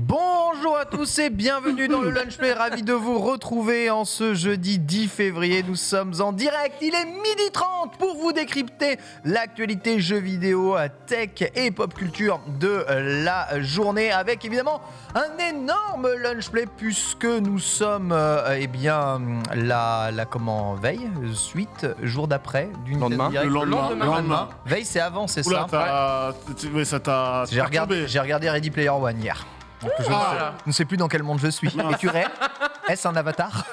Bonjour à tous et bienvenue dans le Lunch Play, ravi de vous retrouver en ce jeudi 10 février. Nous sommes en direct, il est 12h30 pour vous décrypter l'actualité jeux vidéo, tech et pop culture de la journée avec évidemment un énorme Lunch Play puisque nous sommes veille, suite, jour d'après du lendemain. Direct. Le lendemain. Veille c'est avant, c'est Oula, ça. ça t'a. J'ai regardé Ready Player One hier. Donc je ne sais plus dans quel monde je suis. Et tu rêves? Est-ce un avatar?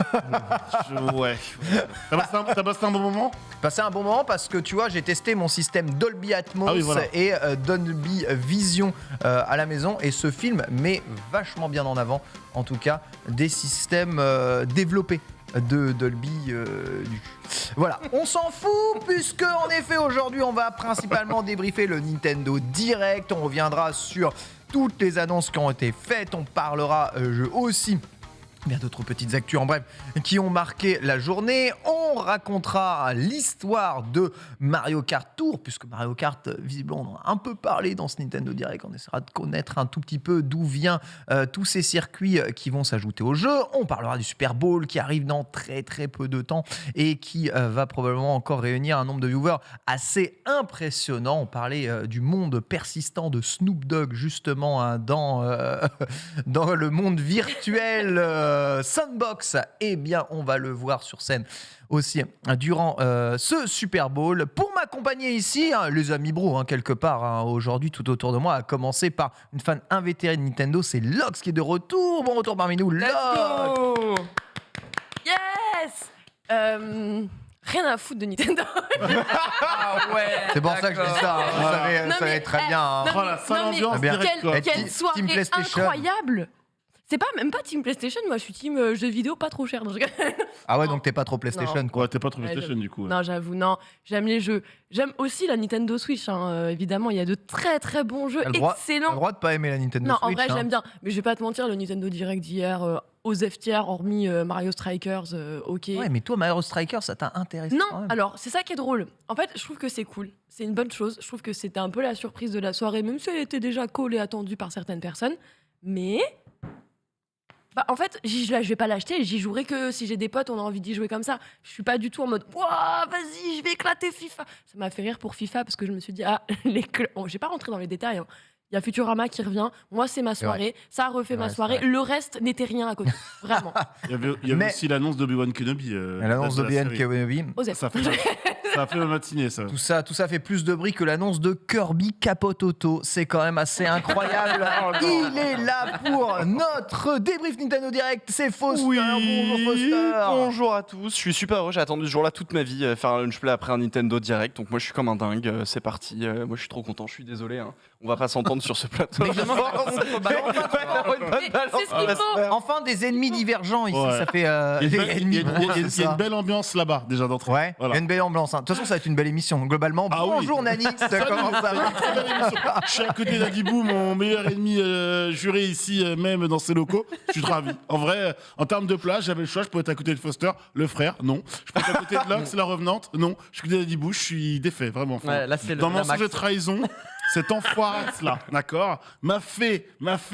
Ouais. T'as passé un bon moment? Passé un bon moment parce que tu vois, j'ai testé mon système Dolby Atmos et Dolby Vision à la maison et ce film met vachement bien en avant, en tout cas, des systèmes développés de Dolby. Voilà, on s'en fout puisque en effet aujourd'hui on va principalement débriefer le Nintendo Direct. On reviendra sur toutes les annonces qui ont été faites. On parlera aussi bien d'autres petites actus en bref qui ont marqué la journée. On racontera l'histoire de Mario Kart Tour puisque Mario Kart visiblement on en a un peu parlé dans ce Nintendo Direct. On essaiera de connaître un tout petit peu d'où viennent tous ces circuits qui vont s'ajouter au jeu. On parlera du Super Bowl qui arrive dans très très peu de temps et qui va probablement encore réunir un nombre de viewers assez impressionnant. On parlait du monde persistant de Snoop Dogg justement dans le monde virtuel Sandbox. Eh bien on va le voir sur scène aussi durant ce Super Bowl. Pour m'accompagner ici, les amis bro, quelque part, aujourd'hui tout autour de moi, à commencer par une fan invétérée de Nintendo, c'est Lox qui est de retour. Bon retour parmi nous, Lox. Yes. Rien à foutre de Nintendo. Ah ouais. C'est pour ça que je dis ça. Vous savez très bien. Non, la sale non, mais ambiance directe, quoi. quelle soirée Team PlayStation. incroyable. C'est pas même pas Team PlayStation, moi je suis Team jeux vidéo pas trop cher. Ah ouais, donc t'es pas trop PlayStation quoi. Ouais, t'es pas trop PlayStation du coup. Non, j'avoue, non. J'aime les jeux. J'aime aussi la Nintendo Switch. Évidemment, il y a de très très bons jeux T'as le excellents. droit de pas aimer la Nintendo Non, Switch. en vrai, j'aime bien. Mais je vais pas te mentir, le Nintendo Direct d'hier, aux F tiers, hormis Mario Strikers, ok. Ouais, mais toi, Mario Striker, ça t'a intéressé quand Non, même. alors c'est ça qui est drôle. En fait, je trouve que c'est cool. C'est une bonne chose. Je trouve que c'était un peu la surprise de la soirée, même si elle était déjà call et attendue par certaines personnes. Mais en fait, je vais pas l'acheter. J'y jouerai que si j'ai des potes, on a envie d'y jouer comme ça. Je suis pas du tout en mode ouah, vas-y, je vais éclater FIFA. Ça m'a fait rire pour FIFA parce que je me suis dit j'ai pas rentré dans les détails. Il y a Futurama qui revient. Moi, c'est ma soirée. Ça a refait ma soirée. Le reste n'était rien à côté. Vraiment. Il y avait aussi l'annonce d'Obi-Wan Kenobi. L'annonce d'Obi-Wan Kenobi. Osef. Ça a fait ma matinée, ça. Tout ça fait plus de bruit que l'annonce de Kirby Capote Auto. C'est quand même assez incroyable. Il est là pour notre débrief Nintendo Direct. C'est Foster. Bonjour Foster. Bonjour à tous. Je suis super heureux. J'ai attendu ce jour-là toute ma vie, faire un lunch play après un Nintendo Direct. Donc moi, je suis comme un dingue. C'est parti. Moi, je suis trop content. Je suis désolé. On va pas s'entendre sur ce plateau. Mais justement, C'est ce qu'il faut. enfin des ennemis divergents ici. Ouais. Ça fait Il y a une une belle ambiance là-bas, déjà d'entrée. Ouais, il y a une belle ambiance. De toute façon, ça va être une belle émission. Globalement, Ah oui. bonjour Nani. Comment ça va? Je suis à côté d'Adibou, mon meilleur ennemi juré ici, même dans ses locaux. Je suis ravi. En vrai, en termes de plage, j'avais le choix. Je pouvais être à côté de Foster, le frère, non. Je pouvais être à côté de Lox, la revenante, non. Je suis à côté d'Adibou, je suis défait, vraiment. Enfin, Ouais, là, c'est dans la mensonge max. de trahison, cet enfoiré-là, d'accord, m'a fait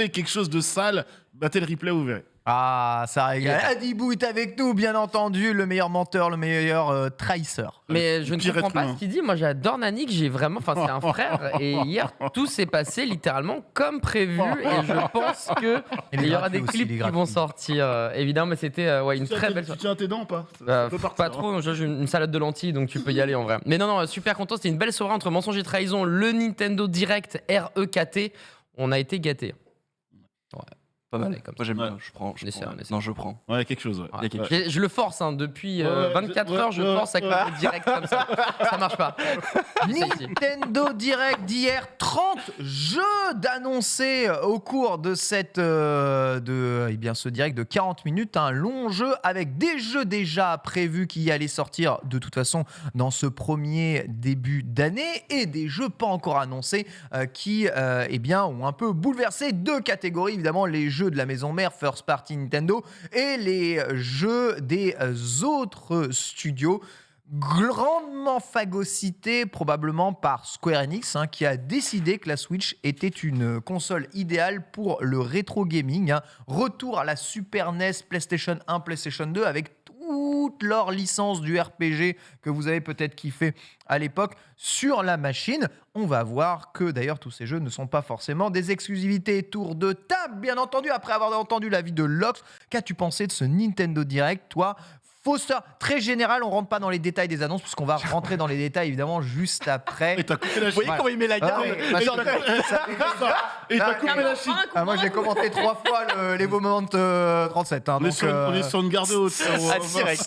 quelque chose de sale. Battez le replay, vous verrez. Ah, ça régale. Adibou est avec nous, bien entendu, le meilleur menteur, le meilleur trahisseur. Mais je ne Pire comprends être pas humain. ce qu'il dit. Moi, j'adore Nanik. J'ai vraiment, enfin, c'est un frère. Et hier, tout s'est passé littéralement comme prévu. Et je pense que il y aura des gratuit aussi, clips il est qui gratuit. vont sortir. Évidemment, mais c'était une très belle Tu soirée. tiens tes dents ou pas? Ça peut partir, Pas hein. trop. J'ai une salade de lentilles, donc tu peux y aller en vrai. Mais non, super content. C'était une belle soirée entre mensonge et trahison. Le Nintendo Direct REKT. On a été gâtés. Ouais. Pas mal comme ça. Moi, j'aime bien. Ouais. Je prends. On essaie. Non, je prends. Ouais, quelque chose, ouais. Ouais. Il y a quelque Je le force depuis Ouais, 24 ouais, heures, je ouais, force à cliquer direct comme ça. Ça marche pas. Nintendo Direct d'hier, 30 jeux d'annoncer au cours de ce direct de 40 minutes, un long jeu avec des jeux déjà prévus qui allaient sortir de toute façon dans ce premier début d'année et des jeux pas encore annoncés qui ont un peu bouleversé deux catégories, évidemment les jeux de la maison mère First Party Nintendo et les jeux des autres studios. grandement phagocyté probablement par Square Enix, qui a décidé que la Switch était une console idéale pour le rétro gaming. Retour à la Super NES, PlayStation 1, PlayStation 2 avec toute leur licence du RPG que vous avez peut-être kiffé à l'époque sur la machine. On va voir que d'ailleurs tous ces jeux ne sont pas forcément des exclusivités. Tour de table, bien entendu, après avoir entendu l'avis de Lox. Qu'as-tu pensé de ce Nintendo Direct, toi ? Foster, très général, on rentre pas dans les détails des annonces puisqu'on va rentrer dans les détails évidemment juste après. Et t'as coupé la Vous voyez comment il met la garde Et t'as coupé la chic. Moi j'ai commenté 3 fois les Moment 37. On est sur une garde haute. direct.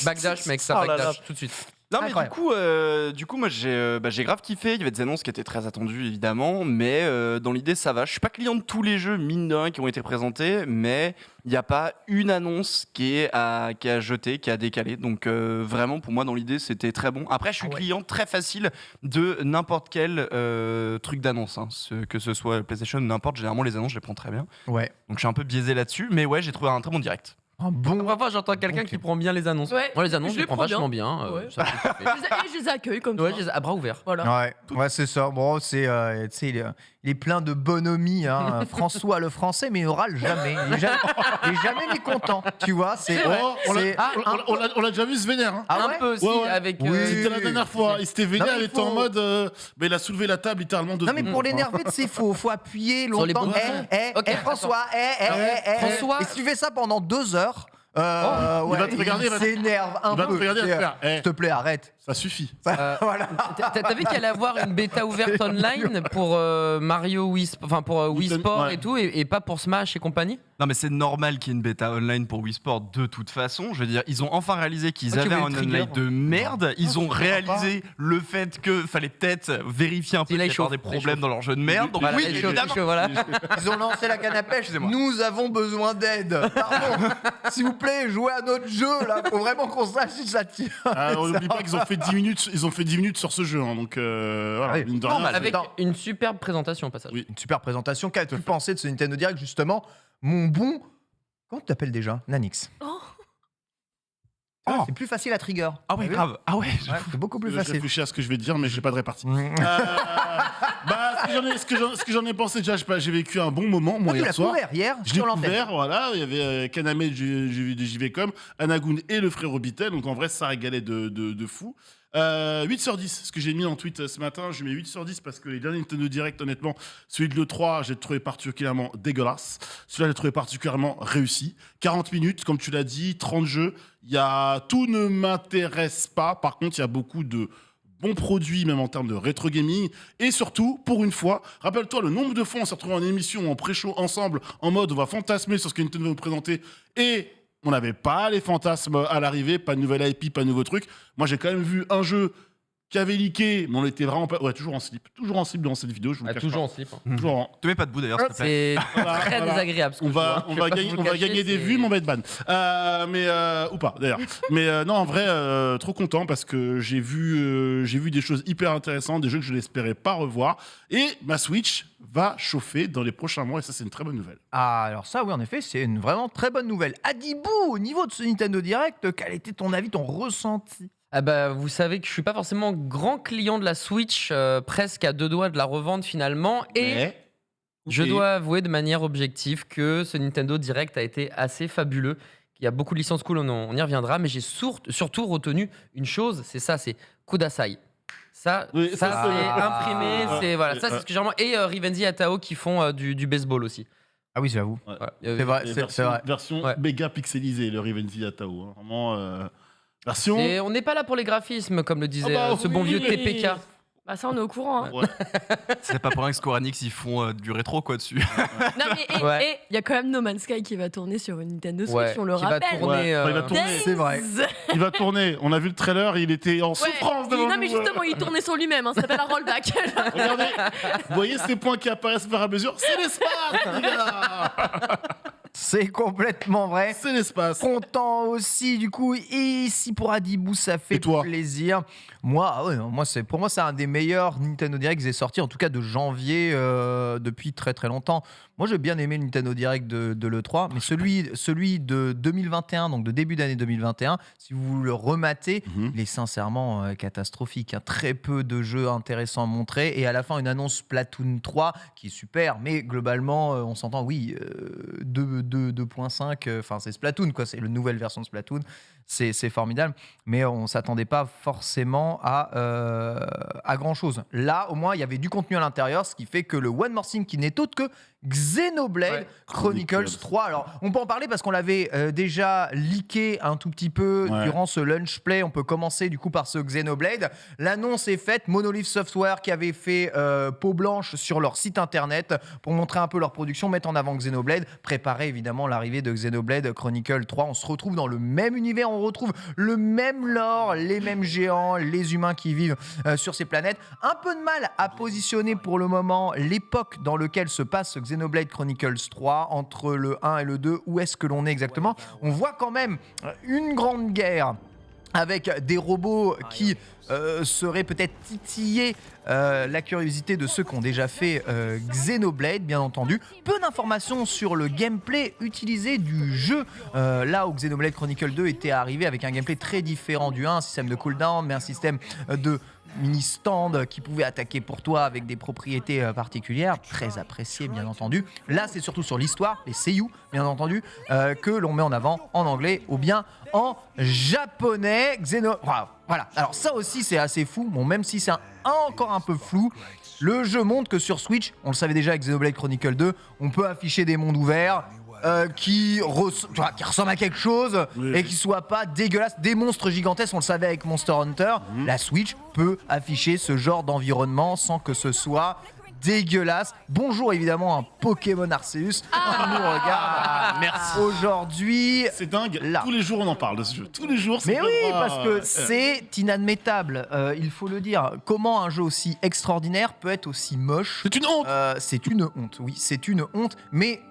Backdash, mec, ça Oh là backdash là. tout de suite. Non mais Incroyable. du coup moi j'ai grave kiffé, il y avait des annonces qui étaient très attendues évidemment, mais dans l'idée ça va. Je suis pas client de tous les jeux mine de rien qui ont été présentés, mais il n'y a pas une annonce qui est à jeter, qui est à décaler, donc vraiment pour moi dans l'idée c'était très bon. Après je suis client très facile de n'importe quel truc d'annonce, que ce soit PlayStation, n'importe, généralement les annonces je les prends très bien. Ouais. Donc je suis un peu biaisé là-dessus, mais ouais j'ai trouvé un très bon direct. Un bon. Parfois, j'entends quelqu'un Ok. qui prend bien les annonces. Ouais, Moi, les annonces, je je les les prends prends vachement bien. Ouais. Ça me fait kiffer. Je les accueille comme Ouais, ça. je les ai à bras ouverts. Voilà. Ouais, c'est ça. Bon, c'est, tu sais, il est plein de bonhomie, François le français, mais il râle jamais. Il est jamais mécontent, tu vois. C'est, Oh, on l'a déjà vu se vénère. Hein. Ah un ouais peu aussi Ouais. avec. Oui. C'était la dernière fois. Il s'était vénère, Non, mais il était en faut- mode. Mais il a soulevé la table littéralement 2 Non, mais secondes. pour l'énerver, tu sais, faut appuyer Sur les longtemps. boutons. Ok, François, François. Et si tu fais ça pendant 2 heures, il va te regarder, il va te- s'énerve un il va peu. te regarder et C'est, te faire, s'il te plaît, arrête. Ça suffit. Voilà. T'as vu qu'il allait avoir une bêta ouverte online pour Mario Wii, pour Wii Nintendo, Sport ouais. et tout, et pas pour Smash et compagnie. Non mais c'est normal qu'il y ait une bêta online pour Wii Sport de toute façon. Je veux dire, ils ont enfin réalisé qu'ils Ok, avaient oui, un le trigger. online de merde. Ils ont réalisé le fait que fallait peut-être vérifier un peu Il a qu'il y avait chaud, des il a problèmes chaud. dans leur jeu de merde. Donc Voilà, oui, il est chaud, évidemment. voilà. Ils ont lancé la canne à pêche. Excusez-moi. Nous avons besoin d'aide. Pardon. S'il vous plaît, jouez à notre jeu là. Faut vraiment qu'on sache si ça tire. On n'oublie pas qu'ils ont fait 10 minutes. Ils ont fait 10 minutes sur ce jeu. Donc voilà. Oui. Mine de rien, Normal, c'est- Avec Attends. une superbe présentation au passage. Oui. Une super présentation. Qu'as-tu pensé de ce Nintendo Direct justement, mon bon. Comment tu t'appelles déjà, Nanix. Oh. C'est plus facile à trigger. Ah ouais, T'as vu grave. Ah ouais. Ouais, c'est beaucoup plus Je facile. réfléchis à ce que je vais te dire, mais j'ai pas de répartie. Ce que j'en ai pensé déjà, j'ai vécu un bon moment, moi, Tu hier l'as soir. couvert hier Je l'ai sur l'antenne. couvert, voilà. Il y avait Kaname de JVcom, Anagoun et le frère Robitel. Donc en vrai, ça régalait de fou. 8 sur 10, ce que j'ai mis en tweet ce matin, je mets 8 sur 10 parce que les derniers Nintendo Direct, honnêtement, celui de l'E3, j'ai trouvé particulièrement dégueulasse. Celui-là, j'ai trouvé particulièrement réussi. 40 minutes, comme tu l'as dit, 30 jeux. Tout ne m'intéresse pas. Par contre, il y a beaucoup de bons produits, même en termes de rétro gaming. Et surtout, pour une fois, rappelle-toi le nombre de fois on s'est retrouvés en émission, en pré-show ensemble, en mode on va fantasmer sur ce que Nintendo va nous présenter. Et on n'avait pas les fantasmes à l'arrivée, pas de nouvelle IP, pas de nouveaux trucs. Moi, j'ai quand même vu un jeu qui avait leaké, mais on était vraiment pas. Ouais, toujours en slip. Toujours en slip dans cette vidéo, je vous le cache Toujours pas. en slip. Toujours en. Te mets pas debout d'ailleurs, s'il te plaît. C'est Voilà, très voilà. désagréable. Ce que On je vois. va, Je vais pas gagner, vous on va cacher, gagner des c'est- vues, mais on va être ban. Ou pas, d'ailleurs. Mais non, en vrai, trop content parce que j'ai vu des choses hyper intéressantes, des jeux que je n'espérais pas revoir. Et ma Switch va chauffer dans les prochains mois, et ça, c'est une très bonne nouvelle. Ah, alors ça, oui, en effet, c'est une vraiment très bonne nouvelle. Adibou, au niveau de ce Nintendo Direct, quel était ton avis, ton ressenti? Ah bah, vous savez que je suis pas forcément grand client de la Switch, presque à 2 doigts de la revente finalement. Et Mais- je Ok. dois avouer de manière objective que ce Nintendo Direct a été assez fabuleux. Il y a beaucoup de licences cool, on y reviendra, mais j'ai surtout retenu une chose, c'est Kudasai. Ça, Oui, ça ça, c'est c'est- imprimé, Ah, c'est voilà, ouais, ça c'est ouais. ce que j'ai vraiment. Et Rivenzi et Tao qui font du baseball aussi. Ah oui, j'avoue. Voilà. C'est vrai, Et c'est vrai. version Ouais. méga pixelisée, le Rivenzi Atao. Hein. Vraiment, version. Et on n'est pas là pour les graphismes, comme le disait Ah bah ce bon oui. vieux TPK. Bah ça on est au courant. Hein. Ouais. C'est pas pour rien que Square Enix ils font du rétro quoi dessus. Non mais Ouais. il y a quand même No Man's Sky qui va tourner sur une Nintendo Switch, Ouais, on le qui va rappelle. tourner. Ouais, enfin, il va tourner. C'est vrai. Il va tourner. On a vu le trailer, il était en Ouais, souffrance devant non nous. mais justement il tournait sur lui-même, ça s'appelle un rollback. Regardez, vous voyez ces points qui apparaissent par à mesure, c'est l'espace, les gars. C'est complètement vrai. C'est l'espace. Content aussi, du coup, et ici pour Adibou, ça fait plaisir. Moi, pour moi, c'est un des meilleurs Nintendo Direct qui est sorti, en tout cas de janvier depuis très très longtemps. Moi, j'ai bien aimé le Nintendo Direct de l'E3, mais celui de 2021, donc de début d'année 2021, si vous le rematez, il est sincèrement catastrophique. Très peu de jeux intéressants à montrer, et à la fin, une annonce Splatoon 3 qui est super, mais globalement, on s'entend, 2.5, enfin c'est Splatoon, quoi, c'est la nouvelle version de Splatoon. C'est formidable, mais on ne s'attendait pas forcément à grand-chose. Là, au moins, il y avait du contenu à l'intérieur, ce qui fait que le One More Thing, qui n'est autre que Xenoblade Chronicles 3. Alors, on peut en parler parce qu'on l'avait déjà leaké un tout petit peu durant ce Lunch Play. On peut commencer du coup par ce Xenoblade. L'annonce est faite. Monolith Software qui avait fait peau blanche sur leur site internet pour montrer un peu leur production, mettre en avant Xenoblade, préparer évidemment l'arrivée de Xenoblade Chronicles 3. On se retrouve dans le même univers, on retrouve le même lore, les mêmes géants, les humains qui vivent sur ces planètes. Un peu de mal à positionner pour le moment l'époque dans laquelle se passe Xenoblade Chronicles 3, entre le 1 et le 2, où est-ce que l'on est exactement. On voit quand même une grande guerre avec des robots qui seraient peut-être titiller la curiosité de ceux qui ont déjà fait Xenoblade, bien entendu. Peu d'informations sur le gameplay utilisé du jeu. Là où Xenoblade Chronicles 2 était arrivé avec un gameplay très différent du 1, un système de cooldown, mais un système de mini-stand qui pouvait attaquer pour toi avec des propriétés particulières, très appréciées bien entendu. Là, c'est surtout sur l'histoire, les seiyuu bien entendu, que l'on met en avant en anglais ou bien en japonais. Voilà, alors ça aussi c'est assez fou, bon, même si c'est encore un peu flou. Le jeu montre que sur Switch, on le savait déjà avec Xenoblade Chronicles 2, on peut afficher des mondes ouverts qui ressemblent à quelque chose et qui soient pas dégueulasses. Des monstres gigantesques, on le savait avec Monster Hunter. La Switch peut afficher ce genre d'environnement sans que ce soit dégueulasse. Bonjour évidemment un Pokémon Arceus qui nous regarde. Merci. Aujourd'hui, c'est dingue. Là. Tous les jours on en parle de ce jeu. Tous les jours. Mais oui, parce que c'est inadmettable. Il faut le dire. Comment un jeu aussi extraordinaire peut être aussi moche ? C'est une honte. C'est une honte. Oui, c'est une honte. Mais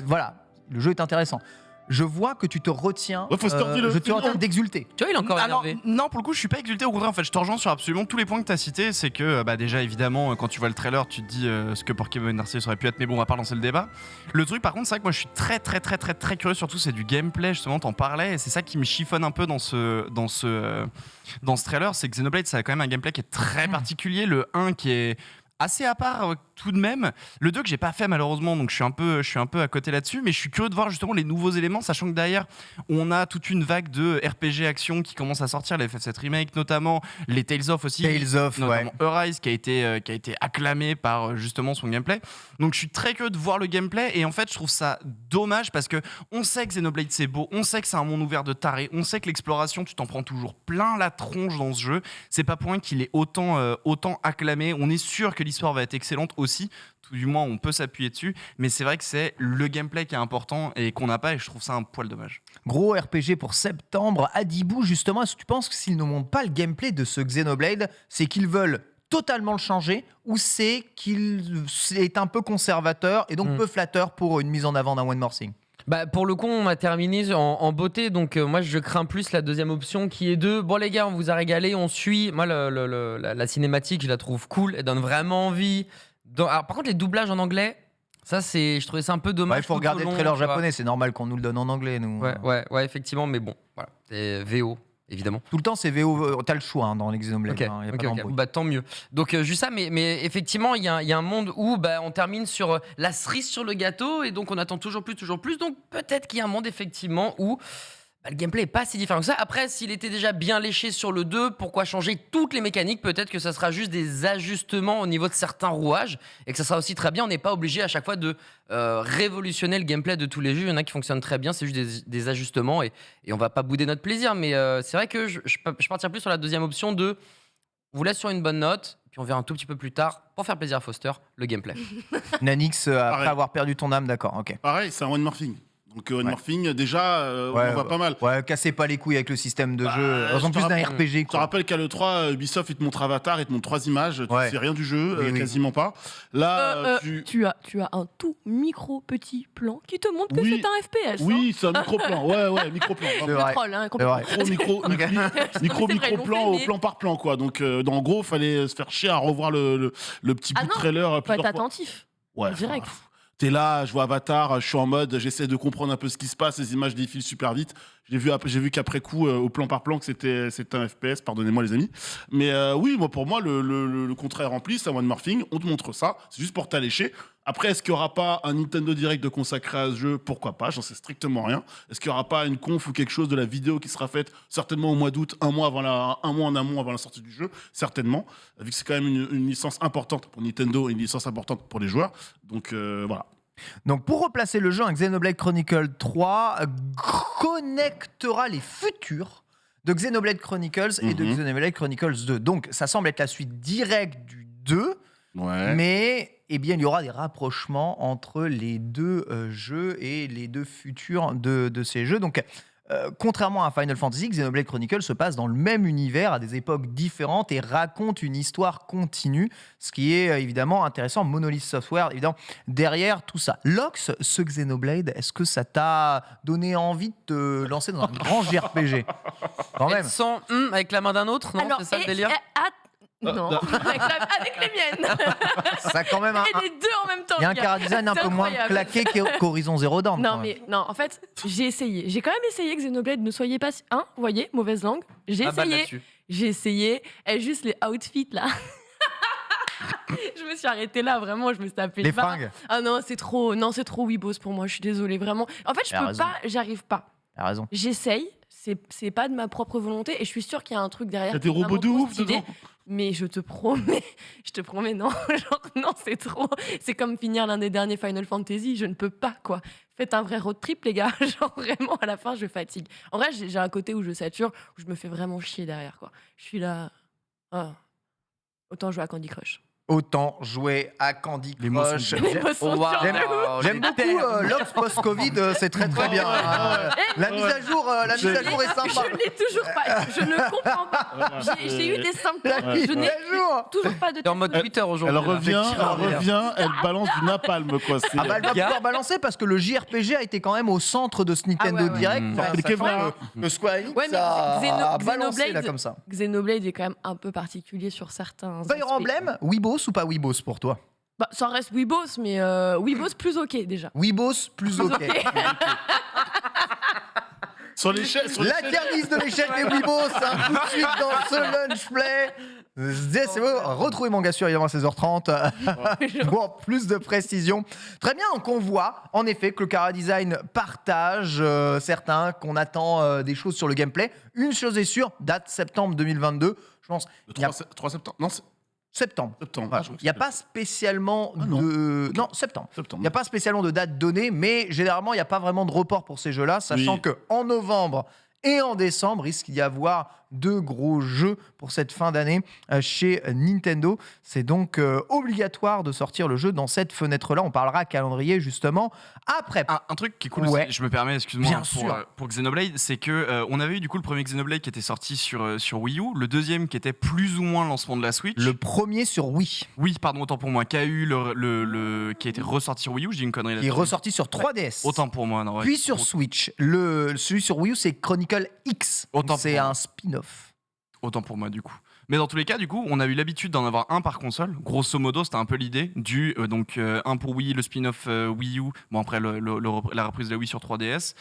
voilà, le jeu est intéressant. Je vois que tu te retiens. Faut se tordre le- je te retiens d'exulter. Tu vois, il est encore Alors, énervé. non, pour le coup, je suis pas exulté. Au contraire, en fait, je te rejoins sur absolument tous les points que tu as cités. C'est que, déjà, évidemment, quand tu vois le trailer, tu te dis ce que Pokémon Arceus aurait pu être. Mais bon, on va pas lancer le débat. Le truc, par contre, c'est vrai que moi, je suis très curieux. Surtout, c'est du gameplay. Justement, t'en parlais. Et c'est ça qui me chiffonne un peu dans ce trailer. C'est que Xenoblade, ça a quand même un gameplay qui est très particulier. Le 1 qui est assez à part tout de même. Le 2 que j'ai pas fait malheureusement, donc je suis un peu à côté là-dessus, mais je suis curieux de voir justement les nouveaux éléments, sachant que derrière on a toute une vague de RPG action qui commence à sortir, les FF7 Remake notamment, les Tales of aussi, notamment Arise qui a été acclamé par justement son gameplay. Donc je suis très curieux de voir le gameplay et en fait je trouve ça dommage parce que on sait que Xenoblade c'est beau, on sait que c'est un monde ouvert de taré, on sait que l'exploration tu t'en prends toujours plein la tronche dans ce jeu. C'est pas pour rien qu'il est autant acclamé. On est sûr que l'histoire va être excellente aussi, tout du moins on peut s'appuyer dessus, mais c'est vrai que c'est le gameplay qui est important et qu'on n'a pas, et je trouve ça un poil dommage. Gros RPG pour septembre. Adibou, justement, est-ce que tu penses que s'ils ne montrent pas le gameplay de ce Xenoblade, c'est qu'ils veulent totalement le changer ou c'est qu'il est un peu conservateur et donc peu flatteur pour une mise en avant d'un One More Thing? Bah, pour le coup, on a terminé en beauté, donc moi je crains plus la deuxième option qui est de bon les gars, on vous a régalé, on suit. Moi la cinématique, je la trouve cool, elle donne vraiment envie. Alors, par contre, les doublages en anglais, ça je trouvais ça un peu dommage. Il faut regarder le trailer japonais, c'est normal qu'on nous le donne en anglais, nous. Ouais, effectivement, mais bon, voilà, c'est VO. Évidemment. Tout le temps, c'est VO. T'as le choix dans les Xenoblade. Okay, y a pas d'embrouille. Bah, tant mieux. Donc, juste ça, mais effectivement, il y a un monde où on termine sur la cerise sur le gâteau et donc on attend toujours plus. Donc, peut-être qu'il y a un monde, effectivement, où le gameplay est pas si différent que ça. Après, s'il était déjà bien léché sur le 2, pourquoi changer toutes les mécaniques? Peut-être que ça sera juste des ajustements au niveau de certains rouages et que ça sera aussi très bien. On n'est pas obligé à chaque fois de révolutionner le gameplay de tous les jeux. Il y en a qui fonctionnent très bien, c'est juste des ajustements et on va pas bouder notre plaisir. Mais c'est vrai que je partirais plus sur la deuxième option de on vous laisse sur une bonne note, puis on verra un tout petit peu plus tard, pour faire plaisir à Foster, le gameplay. Nanix, après avoir perdu ton âme, d'accord, ok. Pareil, c'est un One More Thing. Donc One More Thing, déjà, on Ouais, en voit pas mal. Ouais, cassez pas les couilles avec le système de Bah, jeu. je En te plus d'un rappelle- RPG, Je te quoi. rappelle qu'à l'E3, Ubisoft, il te montre Avatar, il te montre 3 images, tu Ouais. sais rien du jeu, Oui, oui. quasiment pas. Là, Tu as un tout micro petit plan qui te montre que Oui. c'est un FPS. Oui, c'est un micro-plan. Ouais, micro-plan. C'est vraiment. vrai. Troll, hein, C'est vrai. Micro-plan au plan par plan, quoi. Donc, en gros, fallait se faire chier à revoir le petit bout Ah de non, trailer faut être plusieurs fois. attentif. Ouais, direct. enfin, t'es là, je vois Avatar, je suis en mode, j'essaie de comprendre un peu ce qui se passe, les images défilent super vite. J'ai vu qu'après coup, au plan par plan, que c'était un FPS, pardonnez-moi les amis. Mais oui, pour moi, le contrat est rempli, c'est un One More Thing, on te montre ça, c'est juste pour t'allécher. Après, est-ce qu'il n'y aura pas un Nintendo Direct de consacré à ce jeu? Pourquoi pas, j'en sais strictement rien. Est-ce qu'il n'y aura pas une conf ou quelque chose de la vidéo qui sera faite certainement au mois d'août, un mois en amont avant la sortie du jeu? Certainement, vu que c'est quand même une licence importante pour Nintendo et une licence importante pour les joueurs. Donc voilà. Donc, pour replacer le jeu, un Xenoblade Chronicles 3 connectera les futurs de Xenoblade Chronicles et de Xenoblade Chronicles 2. Donc, ça semble être la suite directe du 2, mais il y aura des rapprochements entre les deux jeux et les deux futurs de ces jeux. Donc, contrairement à Final Fantasy, Xenoblade Chronicles se passe dans le même univers à des époques différentes et raconte une histoire continue, ce qui est évidemment intéressant. Monolith Software, évidemment, derrière tout ça. Lox, ce Xenoblade, est-ce que ça t'a donné envie de te lancer dans un grand JRPG? Quand même. Sans avec la main d'un autre, non? Alors, C'est ça le délire? non, avec les miennes. Ça a quand même Et les deux en même temps. Il y a un les gars. chara-design un C'est peu moins incroyable. claqué qu'Horizon Zero Dawn. Non, quand même. mais non, en fait, j'ai essayé. J'ai quand même essayé Xenoblade. Ne soyez pas. Hein, vous voyez, mauvaise langue. J'ai Ah, balle essayé. là-dessus. J'ai essayé. Et juste les outfits là. Je me suis arrêtée là, vraiment. Je me suis tapé Les le bas. fringues. Ah non, c'est trop. Non, c'est trop Weebos pour moi. Je suis désolée, vraiment. En fait, je Elle a peux raison. pas. J'arrive pas. T'as raison. J'essaye. C'est pas de ma propre volonté. Et je suis sûre qu'il y a un truc derrière. T'as qui des est robots de vraiment trop ouf stylé. dedans. Mais je te promets, non. Genre, non, c'est trop. C'est comme finir l'un des derniers Final Fantasy. Je ne peux pas, quoi. Faites un vrai road trip, les gars. Genre, vraiment, à la fin, je fatigue. En vrai, j'ai un côté où je sature, où je me fais vraiment chier derrière, quoi. Je suis là. Ah. Autant jouer à Candy Crush. Autant jouer à Candy L'émotion Crush. du L'émotion Oh, waouh. sur le coup. J'aime beaucoup Lox post-Covid, c'est très très bien. La mise à jour, est sympa. Je l'ai toujours pas. Je ne comprends pas. J'ai eu des symptômes. La mise Je n'ai à jour. toujours pas de T'es en mode test. Twitter aujourd'hui. Elle revient, elle balance du napalm, quoi. C'est- Ah bah, elle va pouvoir balancer parce que le JRPG a été quand même au centre de ce Nintendo Ah ouais. Direct. Mmh. Enfin, C'est sachant vrai. que Square Enix Ouais, mais a balancé là Xenoblade- comme ça. Xenoblade est quand même un peu particulier sur certains. Fire aspects. Emblem, Weebos ou pas Weebos pour toi? Bah, ça reste Weebos, mais Weebos plus ok déjà. Weebos plus ok. Sur l'échelle. La tier list de l'échelle des Weebos, hein, tout de suite dans ce lunch play. C'est beau. Retrouvez mon gars sur évidemment à 16h30 pour plus de précision. Très bien, donc on voit en effet que le Cara Design partage certains, qu'on attend des choses sur le gameplay. Une chose est sûre, date septembre 2022. Je pense Le il y a 3 septembre. Non, c'est septembre. septembre. Voilà. Je crois que Il n'y a c'est pas spécialement Ah non. de... Non, septembre. septembre. Il n'y a pas spécialement de date donnée, mais généralement, il n'y a pas vraiment de report pour ces jeux-là, sachant Oui. qu'en novembre et en décembre, il risque d'y avoir deux gros jeux pour cette fin d'année chez Nintendo. C'est donc obligatoire de sortir le jeu dans cette fenêtre-là. On parlera calendrier justement après. Un truc qui est cool, Ouais. si je me permets, excuse-moi, Bien sûr. pour Xenoblade, c'est que on avait eu du coup le premier Xenoblade qui était sorti sur Wii U, le deuxième qui était plus ou moins le lancement de la Switch. Le premier sur Wii, Oui, pardon, autant pour moi, qui a eu qui a été ressorti sur Wii U, je dis une connerie qui est là-dessus. ressorti sur 3DS. Autant pour moi, non, ouais. Puis sur Switch. Celui sur Wii U, c'est Chronicle X. Autant C'est pour moi. un spin-off. Autant pour moi, du coup. Mais dans tous les cas, du coup, on a eu l'habitude d'en avoir un par console. Grosso modo, c'était un peu l'idée. Un pour Wii, le spin-off Wii U. Bon, après, la reprise de la Wii sur 3DS.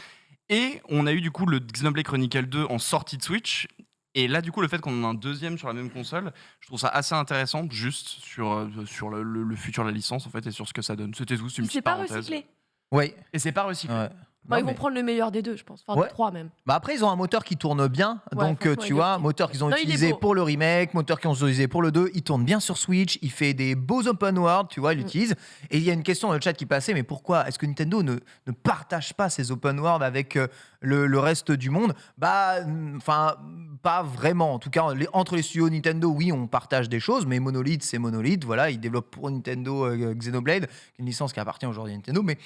Et on a eu, du coup, le Xenoblade Chronicle 2 en sortie de Switch. Et là, du coup, le fait qu'on en a un deuxième sur la même console, je trouve ça assez intéressant, juste sur le futur de la licence, en fait, et sur ce que ça donne. C'était tout, c'est une C'est petite pas parenthèse. recyclé. Oui. Et c'est pas recyclé. Ouais. Bah, Non, ils vont mais- prendre le meilleur des deux, je pense. Enfin, Ouais. des trois même. Bah après, ils ont un moteur qui tourne bien. Ouais, donc, franchement, tu il est vois, petit. moteur qu'ils ont Non, il est utilisé beau. pour le remake, moteur qu'ils ont utilisé pour le 2. Il tourne bien sur Switch. Il fait des beaux open world, tu vois, il l'utilise. Et il y a une question dans le chat qui passait, mais pourquoi est-ce que Nintendo ne partage pas ces open world avec le reste du monde? Bah, enfin, pas vraiment. En tout cas, entre les studios Nintendo, oui, on partage des choses, mais Monolith, c'est Monolith. Voilà, ils développent pour Nintendo Xenoblade, une licence qui appartient aujourd'hui à Nintendo, mais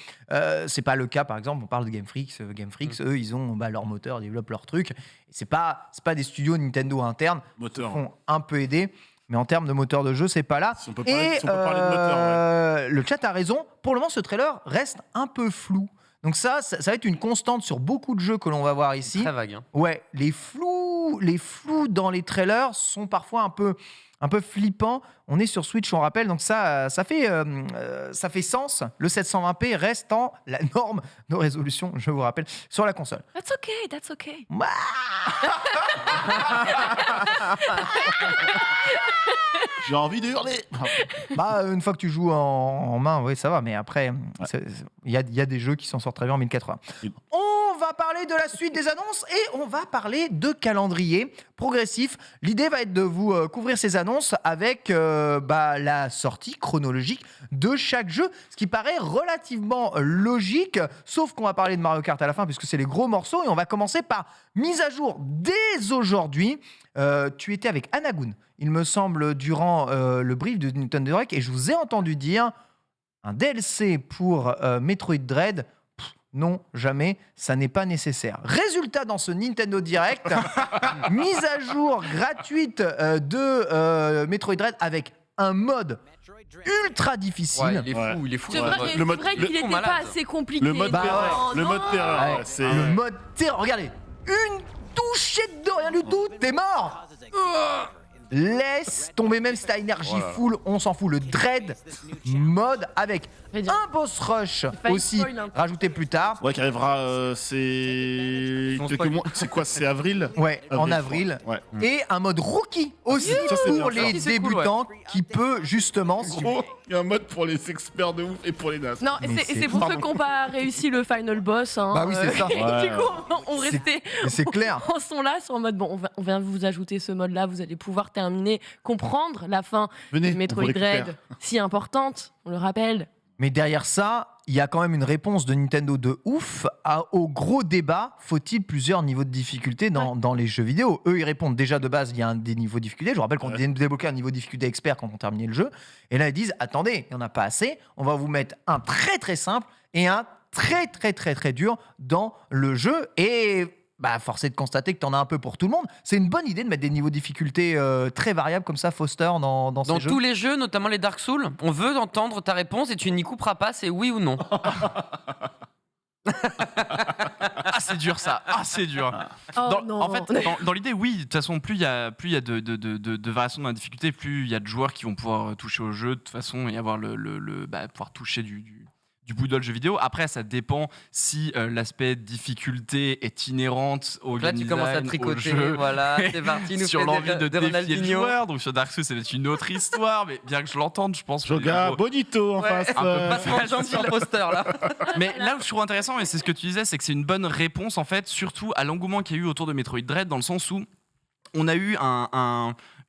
c'est pas le cas. Par exemple, on parle de Game Freak. Game Freak, eux, ils ont leur moteur, ils développent leur truc. C'est pas des studios Nintendo internes qui font un peu aider. Mais en termes de moteur de jeu, c'est pas là. Si on peut parler de moteur, le chat a raison. Pour le moment, ce trailer reste un peu flou. Donc ça va être une constante sur beaucoup de jeux que l'on va voir ici. Très vague. Hein. Ouais, les flous dans les trailers sont parfois un peu flippants. On est sur Switch, on rappelle, donc ça fait sens. Le 720p restant la norme de résolution, je vous rappelle, sur la console. That's okay. J'ai envie de hurler. Une fois que tu joues en main, oui, ça va. Mais après, il y a des jeux qui s'en sortent très bien en 1080. On va parler de la suite des annonces et on va parler de calendrier progressif. L'idée va être de vous couvrir ces annonces avec la sortie chronologique de chaque jeu, ce qui paraît relativement logique, sauf qu'on va parler de Mario Kart à la fin puisque c'est les gros morceaux et on va commencer par mise à jour dès aujourd'hui. Tu étais avec Anagoun, il me semble, durant le brief de Nintendo Direct et je vous ai entendu dire un DLC pour Metroid Dread. Non, jamais, ça n'est pas nécessaire. Résultat dans ce Nintendo Direct, mise à jour gratuite de Metroid Dread avec un mode ultra difficile. Ouais, il est fou. C'est vrai, le mode- qu'il n'était malade. pas assez compliqué. Le mode terreur. Le mode terreur. Ouais, C'est le mode terreur. Regardez, une touchée de rien du tout, t'es mort. Laisse tomber, même si t'as énergie full, on s'en fout. Le Dread mode avec un boss rush aussi spoil, hein. rajouté plus tard. Ouais, qui arrivera, c'est quelques mois. C'est quoi? C'est avril? Ouais, en je avril. crois. Ouais. Et un mode rookie aussi Ça, c'est pour bien, les ça. C'est cool, débutants qui peut justement. Gros, il y a un mode pour les experts de ouf et pour les nazes. Non, Mais c'est pour ceux qui n'ont pas réussi le final boss. Hein, Bah oui, c'est ça. Du Ouais. coup, on restait. Mais c'est clair. En sont là, sont en mode bon, on vient vous ajouter ce mode-là, vous allez pouvoir terminer, comprendre la fin Venez, de Metroid on vous récupère. Dread, si importante, on le rappelle. Mais derrière ça, il y a quand même une réponse de Nintendo de ouf au gros débat. Faut-il plusieurs niveaux de difficulté dans les jeux vidéo? Eux, ils répondent déjà de base, il y a des niveaux de difficulté. Je vous rappelle qu'on vient de débloquer un niveau de difficulté expert quand on terminait le jeu. Et là, ils disent, attendez, il n'y en a pas assez. On va vous mettre un très très simple et un très très très très dur dans le jeu. Et force est de constater que tu en as un peu pour tout le monde. C'est une bonne idée de mettre des niveaux de difficulté très variables comme ça, Foster, dans ces Dans jeux. tous les jeux, notamment les Dark Souls, on veut entendre ta réponse et tu n'y couperas pas, c'est oui ou non. Ah, c'est dur ça. Ah, c'est dur. Oh, Dans- non. En fait, dans l'idée, oui, de toute façon, plus il y a de variations dans la difficulté, plus il y a de joueurs qui vont pouvoir toucher au jeu de toute façon et avoir pouvoir toucher du bout de le jeu vidéo. Après, ça dépend si l'aspect difficulté est inhérente au Là, game tu commences à design, au tricoter, jeu. voilà, c'est parti, nous sur fait l'envie de des défier le Ronaldinho. joueur. Donc sur Dark Souls, ça va être une autre histoire, mais bien que je l'entende, je pense. que Joga les gros- Bonito en Ouais, face. un peu Passement de jambe sur le poster, là. Mais là où je trouve intéressant, et c'est ce que tu disais, c'est que c'est une bonne réponse en fait, surtout à l'engouement qu'il y a eu autour de Metroid Dread, dans le sens où on a eu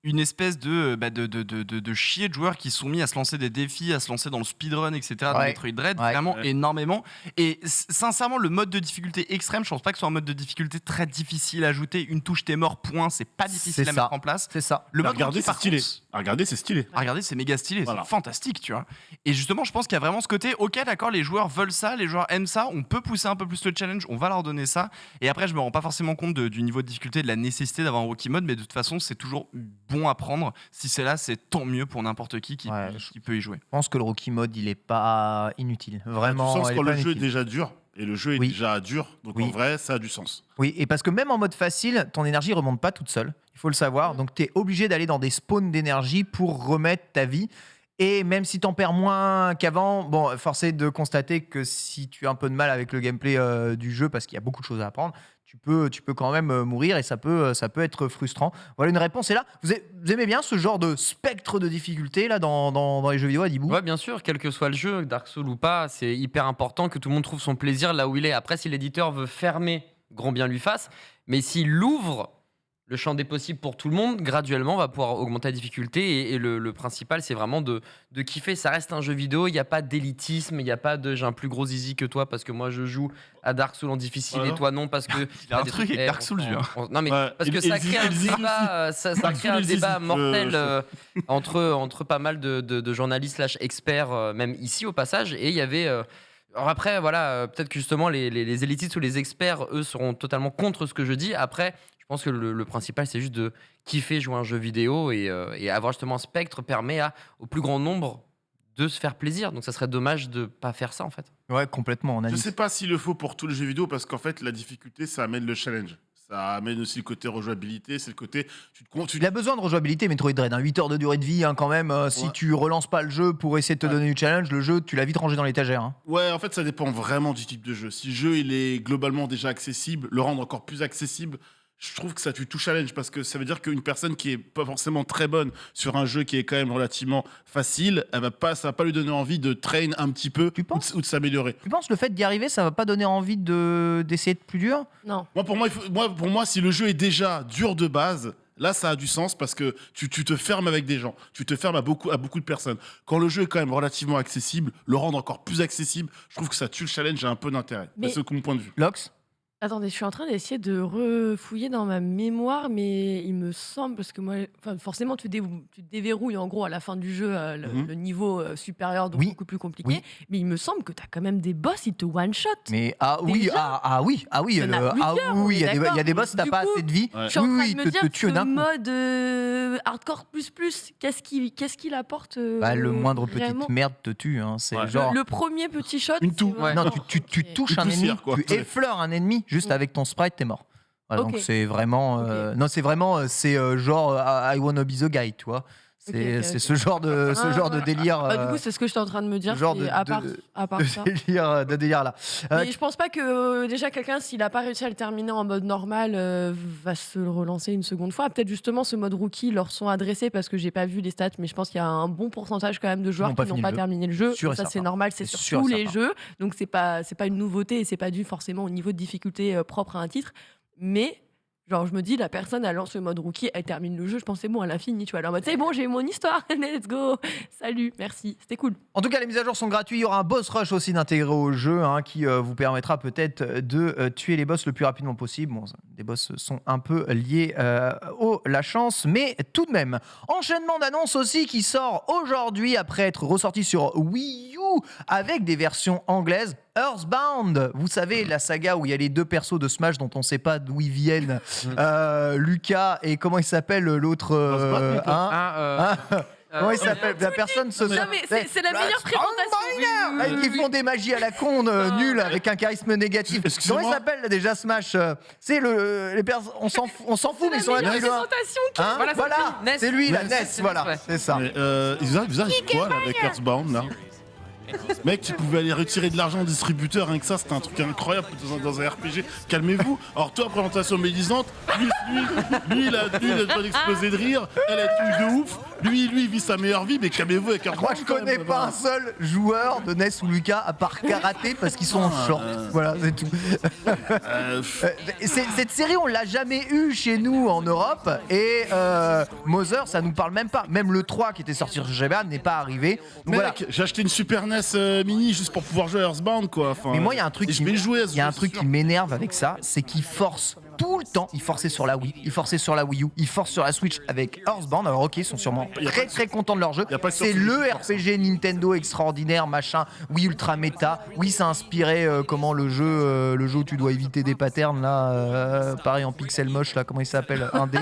une espèce de chier de joueurs qui se sont mis à se lancer des défis, à se lancer dans le speedrun, etc. de Ouais. Metroid Dread, Ouais. vraiment énormément. Et sincèrement, le mode de difficulté extrême, je pense pas que ce soit un mode de difficulté très difficile à ajouter. Une touche t'es mort, point, c'est pas difficile C'est à ça. mettre en place. C'est ça. Le mode Regardez, rookie, c'est par stylé. contre, Regardez, c'est stylé. regardez, c'est méga stylé, Voilà. c'est fantastique, tu vois. Et justement, je pense qu'il y a vraiment ce côté, ok, d'accord, les joueurs veulent ça, les joueurs aiment ça, on peut pousser un peu plus le challenge, on va leur donner ça. Et après, je me rends pas forcément compte du niveau de difficulté, de la nécessité d'avoir un rookie mode, mais de toute façon, c'est toujours bon à prendre. Si c'est là, c'est tant mieux pour n'importe qui Ouais, qui peut y jouer. Je pense que le rookie mode, il est pas inutile. Vraiment. Tu sens il est quand pas le jeu est inutile. déjà dur. Et le jeu est Oui. déjà dur. Donc Oui. en vrai, ça a du sens. Oui, et parce que même en mode facile, ton énergie remonte pas toute seule. Il faut le savoir. Donc, tu es obligé d'aller dans des spawns d'énergie pour remettre ta vie. Et même si t'en perds moins qu'avant, bon, force est de constater que si tu as un peu de mal avec le gameplay du jeu, parce qu'il y a beaucoup de choses à apprendre, tu peux quand même mourir et ça peut être frustrant. Voilà, une réponse est là. Vous aimez bien ce genre de spectre de difficulté là dans les jeux vidéo, Adibou? Ouais, bien sûr, quel que soit le jeu, Dark Souls ou pas, c'est hyper important que tout le monde trouve son plaisir là où il est. Après, si l'éditeur veut fermer, grand bien lui fasse. Mais s'il ouvre le champ des possibles pour tout le monde. Graduellement, on va pouvoir augmenter la difficulté et le principal, c'est vraiment de kiffer. Ça reste un jeu vidéo, il n'y a pas d'élitisme, il n'y a pas de j'ai un plus gros zizi que toi parce que moi je joue à Dark Souls en difficile et toi non parce que... Il y a un truc avec Dark Souls, non mais parce que ça crée un débat, ça crée un débat mortel entre pas mal de journalistes / experts, même ici au passage, et il y avait... alors après, voilà, peut-être que justement les élitistes ou les experts, eux, seront totalement contre ce que je dis. Après, je pense que le principal, c'est juste de kiffer jouer à un jeu vidéo et avoir justement un spectre permet au plus grand nombre de se faire plaisir. Donc ça serait dommage de pas faire ça en fait. Ouais, complètement. On a Je dit. sais pas s'il le faut pour tous les jeux vidéo parce qu'en fait, la difficulté, ça amène le challenge. Ça amène aussi le côté rejouabilité, c'est le côté. Il a besoin de rejouabilité, Metroid Dread. 8 heures de durée de vie, quand même. Si tu relances pas le jeu pour essayer de te donner du challenge, le jeu, tu l'as vite rangé dans l'étagère. Hein. Ouais, en fait, ça dépend vraiment du type de jeu. Si le jeu il est globalement déjà accessible, le rendre encore plus accessible, je trouve que ça tue tout challenge parce que ça veut dire qu'une personne qui est pas forcément très bonne sur un jeu qui est quand même relativement facile, ça va pas lui donner envie de train un petit peu ou de s'améliorer. Tu penses le fait d'y arriver, ça va pas donner envie d'essayer de plus dur? Non. Pour moi, si le jeu est déjà dur de base, là, ça a du sens parce que tu te fermes avec des gens, tu te fermes à beaucoup de personnes. Quand le jeu est quand même relativement accessible, le rendre encore plus accessible, je trouve que ça tue le challenge, a un peu d'intérêt. C'est mon point de vue. Lox? Attendez, je suis en train d'essayer de refouiller dans ma mémoire, mais il me semble, parce que moi, forcément, tu déverrouilles en gros à la fin du jeu le niveau supérieur, donc beaucoup plus compliqué. Mais il me semble que tu as quand même des boss, ils te one-shot. Mais oui, oui, il y a des boss, t'as pas assez de vie. Je suis en train de me dire te tuent que d'un coup. mode hardcore qu'est-ce qu'il apporte le moindre vraiment petite merde te tue. Hein. C'est genre. Le premier petit shot. Une toux. Ouais. Non, tu touches un ennemi, tu effleures un ennemi. Juste avec ton sprite, t'es mort. Voilà, donc c'est vraiment, genre I wanna be the guy, tu vois. C'est ce genre de délire. Du coup, c'est ce que j'étais en train de me dire. Genre à part ça. de délire là. Mais je pense pas que déjà quelqu'un, s'il a pas réussi à le terminer en mode normal, va se le relancer une seconde fois. Peut-être justement ce mode rookie leur sont adressés parce que j'ai pas vu les stats, mais je pense qu'il y a un bon pourcentage quand même de joueurs qui n'ont pas terminé le jeu. Ça c'est normal, c'est sur tous les jeux, donc c'est pas une nouveauté et c'est pas dû forcément au niveau de difficulté propre à un titre, mais genre, je me dis, la personne, elle lance le mode rookie, elle termine le jeu, je pense c'est bon, elle a fini, tu vois. Alors, en mode, c'est bon, j'ai eu mon histoire, let's go, salut, merci, c'était cool. En tout cas, les mises à jour sont gratuites. Il y aura un boss rush aussi d'intégrer au jeu qui vous permettra peut-être de tuer les boss le plus rapidement possible. Bon, des boss sont un peu liés la chance, mais tout de même. Enchaînement d'annonces aussi qui sort aujourd'hui après être ressorti sur Wii U avec des versions anglaises. Earthbound, vous savez, la saga où il y a les deux persos de Smash dont on ne sait pas d'où ils viennent, Lucas et comment il s'appelle l'autre comment il s'appelle? La personne se... Non, mais c'est la meilleure présentation. Ils font des magies à la con, nulles, avec un charisme négatif. Comment il s'appelle déjà Smash? C'est les personnes, on s'en fout, mais ils sont là depuis loin. Voilà, c'est lui, la NES, voilà, c'est ça. Ils arrivent quoi là avec Earthbound là? Mec, tu pouvais aller retirer de l'argent au distributeur, rien que ça, c'était un truc incroyable dans un RPG. Calmez-vous. Alors toi, présentation médisante, lui, il a pas d'exploser de rire, elle a tué de ouf. Lui, il vit sa meilleure vie, mais calmez-vous avec un. Moi, je connais pas un seul joueur de NES ou Lucas à part karaté parce qu'ils sont en short. Voilà, c'est tout. Cette série, on l'a jamais eu chez nous en Europe et Mother, ça nous parle même pas. Même le 3 qui était sorti sur Japan n'est pas arrivé. Donc, mec, voilà. j'ai acheté une Super NES mini juste pour pouvoir jouer à Earthbound, quoi. Enfin, mais moi, il y a un truc qui m'énerve avec ça, c'est qu'ils forcent tout le temps. Ils forçaient sur la Wii, ils forçaient sur la Wii U, ils forcent sur la Switch avec Earthbound. Alors ok, ils sont sûrement très contents de leur jeu. C'est le RPG Nintendo extraordinaire, machin. Oui, ultra méta. Oui, ça a inspiré le jeu où tu dois éviter des patterns là, pareil en pixel moche là, comment il s'appelle, 1D.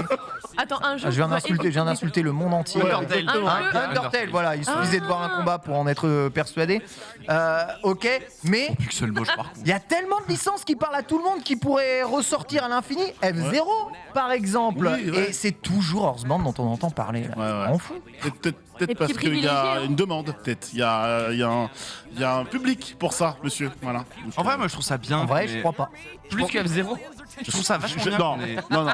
Attends, un jeu. Je viens d'insulter le monde entier. Undertale, voilà. Il suffisait de voir un combat pour en être persuadé. Ok, mais Pixel moche par contre. il y a tellement de licences qui parlent à tout le monde qui pourraient ressortir à l'infini. F0 par exemple. Oui, ouais. Et c'est toujours Earthbound dont on entend parler. Là. On fout. Peut-être parce qu'il y a une demande, peut-être. Il y a un public pour ça, monsieur. Voilà. En vrai, moi je trouve ça bien. En vrai, mais je crois pas. Plus que F0. Je trouve ça vachement bien. Non, qu'on ait- non,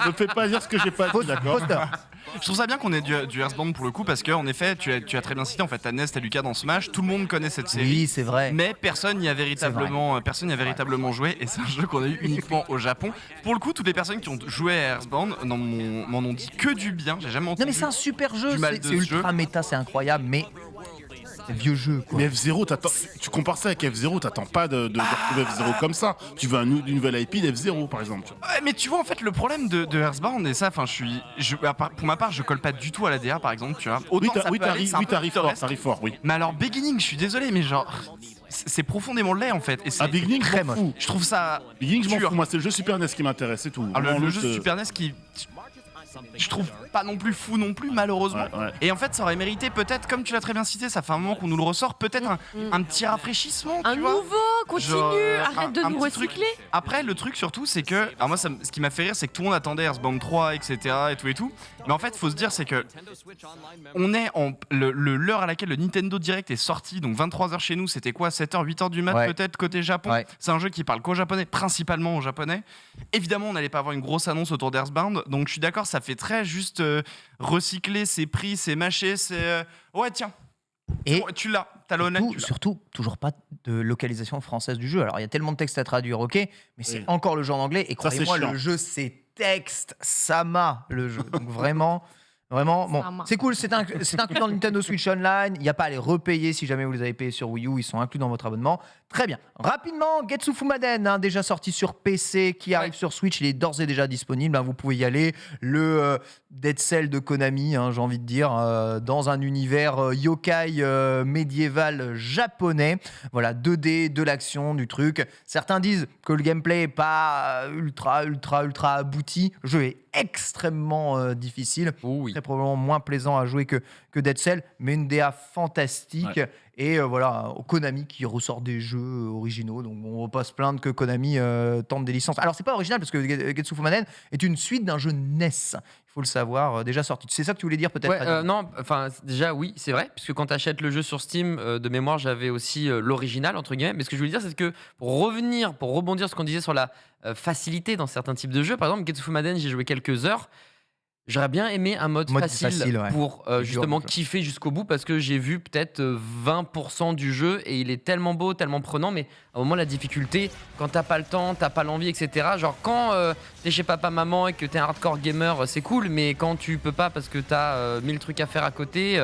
me fais pas dire ce que j'ai pas dit, d'accord. Foster. Je trouve ça bien qu'on ait du Earthbound pour le coup parce que en effet, tu as très bien cité. En fait, t'as Ness, t'as Lucas dans Smash. Tout le monde connaît cette série. Oui, c'est vrai. Mais personne n'y a véritablement joué et c'est un jeu qu'on a eu uniquement au Japon. Pour le coup, toutes les personnes qui ont joué à Earthbound m'en ont dit que du bien. J'ai jamais entendu. Non mais c'est un super jeu, du mal c'est de ce ultra jeu. méta, c'est incroyable, mais c'est vieux jeu quoi. Mais F0, tu compares ça avec F0, t'attends pas de retrouver F0 comme ça. Tu veux une nouvelle IP d'F0 par exemple. Ouais, mais tu vois en fait le problème de Earthbound et ça, enfin pour ma part je colle pas du tout à la DA par exemple, tu vois. Oui, Autant ça peut aller, c'est un peu t'arrives fort, pittoresque. oui. Mais alors Beginning, je suis désolé mais genre c'est profondément laid en fait. Et c'est Beginning, très je m'en moche. fous. je trouve ça Beginning, je m'en dur. fous. Moi, c'est le jeu Super NES qui m'intéresse, c'est tout. Alors, Vraiment, le jeu l'autre, Super NES qui je trouve pas non plus fou non plus malheureusement. Ouais. Et en fait ça aurait mérité peut-être, comme tu l'as très bien cité, ça fait un moment qu'on nous le ressort, peut-être un petit rafraîchissement, Un tu vois. nouveau, continue, Genre, arrête de un nous petit truc. recycler. Après, le truc surtout, c'est que. Alors, moi, ce qui m'a fait rire, c'est que tout le monde attendait Earthbound 3, etc. et tout. Mais en fait, faut se dire, c'est que. On est en. L'heure à laquelle le Nintendo Direct est sorti, donc 23h chez nous, c'était quoi 7h, 8h du mat, Ouais. peut-être, côté Japon. Ouais. C'est un jeu qui parle qu'au japonais, principalement au japonais. Évidemment, on n'allait pas avoir une grosse annonce autour d'Earthbound. Donc, je suis d'accord, ça fait très juste recycler, c'est pris, c'est mâché, c'est. Ouais, tiens. Et Tu l'as, t'as l'honnête. surtout, toujours pas de localisation française du jeu. Alors il y a tellement de textes à traduire, ok, mais c'est encore le jeu en anglais. Et Ça, c'est croyez-moi, chiant. le jeu c'est texte, Sama le jeu. Donc vraiment, bon, Sama. c'est cool. C'est inclus dans le Nintendo Switch Online. Il n'y a pas à les repayer si jamais vous les avez payés sur Wii U. Ils sont inclus dans votre abonnement. Très bien. Rapidement, Getsu Fumaden, déjà sorti sur PC, qui arrive sur Switch. Il est d'ores et déjà disponible. Vous pouvez y aller. Le Dead Cell de Konami, j'ai envie de dire, dans un univers yokai médiéval japonais. Voilà, 2D, de l'action, du truc. Certains disent que le gameplay n'est pas ultra abouti. Le jeu est extrêmement difficile. Oh oui. Très probablement moins plaisant à jouer que Dead Cell, mais une DA fantastique. Ouais. Et voilà, Konami qui ressort des jeux originaux. Donc on va pas se plaindre que Konami tente des licences. Alors c'est pas original parce que Getsu Fumaden est une suite d'un jeu NES. Il faut le savoir, déjà sorti. C'est ça que tu voulais dire peut-être Ouais, Adi non, enfin déjà oui, c'est vrai, puisque quand tu achètes le jeu sur Steam, de mémoire, j'avais aussi l'original entre guillemets. Mais ce que je voulais dire, c'est que pour rebondir sur ce qu'on disait sur la facilité dans certains types de jeux, par exemple, Getsu Fumaden, j'ai joué quelques heures. J'aurais bien aimé un mode facile ouais. pour C'est dur, justement le jeu. kiffer jusqu'au bout parce que j'ai vu peut-être 20% du jeu et il est tellement beau, tellement prenant, mais à un moment la difficulté, quand t'as pas le temps, t'as pas l'envie, etc. Genre quand t'es chez papa-maman et que t'es un hardcore gamer, c'est cool, mais quand tu peux pas parce que t'as 1000 trucs à faire à côté,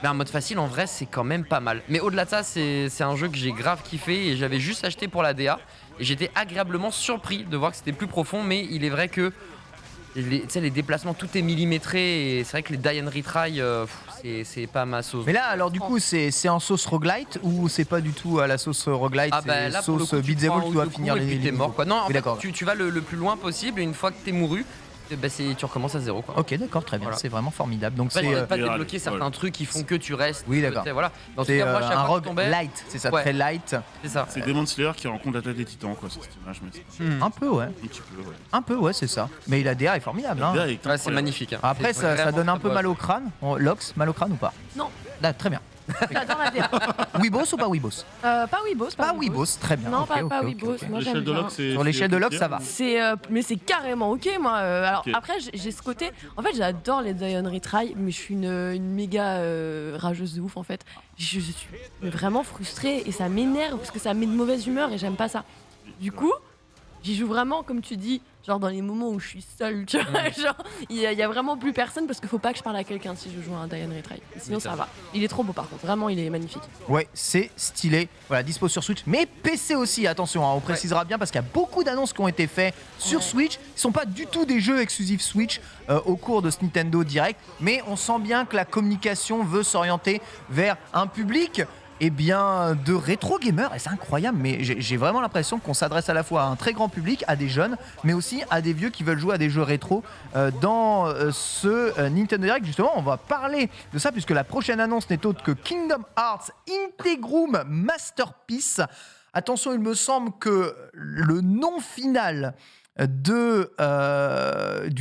mais un mode facile en vrai c'est quand même pas mal. Mais au-delà de ça, c'est un jeu que j'ai grave kiffé et j'avais juste acheté pour la DA et j'étais agréablement surpris de voir que c'était plus profond, mais il est vrai que les déplacements, tout est millimétré et c'est vrai que les die and retry, c'est pas ma sauce. Mais là, alors du coup, c'est en sauce roguelite ou c'est pas du tout à la sauce roguelite, Ah bah c'est là pour le sauce coup, tu beat'em prends all, un tu ou dois deux finir coups et les puis t'es niveaux. mort quoi. Non, en Oui, fait, d'accord. tu vas le plus loin possible et une fois que t'es mouru, tu recommences à zéro quoi. Ok, d'accord, très bien. Voilà. C'est vraiment formidable. Donc Après, c'est tu peux pas et débloquer ouais. certains trucs qui font que tu restes. Oui, d'accord. Voilà. Mais en tout c'est cas, moi, chaque un fois que je tombais, roguelite, c'est ça, Ouais. très light. c'est ça. C'est Demon Slayer qui rencontre la tête des titans, quoi, sur cette image. Mais c'est Un peu, ouais. un petit peu, ouais. Un peu, ouais, c'est ça. Mais la DA est formidable. Hein. Le gars est Ouais, c'est incroyable. magnifique. hein. Après, C'est ça vraiment donne un très peu beau. mal au crâne. Lox, mal au crâne ou pas Non. Là, très bien. J'adore la DA. Weebos ou pas Weebos Pas Weebos. Pas Weebos, très bien. Non, Ok, pas ok, ok, Weebos. ok. Moi, L'échelle j'aime de bien. Locke, c'est. Sur l'échelle de Locke, ça va. Mais c'est carrément ok moi. Alors Ok. après j'ai ce côté. En fait j'adore les die and retry, mais je suis une méga rageuse de ouf en fait. Je suis vraiment frustrée et ça m'énerve parce que ça met de mauvaise humeur et j'aime pas ça. Du coup j'y joue vraiment comme tu dis, genre dans les moments où je suis seule, tu vois. Genre il y a vraiment plus personne parce qu'il faut pas que je parle à quelqu'un si je joue à un die and retry. Sinon ça va. Il est trop beau par contre. Vraiment il est magnifique. Ouais, c'est stylé. Voilà, dispo sur Switch, mais PC aussi, attention, on précisera bien parce qu'il y a beaucoup d'annonces qui ont été faites sur Ouais. Switch. Ils sont pas du tout des jeux exclusifs Switch au cours de ce Nintendo Direct, mais on sent bien que la communication veut s'orienter vers un public de rétro gamers, et c'est incroyable, mais j'ai vraiment l'impression qu'on s'adresse à la fois à un très grand public, à des jeunes, mais aussi à des vieux qui veulent jouer à des jeux rétro dans ce Nintendo Direct. Justement, on va parler de ça puisque la prochaine annonce n'est autre que Kingdom Hearts Integrum Masterpiece. Attention, il me semble que le nom final du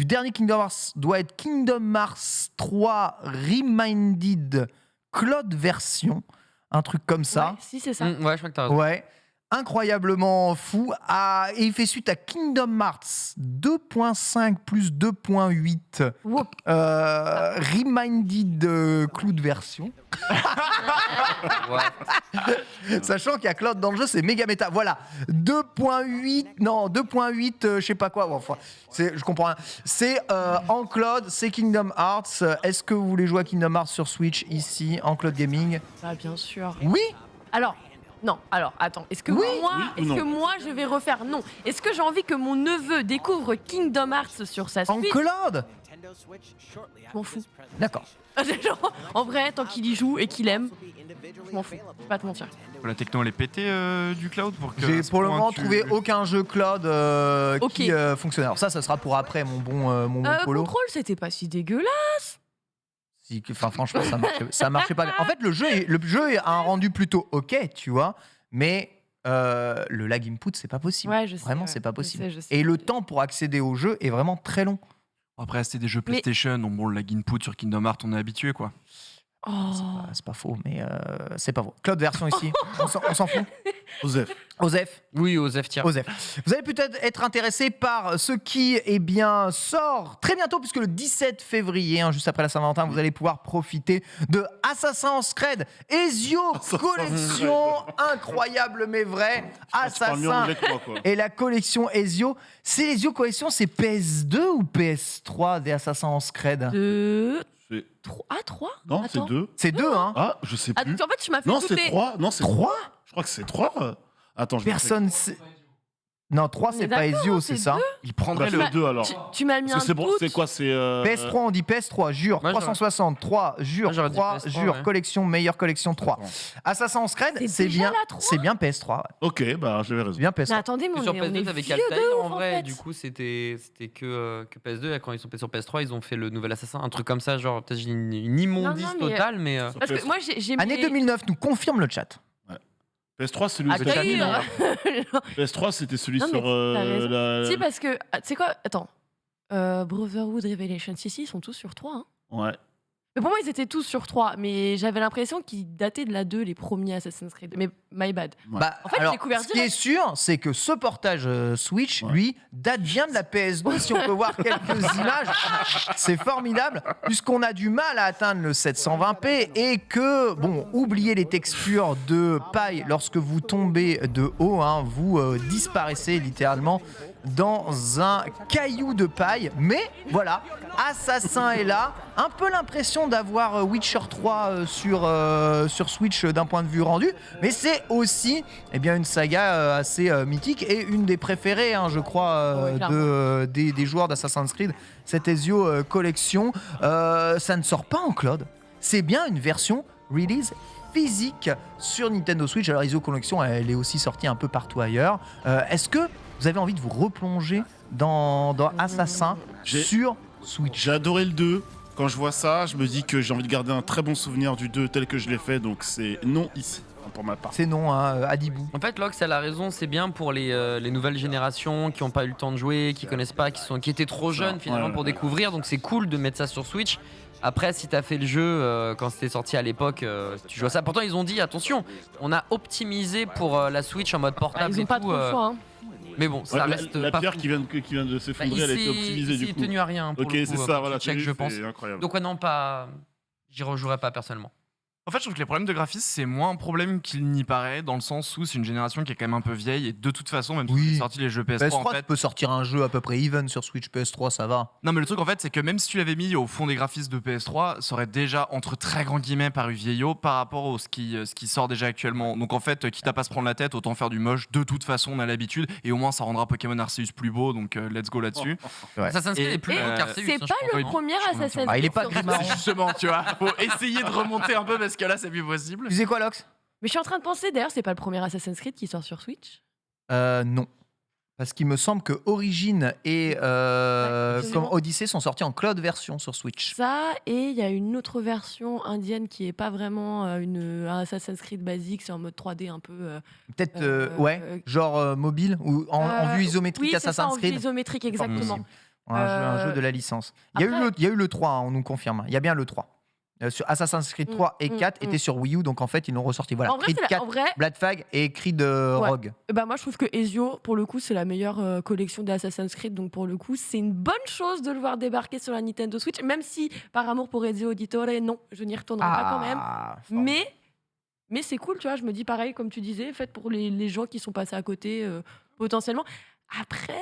dernier Kingdom Hearts doit être Kingdom Hearts 3 Reminded Cloud version. Un truc comme ça. Ouais, si c'est ça. Ouais, je crois que t'as raison. Ouais. incroyablement fou. Et il fait suite à Kingdom Hearts 2.5 plus 2.8. Wow. Reminded Cloud version. Sachant qu'il y a Cloud dans le jeu, c'est méga méta. Voilà, 2.8, je sais pas quoi. Bon, enfin, je comprends rien. C'est en Cloud, c'est Kingdom Hearts. Est-ce que vous voulez jouer à Kingdom Hearts sur Switch ici, en Cloud Gaming? Ah, bien sûr. Oui. Alors, non, alors attends, est-ce que moi je vais refaire? Non. Est-ce que j'ai envie que mon neveu découvre Kingdom Hearts sur sa En Switch? Cloud. Je m'en fous. D'accord. Genre, en vrai, tant qu'il y joue et qu'il aime, je m'en fous. Je vais pas te mentir. La techno, elle est pétée du cloud pour que. J'ai à ce pour le point, moment trouvé aucun jeu Cloud qui fonctionne. Alors ça sera pour après, mon bon Polo. Contrôle, c'était pas si dégueulasse. Enfin, franchement, ça marchait pas bien. En fait, le jeu a un rendu plutôt ok, tu vois, mais le lag input, c'est pas possible. Ouais, je sais. Vraiment, ouais. c'est pas possible. Je sais. Et le temps pour accéder au jeu est vraiment très long. Après, c'était des jeux PlayStation, donc bon, le lag input sur Kingdom Hearts, on est habitué, quoi. Oh. C'est pas faux, mais c'est pas faux. Cloud version ici, on s'en fout. Osef. Osef. Oui, Osef, tiens. Osef. Vous allez peut-être être intéressé par ce qui sort très bientôt, puisque le 17 février, juste après la Saint-Valentin, vous allez pouvoir profiter de Assassin's Creed Ezio Collection, incroyable mais vrai. Assassin et la collection Ezio. C'est Ezio Collection, c'est PS2 ou PS3 des Assassin's Creed? 3 Non, c'est 2. C'est 2, hein. Ah, je sais plus. En fait, tu m'as fait Non, douter. c'est 3. Non, c'est 3. Je crois que c'est 3. Attends, je vais Personne sait. Non, 3, c'est pas d'accord, Ezio, c'est c'est ça. Il Bah, prendrait c'est le. le 2 alors. Tu m'as mis un Parce que doute. c'est quoi? C'est PS3, on dit PS3, jure, Moi, j'aurais- 360, 3, jure, Moi, j'aurais dit 3, PS3, jure, ouais. collection, meilleure collection 3. Assassin's Creed, C'est c'est déjà bien, la 3? c'est bien PS3. Ouais. Ok, bah j'avais raison. C'est bien Mais PS3. attendez, mais Sur on est PS2, t'avais vieux qu'Altaïr de ouf, en vrai. fait. Du coup, c'était que PS2. Et quand ils sont passés sur PS3, ils ont fait le nouvel Assassin. Un truc comme ça, genre peut-être une immondice Non, mais- totale, mais. Parce que moi, j'ai Année 2009, nous confirme le chat. PS3, c'est celui Ah, de Altaïr. PS3, c'était celui Non, mais sur t'as raison. la. Si, parce que, tu sais quoi? Attends. Brotherhood, Revelation, si, ils sont tous sur 3. Hein. Ouais. Mais pour moi, ils étaient tous sur 3. Mais j'avais l'impression qu'ils dataient de la 2, les premiers Assassin's Creed. Mais my bad. Ouais. Bah, En fait, alors, j'ai découvert ce qui est direct. sûr, c'est que ce portage Switch, Ouais. lui, date bien de la PS2. Si on peut voir quelques images, c'est formidable, puisqu'on a du mal à atteindre le 720p et que, bon, oubliez les textures de paille lorsque vous tombez de haut, hein, vous disparaissez littéralement dans un caillou de paille. Mais voilà, Assassin est là. Un peu l'impression d'avoir Witcher 3 sur Switch d'un point de vue rendu, mais c'est aussi une saga assez mythique et une des préférées, hein, je crois, Ouais, des joueurs d'Assassin's Creed, cette Ezio Collection. Ça ne sort pas en cloud, c'est bien une version release physique sur Nintendo Switch. Alors Ezio Collection, elle est aussi sortie un peu partout ailleurs. Est-ce que vous avez envie de vous replonger dans Assassin sur Switch? J'ai adoré le 2. Quand je vois ça, je me dis que j'ai envie de garder un très bon souvenir du 2 tel que je l'ai fait, donc c'est non ici, pour ma part. C'est non, hein, Adibou. En fait, Lox, elle a raison, c'est bien pour les nouvelles générations qui n'ont pas eu le temps de jouer, qui connaissent pas, qui étaient trop jeunes finalement pour découvrir. Donc c'est cool de mettre ça sur Switch. Après, si t'as fait le jeu quand c'était sorti à l'époque, tu joues à ça. Pourtant, ils ont dit attention, on a optimisé pour la Switch en mode portable Ils et ont pas tout. trop le choix. Hein. Mais bon, ça Ouais, reste la pas pierre fou. qui vient de s'effondrer, elle a été optimisée il du s'est coup. tenu à rien. Pour Ok, le coup, c'est ça, voilà. check, t'as je vu, pense. c'est incroyable. Donc ouais, non, pas. J'y rejouerai pas personnellement. En fait, je trouve que les problèmes de graphisme, c'est moins un problème qu'il n'y paraît, dans le sens où c'est une génération qui est quand même un peu vieille, et de toute façon, même si Oui. c'est sorti les jeux PS3, PS3, en tu fait. peux sortir un jeu à peu près even sur Switch. PS3, ça va. Non, mais le truc, en fait, c'est que même si tu l'avais mis au fond des graphismes de PS3, ça aurait déjà, entre très grands guillemets, paru vieillot par rapport à ce qui sort déjà actuellement. Donc, en fait, quitte à pas se prendre la tête, autant faire du moche. De toute façon, on a l'habitude, et au moins, ça rendra Pokémon Arceus plus beau, donc let's go là-dessus. Ouais. Ça s'inscrit Et- plus et haut qu'Arceus, C'est hein, pas je pense. le premier Assassin's Ah, il est pas sur gris Switch. marron. C'est justement, tu vois, faut essayer de remonter un peu parce que là, c'est plus possible. Tu disais quoi, Lox? Mais je suis en train de penser, d'ailleurs, c'est pas le premier Assassin's Creed qui sort sur Switch. Non. Parce qu'il me semble que Origin et absolument. Odyssey sont sortis en cloud version sur Switch. Ça, et il y a une autre version indienne qui est pas vraiment un Assassin's Creed basique, c'est en mode 3D un peu. Peut-être, euh, genre mobile ou en vue isométrique oui, c'est ça, Assassin's en vue Creed. isométrique, exactement. Un jeu de la licence. Il y a eu après- le 3, hein, on nous confirme. Il y a bien le 3. sur Assassin's Creed 3 et 4 étaient sur Wii U, donc en fait ils l'ont ressorti. Voilà, En vrai, Creed 4, en vrai, Black Flag et Creed Rogue. bah moi je trouve que Ezio, pour le coup, c'est la meilleure collection des Assassin's Creed, donc pour le coup, c'est une bonne chose de le voir débarquer sur la Nintendo Switch, même si par amour pour Ezio Auditore, non, je n'y retournerai pas quand même. Mais c'est cool, tu vois, je me dis pareil, comme tu disais, fait pour les gens qui sont passés à côté potentiellement. Après,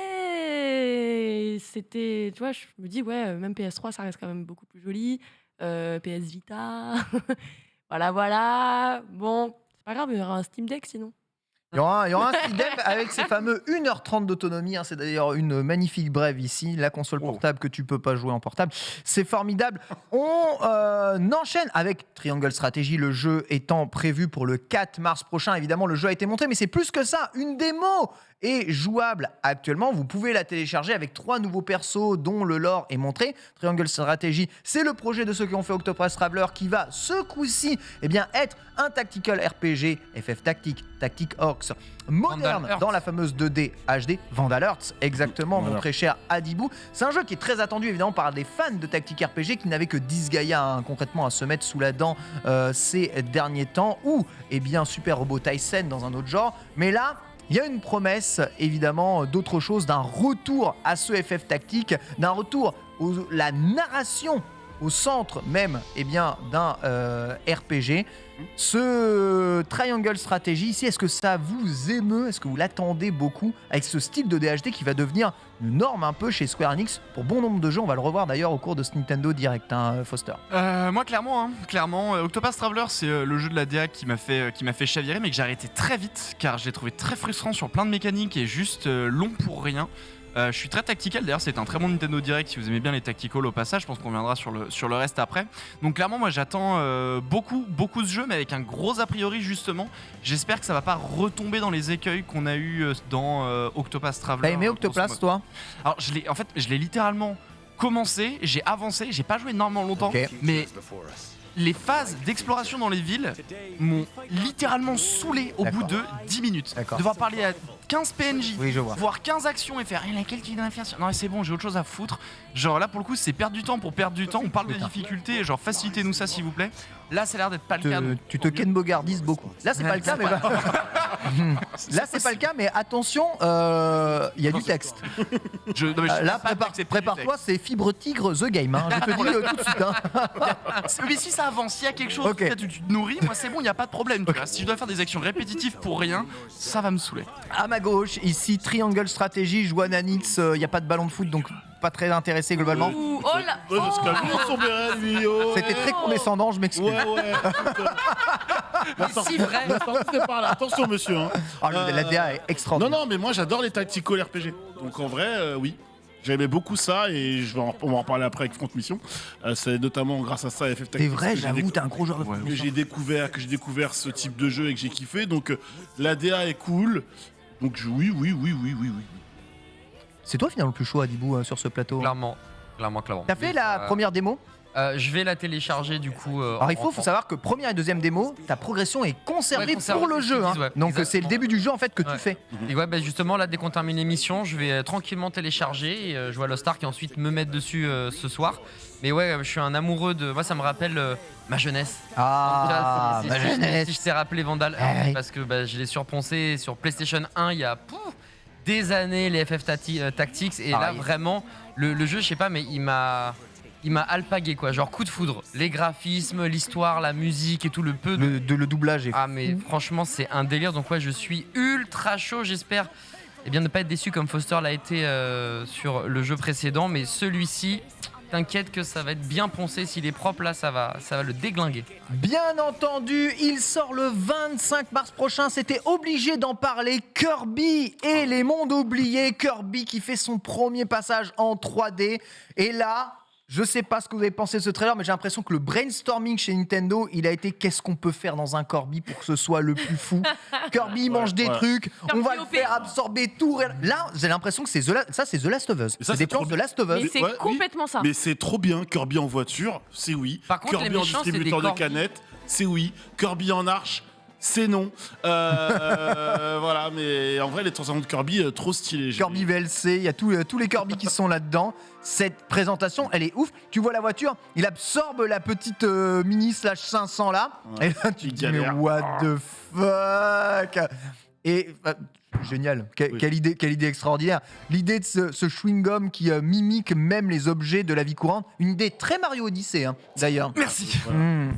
c'était, tu vois, je me dis, ouais, même PS3, ça reste quand même beaucoup plus joli. PS Vita, voilà. Bon, c'est pas grave, il y aura un Steam Deck sinon. Il y aura un Steam Deck avec ses fameux 1h30 d'autonomie. C'est d'ailleurs une magnifique brève ici. La console portable que tu peux pas jouer en portable. C'est formidable. On enchaîne avec Triangle Strategy, le jeu étant prévu pour le 4 mars prochain. Évidemment, le jeu a été montré, mais c'est plus que ça. Une démo est jouable actuellement. Vous pouvez la télécharger avec 3 nouveaux persos dont le lore est montré. Triangle Strategy, c'est le projet de ceux qui ont fait Octopath Traveler qui va, ce coup-ci, être un tactical RPG, FF Tactique, Tactic Orcs, moderne dans la fameuse 2D HD, Vandal Hearts, exactement, mon très cher Adibou. C'est un jeu qui est très attendu évidemment par des fans de Tactic RPG qui n'avaient que Disgaea concrètement à se mettre sous la dent ces derniers temps, ou Super Robot Tyson dans un autre genre. Mais là, il y a une promesse, évidemment, d'autre chose, d'un retour à ce FF Tactique, d'un retour à la narration au centre même d'un RPG. Ce Triangle Strategy ici, est-ce que ça vous émeut? Est-ce que vous l'attendez beaucoup avec ce style de DHD qui va devenir une norme un peu chez Square Enix pour bon nombre de jeux? On va le revoir d'ailleurs au cours de ce Nintendo Direct, Foster. Moi clairement, Octopath Traveler, c'est le jeu de la DA qui m'a fait chavirer, mais que j'ai arrêté très vite car je l'ai trouvé très frustrant sur plein de mécaniques et juste long pour rien. Je suis très tactical, d'ailleurs c'était un très bon Nintendo Direct si vous aimez bien les tacticals au passage, je pense qu'on viendra sur le reste après. Donc clairement moi j'attends beaucoup ce jeu, mais avec un gros a priori justement. J'espère que ça va pas retomber dans les écueils qu'on a eu dans Octopath Traveler. T'as aimé Octopath toi? Alors je l'ai littéralement commencé, j'ai avancé, j'ai pas joué énormément longtemps, mais les phases d'exploration dans les villes m'ont littéralement saoulé au bout de 10 minutes. Devoir parler à 15 PNJ, voir 15 actions et faire laquelle tu dois faire. Non, mais c'est bon, j'ai autre chose à foutre. Genre là, pour le coup, c'est perdre du temps pour perdre du temps. On parle de difficultés, genre facilitez-nous ça s'il vous plaît. Là, ça a l'air d'être pas le cas. Tu te Ken Bogardises beaucoup. Là, c'est pas le cas, mais là, c'est pas le cas, mais attention, il y a du texte. Là, prépare-toi, c'est Fibre Tigre The Game. Je te dis tout de suite. Mais si ça avance, s'il y a quelque chose où tu te nourris, moi c'est bon, il n'y a pas de problème. Si je dois faire des actions répétitives pour rien, ça va me saouler. À ma gauche, ici, Triangle Strategy, Joan Anix, il n'y a pas de ballon de foot, donc pas très intéressé globalement. C'était très condescendant, je m'excuse. Si vrai. Attention monsieur. La DA est extraordinaire. Non, mais moi j'adore les tactical RPG. Donc en vrai, oui. J'aimais beaucoup ça et on va en parler après avec Front Mission. C'est notamment grâce à ça FF Tactics. C'est vrai, j'avoue, t'es un gros joueur de foot. Que j'ai découvert ce type de jeu et que j'ai kiffé. Donc la DA est cool. Donc oui. C'est toi finalement le plus chaud, Adibou, sur ce plateau? Clairement. T'as fait la première démo? Je vais la télécharger du coup. Alors il faut savoir que première et deuxième démo, ta progression est conservée pour le jeu. Donc c'est le début du jeu en fait que tu fais. Et justement là, dès qu'on termine l'émission, je vais tranquillement télécharger et jouer à Lost Ark et ensuite me mettre dessus ce soir. Mais je suis un amoureux de. Moi, ça me rappelle ma jeunesse. Ma jeunesse. Si je t'ai rappelé Vandal, parce que je l'ai surponcé sur PlayStation 1 il y a des années, les FF Tactics. Et là, vraiment, le jeu, je sais pas, mais il m'a alpagué quoi, genre coup de foudre. Les graphismes, l'histoire, la musique et tout, le doublage est fou. Mais franchement c'est un délire, donc je suis ultra chaud, j'espère ne pas être déçu comme Foster l'a été sur le jeu précédent, mais celui-ci, t'inquiète que ça va être bien poncé, s'il est propre là ça va le déglinguer. Bien entendu, il sort le 25 mars prochain, c'était obligé d'en parler, Kirby et les mondes oubliés, Kirby qui fait son premier passage en 3D, et là... Je sais pas ce que vous avez pensé de ce trailer, mais j'ai l'impression que le brainstorming chez Nintendo, il a été qu'est-ce qu'on peut faire dans un Kirby pour que ce soit le plus fou. Kirby mange des trucs, on va le faire absorber tout. Là, j'ai l'impression que c'est The Last of Us. C'est des plans de Last of Us. Mais c'est complètement ça. Mais c'est trop bien. Kirby en voiture, c'est oui. Par contre, Kirby en distributeur de canettes, c'est oui. Kirby en arche, c'est non. Voilà, mais en vrai, les transformations de Kirby, trop stylé. Kirby VLC, il y a tous les Kirby qui sont là-dedans. Cette présentation, elle est ouf. Tu vois la voiture, il absorbe la petite Mini /500 là. Ouais, et là, tu te dis, mais galère. what the fuck. Et génial, quelle idée extraordinaire. L'idée de ce chewing-gum qui mimique même les objets de la vie courante. Une idée très Mario Odyssey, hein, d'ailleurs. Merci.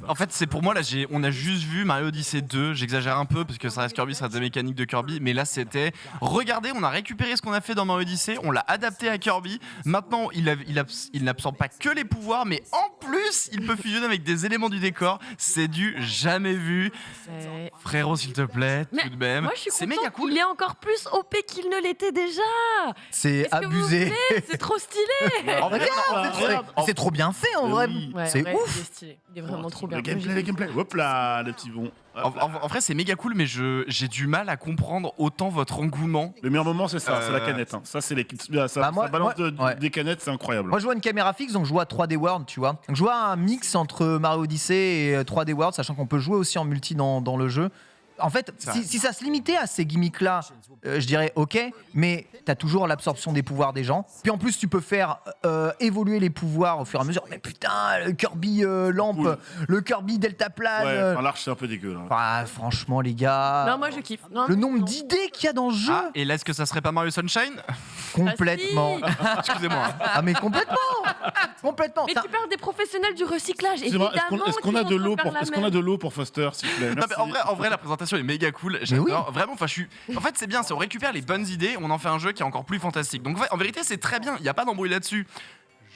En fait, c'est pour moi, là, on a juste vu Mario Odyssey 2. J'exagère un peu parce que ça reste Kirby, ça reste des mécaniques de Kirby. Mais là, c'était. Regardez, on a récupéré ce qu'on a fait dans Mario Odyssey, on l'a adapté à Kirby. Maintenant, il n'absorbe pas que les pouvoirs, mais en plus, il peut fusionner avec des éléments du décor. C'est du jamais vu. Frérot, s'il te plaît, Mais tout de même. Moi, je suis C'est contente méga cool. qu'il est encore plus OP qu'il ne l'était déjà. C'est Qu'est-ce que vous abusé. voulez C'est trop stylé. En vrai, C'est trop bien fait en Mais vrai. oui. Ouais, C'est ouais, ouf. Il est stylé. Il est vraiment trop bien. Le gameplay. Hop là, les petits bons. En vrai, c'est méga cool, mais j'ai du mal à comprendre autant votre engouement. Le meilleur moment, c'est ça, c'est la canette. Hein. Ça, c'est ça moi- balance ouais. des canettes, c'est incroyable. Moi, je vois une caméra fixe, donc je vois 3D World, tu vois. Donc, je vois un mix entre Mario Odyssey et 3D World, sachant qu'on peut jouer aussi en multi dans le jeu. En fait, si ça se limitait à ces gimmicks-là, je dirais ok, mais t'as toujours l'absorption des pouvoirs des gens. Puis en plus, tu peux faire évoluer les pouvoirs au fur et à mesure. Mais putain, le Kirby lampe, Cool. le Kirby deltaplane. Ouais, enfin, l'arche, c'est un peu dégueu. Là. Ah, franchement, les gars. Non, moi je kiffe. Non, Le non, nombre non. d'idées qu'il y a dans le jeu, Ah, et là, est-ce que ça serait pas Mario Sunshine complètement. Ah, Excusez-moi. Ah, mais complètement. Complètement. Mais T'as- tu parles des professionnels du recyclage. Excusez-moi, Évidemment. est-ce qu'on a qu'ils de vont l'eau faire la est-ce qu'on a même. de l'eau pour Foster, s'il te plaît? Non, mais Merci. en vrai, la présentation est méga cool. J'adore. oui. Vraiment, enfin, en fait, c'est bien. On récupère les bonnes idées, on en fait un jeu qui est encore plus fantastique. Donc, en vérité, c'est très bien. Il n'y a pas d'embrouille là-dessus.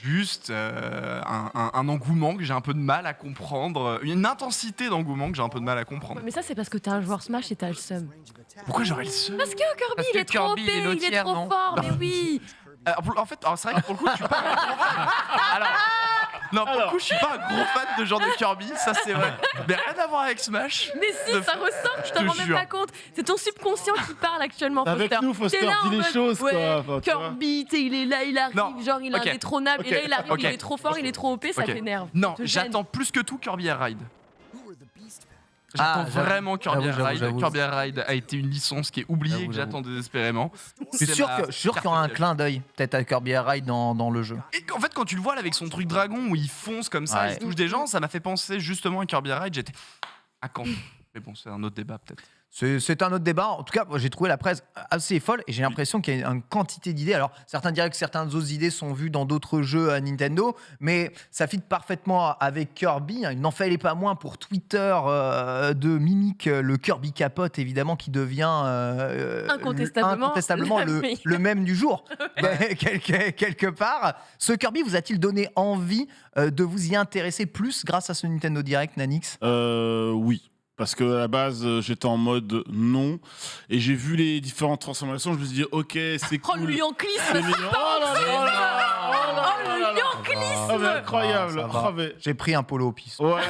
Juste un engouement que j'ai un peu de mal à comprendre. Une intensité d'engouement que j'ai un peu de mal à comprendre. Mais ça, c'est parce que t'es un joueur Smash et t'as le seum. Pourquoi j'aurais le seum Parce que Kirby, Parce il que est trop OP, Kirby, il est il est lotière, trop non fort. Mais oui. En fait, c'est vrai que pour le coup, je suis pas un gros fan. Alors, non, pour le coup, je suis pas un gros fan de genre de Kirby, ça c'est vrai. Mais rien à voir avec Smash. Mais si, De- ça ressort, je te te rends même jure. pas compte. C'est ton subconscient qui parle actuellement, Foster. Avec nous, Foster, T'es là en dis les mode, choses, quoi. ouais, Enfin, tu vois. Kirby, tu sais, il est là, il arrive, Non, genre il est ok. indétrônable. Et là, il arrive, Ok. il est trop fort, il est trop OP, ça Ok. t'énerve. Non, Ça te gêne. j'attends plus que tout Kirby Air Ride. Ah, J'attends j'avoue. vraiment Kirby Air J'avoue, Ride. j'avoue. Kirby Air Ride a été une licence qui est oubliée et que J'avoue. j'attends désespérément. Je suis sûr qu'il y aura un clin d'œil peut-être à Kirby Air Ride dans le jeu. Et en fait, quand tu le vois là, avec son truc dragon où il fonce comme ça, Ouais. il touche des gens, ça m'a fait penser justement à Kirby Air Ride. J'étais à quand Mais bon, c'est un autre débat peut-être. C'est un autre débat. En tout cas, moi, j'ai trouvé la presse assez folle et j'ai l'impression qu'il y a une quantité d'idées. Alors, certains diraient que certaines autres idées sont vues dans d'autres jeux à Nintendo, mais ça fit parfaitement avec Kirby. Il n'en fallait pas moins pour Twitter de Mimic, le Kirby capote, évidemment, qui devient Incontestablement le, le meilleur. le même du jour. quelque part. Ce Kirby vous a-t-il donné envie de vous y intéresser plus grâce à ce Nintendo Direct, Nanix? Oui. Parce que à la base, j'étais en mode non. Et j'ai vu les différentes transformations. Je me suis dit, ok, c'est Oh, cool. le Yanklisme. C'est mignon. Oh là là, oh là là, oh là Oh, là le là là. Yanklisme. Oh, mais incroyable. Ça va. Oh, mais- J'ai pris un polo au piste. Ouais.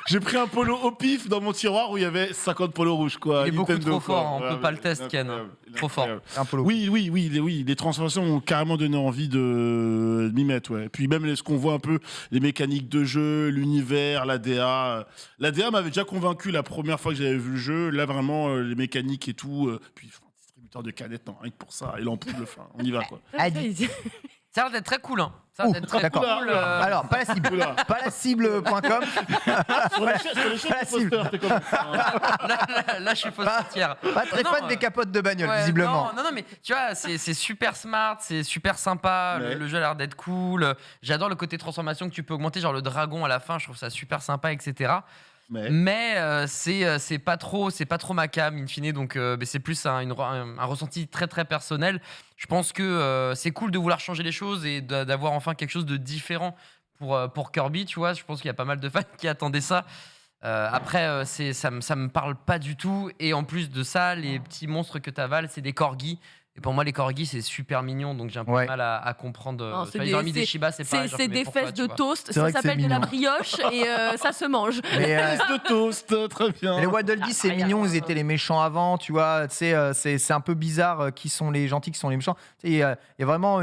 J'ai pris un polo au pif dans mon tiroir où il y avait 50 polos rouges, quoi. Il est beaucoup Nintendo, trop fort, quoi. hein, on Ouais, peut pas mais le test, il est Ken. incroyable, il est Trop fort. incroyable. Un polo. Oui, les transformations ont carrément donné envie de m'y mettre, ouais. Puis même ce qu'on voit un peu, les mécaniques de jeu, l'univers, la DA. La DA m'avait déjà convaincu la première fois que j'avais vu le jeu. Là, vraiment, les mécaniques et tout. Puis, enfin, distributeur de canettes, non, rien que pour ça. Et l'ampoule, enfin, on y va, quoi. Ça a l'air d'être très cool. Hein. Ça a l'air Ouh, d'être très d'accord. cool. Alors, pas la cible. Oula. Pas la cible.com. Sur les chaînes la de Foster, t'es comme ça. Là, je suis fausse entière. Pas très Non, fan des capotes de bagnole, Ouais, visiblement. Non, mais tu vois, c'est super smart, c'est super sympa. Ouais. Le jeu a l'air d'être cool. J'adore le côté transformation que tu peux augmenter, genre le dragon à la fin. Je trouve ça super sympa, etc. Mais c'est pas trop ma cam in fine, donc mais c'est plus un ressenti très très personnel. Je pense que c'est cool de vouloir changer les choses et d'avoir enfin quelque chose de différent pour Kirby, tu vois. Je pense qu'il y a pas mal de fans qui attendaient ça. Après, ça me parle pas du tout. Et en plus de ça, les petits monstres que t'avales, c'est des corgis. Et pour moi, les corgis, c'est super mignon, donc j'ai un peu Ouais. de mal à comprendre. Non, Tu vois, ils ont mis des Shiba, c'est pas. C'est des fesses de toast, C'est ça vrai que s'appelle c'est de la mignon. brioche et ça se mange. Mais, Fesses de toast, très bien. les Waddle Dee, c'est mignon, ils étaient les méchants avant, tu vois. Tu sais, c'est un peu bizarre qui sont les gentils, qui sont les méchants. Tu sais, il y a vraiment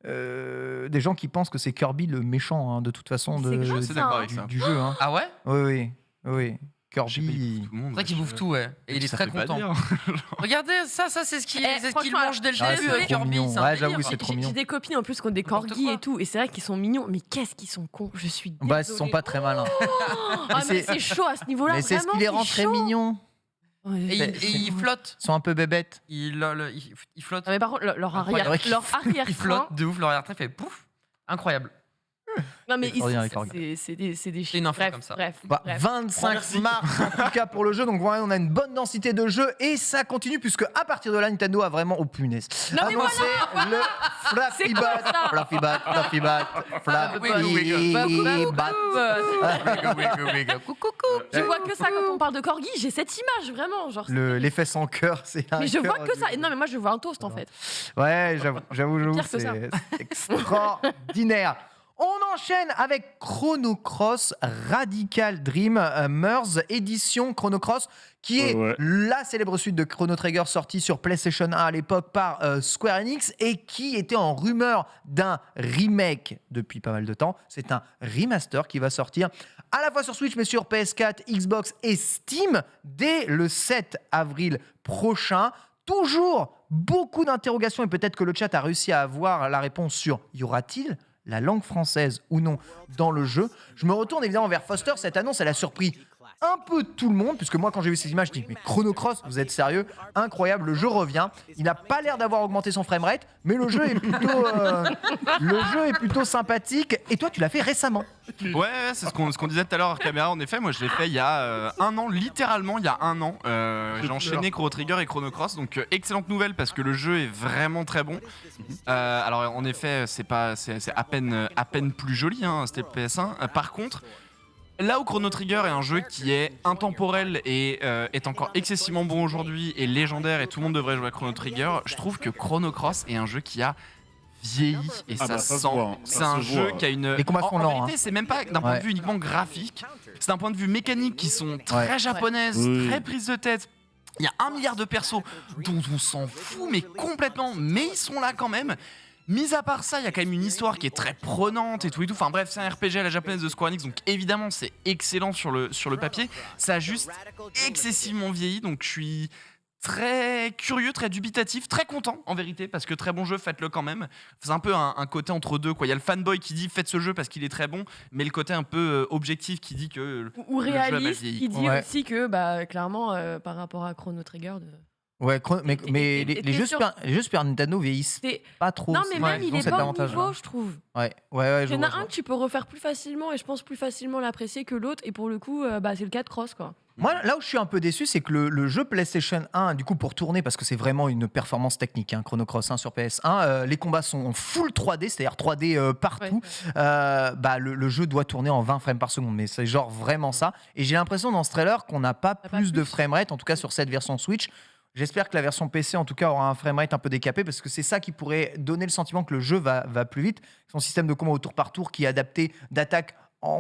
des gens qui pensent que c'est Kirby le méchant, hein, de toute façon, C'est grave, Je suis d'accord avec du, ça. du jeu. Hein. Ah ouais? Oui. Kirby. C'est vrai qu'il bouffe tout, ouais. Et il est Ça très fait pas content. dire. Regardez, ça c'est ce qu'il franchement, mange dès le ah, début. c'est trop Kirby, mignon. c'est un Ouais, délire. j'avoue, c'est trop mignon. J'ai des copines en plus qui ont des N'importe corgis quoi. et tout, et c'est vrai qu'ils sont mignons, mais qu'est-ce qu'ils sont cons, je suis désolée. Bah, ils sont pas très malins. Ah, mais c'est chaud à ce niveau-là, Mais c'est ce qui les rend très mignons. Et il flotte. Ils sont un peu bébêtes. Il flotte. Ah, mais par contre, leur Incroyable. arrière Il flotte de ouf, leur arrière-train fait pouf. Incroyable. Non, mais Extraordinaire, c'est des C'est une info bref, comme ça. Bref, Bah, bref. 25 mars en tout cas pour le jeu, donc voilà, on a une bonne densité de jeux et ça continue puisque à partir de là Nintendo a vraiment punaise Non, mais annoncé le Flappy C'est quoi Bat, ça Flappy Bat, Flappy Bat, Flappy Bat. Je vois que ça quand on parle de corgi, j'ai cette image vraiment, genre. Les fesses en cœur, c'est un Mais je vois cœur que du- ça. Non, mais moi je vois un toast en fait. Ouais, j'avoue, Pire que ça. c'est extraordinaire. On enchaîne avec Chrono Cross Radical Dream Mers édition Chrono Cross, qui est Ouais. la célèbre suite de Chrono Trigger sortie sur PlayStation 1 à l'époque par Square Enix et qui était en rumeur d'un remake depuis pas mal de temps. C'est un remaster qui va sortir à la fois sur Switch mais sur PS4, Xbox et Steam dès le 7 avril prochain. Toujours beaucoup d'interrogations et peut-être que le chat a réussi à avoir la réponse sur y aura-t-il la langue française ou non dans le jeu. Je me retourne évidemment vers Foster. Cette annonce, elle a surpris un peu tout le monde, puisque moi, quand j'ai vu ces images, je dis, mais Chrono Cross, vous êtes sérieux? Incroyable, le jeu revient. Il n'a pas l'air d'avoir augmenté son framerate, mais le jeu est plutôt sympathique. Et toi, tu l'as fait récemment. Ouais, c'est ce qu'on disait tout à l'heure hors caméra. En effet, moi je l'ai fait il y a un an, littéralement il y a un an. J'ai enchaîné Chrono Trigger et Chrono Cross, donc excellente nouvelle parce que le jeu est vraiment très bon. Alors en effet, c'est à peine plus joli, hein, c'était PS1. Par contre, là où Chrono Trigger est un jeu qui est intemporel et est encore excessivement bon aujourd'hui et légendaire et tout le monde devrait jouer à Chrono Trigger, je trouve que Chrono Cross est un jeu qui a vieilli et Ah ça bah, se ça se sent. voit, hein. C'est Ça un se jeu voit. qui a une. Les combats sont en lents, vérité, c'est même pas d'un point de vue uniquement graphique, c'est d'un point de vue mécanique qui sont très japonaises, Oui. très prises de tête. Il y a 1 milliard de persos dont on s'en fout, mais complètement, mais ils sont là quand même. Mis à part ça, il y a quand même une histoire qui est très prenante et tout. Enfin bref, c'est un RPG à la japonaise de Square Enix, donc évidemment c'est excellent sur le papier. Ça a juste excessivement vieilli, donc je suis très curieux, très dubitatif, très content en vérité, parce que très bon jeu, faites-le quand même. C'est un peu un côté entre deux, quoi. Il y a le fanboy qui dit faites ce jeu parce qu'il est très bon, mais le côté un peu objectif qui dit que Ou le jeu a mal réaliste, vieilli, qui quoi. dit Ouais. aussi que, bah, clairement, par rapport à Chrono Trigger. Ouais, mais Et les t'es jeux sûr- Super Nintendo vieillissent C'est- pas trop. Non, mais même ils il ont est cet pas au avantage-là. niveau, je trouve. Ouais, je Il y en vois, a un que tu peux refaire plus facilement et je pense plus facilement l'apprécier que l'autre. Et pour le coup, bah, c'est le cas de Cross, quoi. Moi, là où je suis un peu déçu, c'est que le jeu PlayStation 1, du coup, pour tourner, parce que c'est vraiment une performance technique, hein, Chrono Cross 1 sur PS1, les combats sont en full 3D, c'est-à-dire 3D partout. Bah, le jeu doit tourner en 20 frames par seconde, mais c'est genre vraiment ça. Et j'ai l'impression dans ce trailer qu'on n'a pas plus de framerate, en tout cas sur cette version Switch. J'espère que la version PC, en tout cas, aura un framerate un peu décapé, parce que c'est ça qui pourrait donner le sentiment que le jeu va plus vite. Son système de combat au tour par tour qui est adapté d'attaque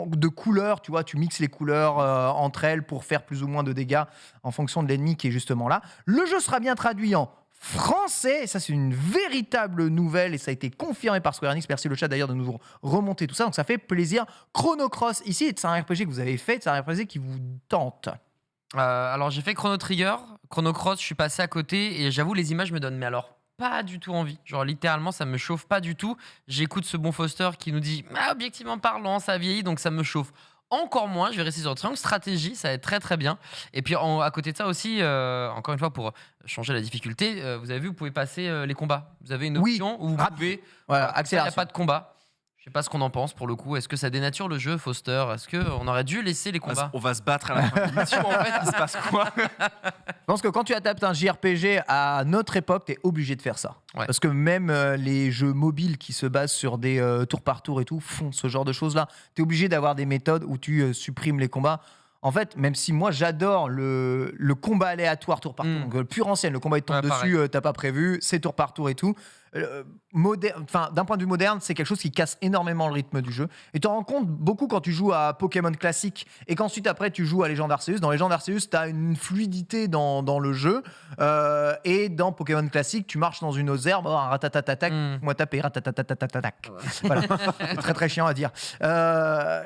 de couleurs, tu vois, tu mixes les couleurs entre elles pour faire plus ou moins de dégâts en fonction de l'ennemi qui est justement là. Le jeu sera bien traduit en français, et ça c'est une véritable nouvelle et ça a été confirmé par Square Enix. Merci le chat d'ailleurs de nous remonter tout ça, donc ça fait plaisir. Chrono Cross ici, c'est un RPG que vous avez fait, c'est un RPG qui vous tente. Alors j'ai fait Chrono Trigger, Chrono Cross, je suis passé à côté et j'avoue les images me donnent mais alors pas du tout envie. Genre littéralement ça me chauffe pas du tout. J'écoute ce bon Foster qui nous dit objectivement parlant ça vieillit donc ça me chauffe encore moins. Je vais rester sur le triangle stratégie, ça va être très très bien. Et puis à côté de ça aussi, encore une fois pour changer la difficulté, vous avez vu vous pouvez passer les combats. Vous avez une option où vous pouvez. Voilà, Il n'y a accélération. pas de combat. Je sais pas ce qu'on en pense pour le coup. Est-ce que ça dénature le jeu, Foster? Est-ce qu'on aurait dû laisser les combats? On va se battre à la fin de l'émission. En fait, il se passe quoi? Je pense que quand tu adaptes un JRPG à notre époque, tu es obligé de faire ça. Ouais. Parce que même les jeux mobiles qui se basent sur des tours par tour et tout font ce genre de choses-là. Tu es obligé d'avoir des méthodes où tu supprimes les combats. En fait, même si moi j'adore le combat aléatoire tour par tour, donc le pur ancien, le combat il tombe Ouais, dessus, t'as pas prévu, c'est tour par tour et tout. d'un point de vue moderne, c'est quelque chose qui casse énormément le rythme du jeu. Et tu te rends compte beaucoup quand tu joues à Pokémon classique et qu'ensuite après tu joues à Legend Arceus. Dans Legend Arceus, tu as une fluidité dans le jeu. Et dans Pokémon classique, tu marches dans une herbe, ratatatatak, fous-moi taper, ratatatatatak. Voilà, c'est très très chiant à dire.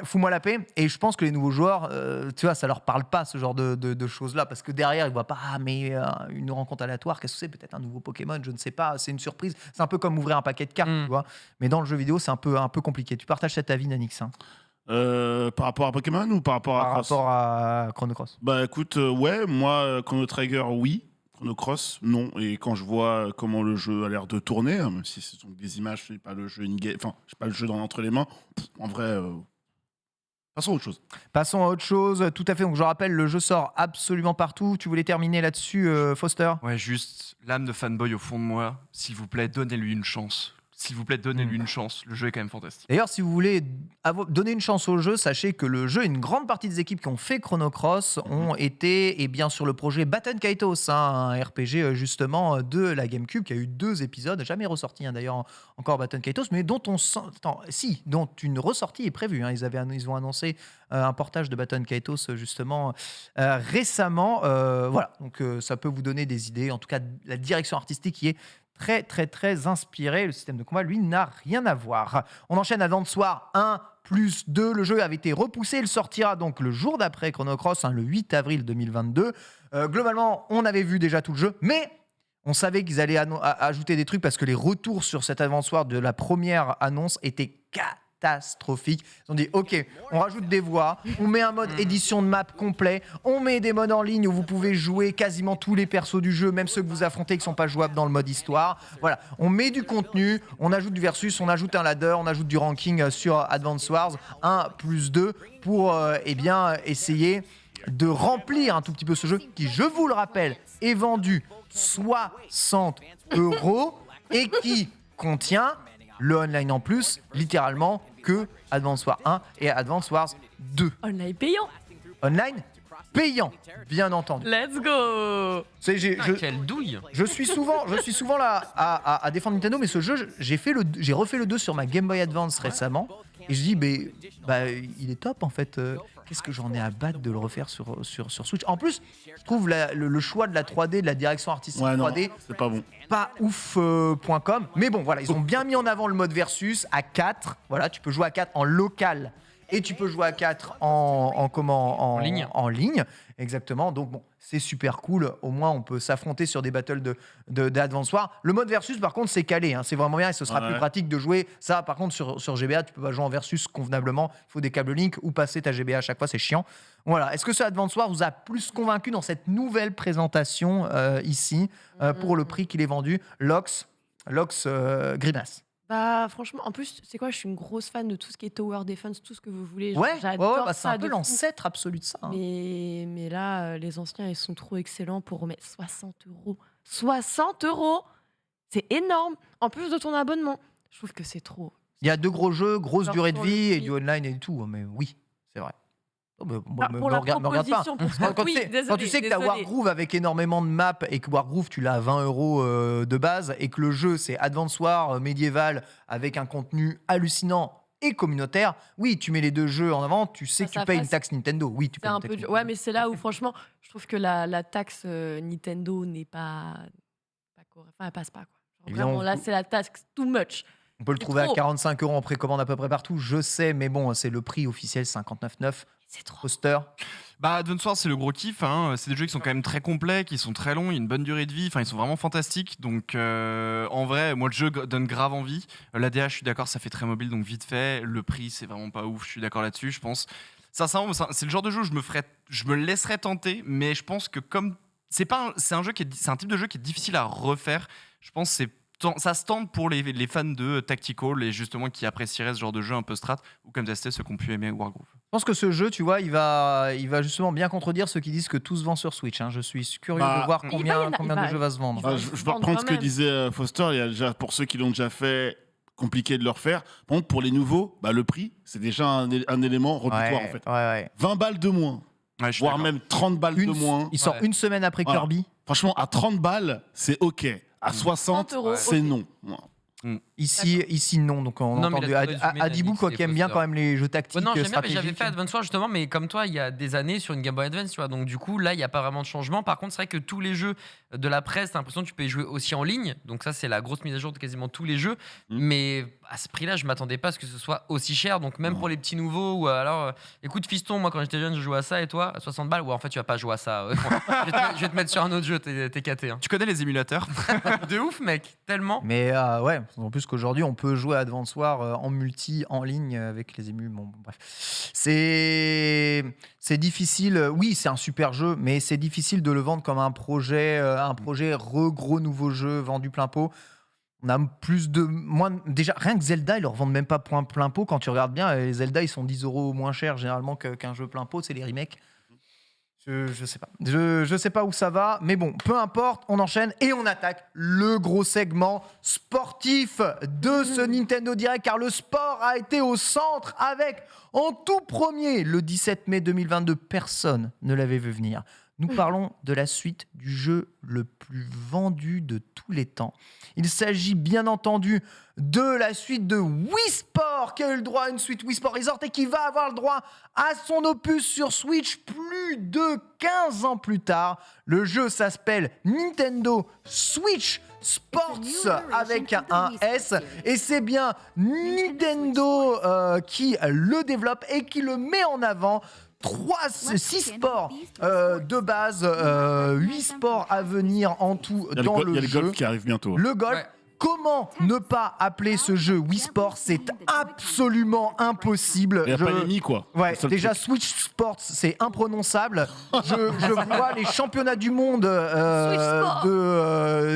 Fous-moi la paix. Et je pense que les nouveaux joueurs, tu vois, ça leur parle pas ce genre de choses-là parce que derrière, ils voient pas, une rencontre aléatoire, qu'est-ce que c'est? Peut-être un nouveau Pokémon, je ne sais pas, c'est une surprise. C'est un peu comme ouvrir un paquet de cartes, tu vois. Mais dans le jeu vidéo, c'est un peu compliqué. Tu partages cet avis, Nanix, hein? Par rapport à Pokémon ou par rapport à Cross? Par rapport à Chrono Cross. Bah écoute, ouais, moi, Chrono Trigger, oui. Chrono Cross, non. Et quand je vois comment le jeu a l'air de tourner, même si ce sont des images, c'est pas le jeu in-game, enfin, j'ai pas le jeu entre les mains, en vrai, passons à autre chose. Passons à autre chose, tout à fait. Donc je rappelle, le jeu sort absolument partout. Tu voulais terminer là-dessus, Foster? Ouais, juste l'âme de fanboy au fond de moi. S'il vous plaît, donnez-lui une chance. S'il vous plaît, donnez-lui une chance. Le jeu est quand même fantastique. D'ailleurs, si vous voulez donner une chance au jeu, sachez que le jeu, une grande partie des équipes qui ont fait Chrono Cross ont été sur le projet Baton Kaitos, un RPG justement de la GameCube qui a eu 2 épisodes, jamais ressorti d'ailleurs encore Baton Kaitos, mais dont dont une ressortie est prévue. Ils ont annoncé un portage de Baton Kaitos justement récemment. Voilà, donc ça peut vous donner des idées. En tout cas, la direction artistique qui est très, très, très inspiré. Le système de combat, lui, n'a rien à voir. On enchaîne Advance Wars 1+2. Le jeu avait été repoussé. Il sortira donc le jour d'après Chrono Cross, le 8 avril 2022. Globalement, on avait vu déjà tout le jeu, mais on savait qu'ils allaient ajouter des trucs parce que les retours sur cet Advance Wars de la première annonce étaient catastrophique. Ils ont dit ok, on rajoute des voix, on met un mode édition de map complet, on met des modes en ligne où vous pouvez jouer quasiment tous les persos du jeu, même ceux que vous affrontez qui sont pas jouables dans le mode histoire. Voilà, on met du contenu, on ajoute du versus, on ajoute un ladder, on ajoute du ranking sur Advance Wars 1+2 pour essayer de remplir un tout petit peu ce jeu qui, je vous le rappelle, est vendu 60 € et qui contient le online en plus, littéralement, que Advance Wars 1 et Advance Wars 2. Online payant. Online payant, bien entendu. Let's go. Quelle douille. Je suis souvent là à défendre Nintendo, mais ce jeu, j'ai refait le 2 sur ma Game Boy Advance récemment, et je dis, il est top en fait. Qu'est-ce que j'en ai à battre de le refaire sur Switch. En plus, je trouve le choix de la 3D, de la direction artistique 3D, c'est pas bon. Pas ouf.com. Mais bon, voilà, ils ont bien mis en avant le mode versus à 4. Voilà, tu peux jouer à 4 en local et tu peux jouer à 4 en ligne. En ligne, exactement. Donc bon, c'est super cool. Au moins, on peut s'affronter sur des battles d'Advance Wars. Le mode versus, par contre, c'est calé. C'est vraiment bien et ce sera plus pratique de jouer. Ça, par contre, sur GBA, tu peux pas jouer en versus convenablement. Il faut des câbles Link ou passer ta GBA à chaque fois. C'est chiant. Voilà. Est-ce que ce Advance Wars vous a plus convaincu dans cette nouvelle présentation ici pour le prix qu'il est vendu? Lox Grimace. Bah franchement, en plus, c'est quoi? Je suis une grosse fan de tout ce qui est Tower Defense, tout ce que vous voulez. Genre, Ouais, j'adore c'est ça un peu de fou. l'ancêtre absolu de ça. Mais là, les anciens, ils sont trop excellents pour remettre 60 €. 60 €. C'est énorme. En plus de ton abonnement. Je trouve que c'est trop. Il y a 2 gros jeux, grosse Genre durée de pour le vie et prix. du online et tout. Mais oui, c'est vrai. Oh, mais, Pour la me regarde pas. proposition, pour ça. Quand Oui, tu sais que tu as désolé. Wargroove avec énormément de maps et que Wargroove tu l'as à 20 € de base et que le jeu c'est Advance Wars médiéval avec un contenu hallucinant et communautaire, oui, tu mets les 2 jeux en avant, tu sais que tu Ça payes passe. une taxe Nintendo. Oui, tu C'est payes un une peu taxe dur. Nintendo. Ouais, mais c'est là où, franchement, je trouve que la taxe Nintendo n'est pas correcte. Enfin, elle passe pas, quoi. Genre, Eh bien, vraiment, là, c'est la taxe too much. On peut le C'est trouver trop. à 45 € en précommande à peu près partout, je sais, mais bon, c'est le prix officiel 59,9. C'est trop. Poster. Bah, Advance Wars, c'est le gros kiff. C'est des jeux qui sont quand même très complets, qui sont très longs, il y a une bonne durée de vie. Enfin, ils sont vraiment fantastiques. Donc, en vrai, moi, le jeu donne grave envie. L'ADH, je suis d'accord, ça fait très mobile, donc vite fait. Le prix, c'est vraiment pas ouf. Je suis d'accord là-dessus, je pense. Sincèrement, c'est le genre de jeu où je me laisserais tenter, mais je pense que comme c'est un type de jeu qui est difficile à refaire. Je pense que ça se tente pour les fans de Tactical et justement qui apprécieraient ce genre de jeu un peu strat ou comme testé ceux qui ont pu aimer Wargroove. Je pense que ce jeu, tu vois, il va justement bien contredire ceux qui disent que tout se vend sur Switch. Je suis curieux de voir combien de jeux va se vendre. Je vais reprendre ce que disait Foster. Il y a déjà, pour ceux qui l'ont déjà fait, compliqué de le refaire. Par contre, pour les nouveaux, le prix, c'est déjà un élément rebutoire en fait. Ouais. 20 balles de moins, Ouais, voire même 30 balles de moins. Il sort une semaine après Voilà. Kirby. Franchement, à 30 balles, c'est OK. À 60, 30 €, c'est ok. non. Ici, non. Donc, on a Non, mais il a entendu tout résumé, Adibou, Nanick, quoi, c'est qui aime bien Foster. quand même les jeux tactiques, Ouais, non, j'aime bien, mais stratégiques. j'avais fait Advance Wars justement, mais comme toi, il y a des années sur une Game Boy Advance, tu vois. Donc du coup, là, il n'y a pas vraiment de changement. Par contre, c'est vrai que tous les jeux de la presse, t'as l'impression que tu peux y jouer aussi en ligne. Donc ça, c'est la grosse mise à jour de quasiment tous les jeux. Mais à ce prix-là, je m'attendais pas à ce que ce soit aussi cher. Donc même pour les petits nouveaux, ou alors, écoute, fiston, moi quand j'étais jeune, je jouais à ça, et toi, à 60 balles. Ouais, en fait, tu vas pas jouer à ça. Je vais te mettre sur un autre jeu, t'es caté. Hein. Tu connais les émulateurs? De ouf, mec, tellement. Mais ouais, en plus qu'aujourd'hui, on peut jouer à Advance War en multi, en ligne, avec les émus. Bon, bref. C'est difficile. Oui, c'est un super jeu, mais c'est difficile de le vendre comme un projet gros nouveau jeu vendu plein pot. On a déjà, rien que Zelda, ils le revendent même pas plein pot. Quand tu regardes bien, les Zelda, ils sont 10 € moins chers généralement qu'un jeu plein pot. C'est les remakes. Je sais pas. Je sais pas où ça va, mais bon, peu importe, on enchaîne et on attaque le gros segment sportif de ce Nintendo Direct, car le sport a été au centre avec, en tout premier, le 17 mai 2022, personne ne l'avait vu venir. Nous parlons de la suite du jeu le plus vendu de tous les temps. Il s'agit bien entendu de la suite de Wii Sport, qui a eu le droit à une suite Wii Sport Resort et qui va avoir le droit à son opus sur Switch plus de 15 ans plus tard. Le jeu s'appelle Nintendo Switch Sports avec un S, et c'est bien Nintendo qui le développe et qui le met en avant. 6 sports de base, 8 sports à venir en tout dans le jeu. Il y a le golf qui arrive bientôt. Le golf. Ouais. Comment ne pas appeler ce jeu Wii Sport? C'est absolument impossible. Il n'y a pas l'ennemi, quoi. Ouais, C'est le déjà truc. Switch Sports, c'est imprononçable. Je vois les championnats du monde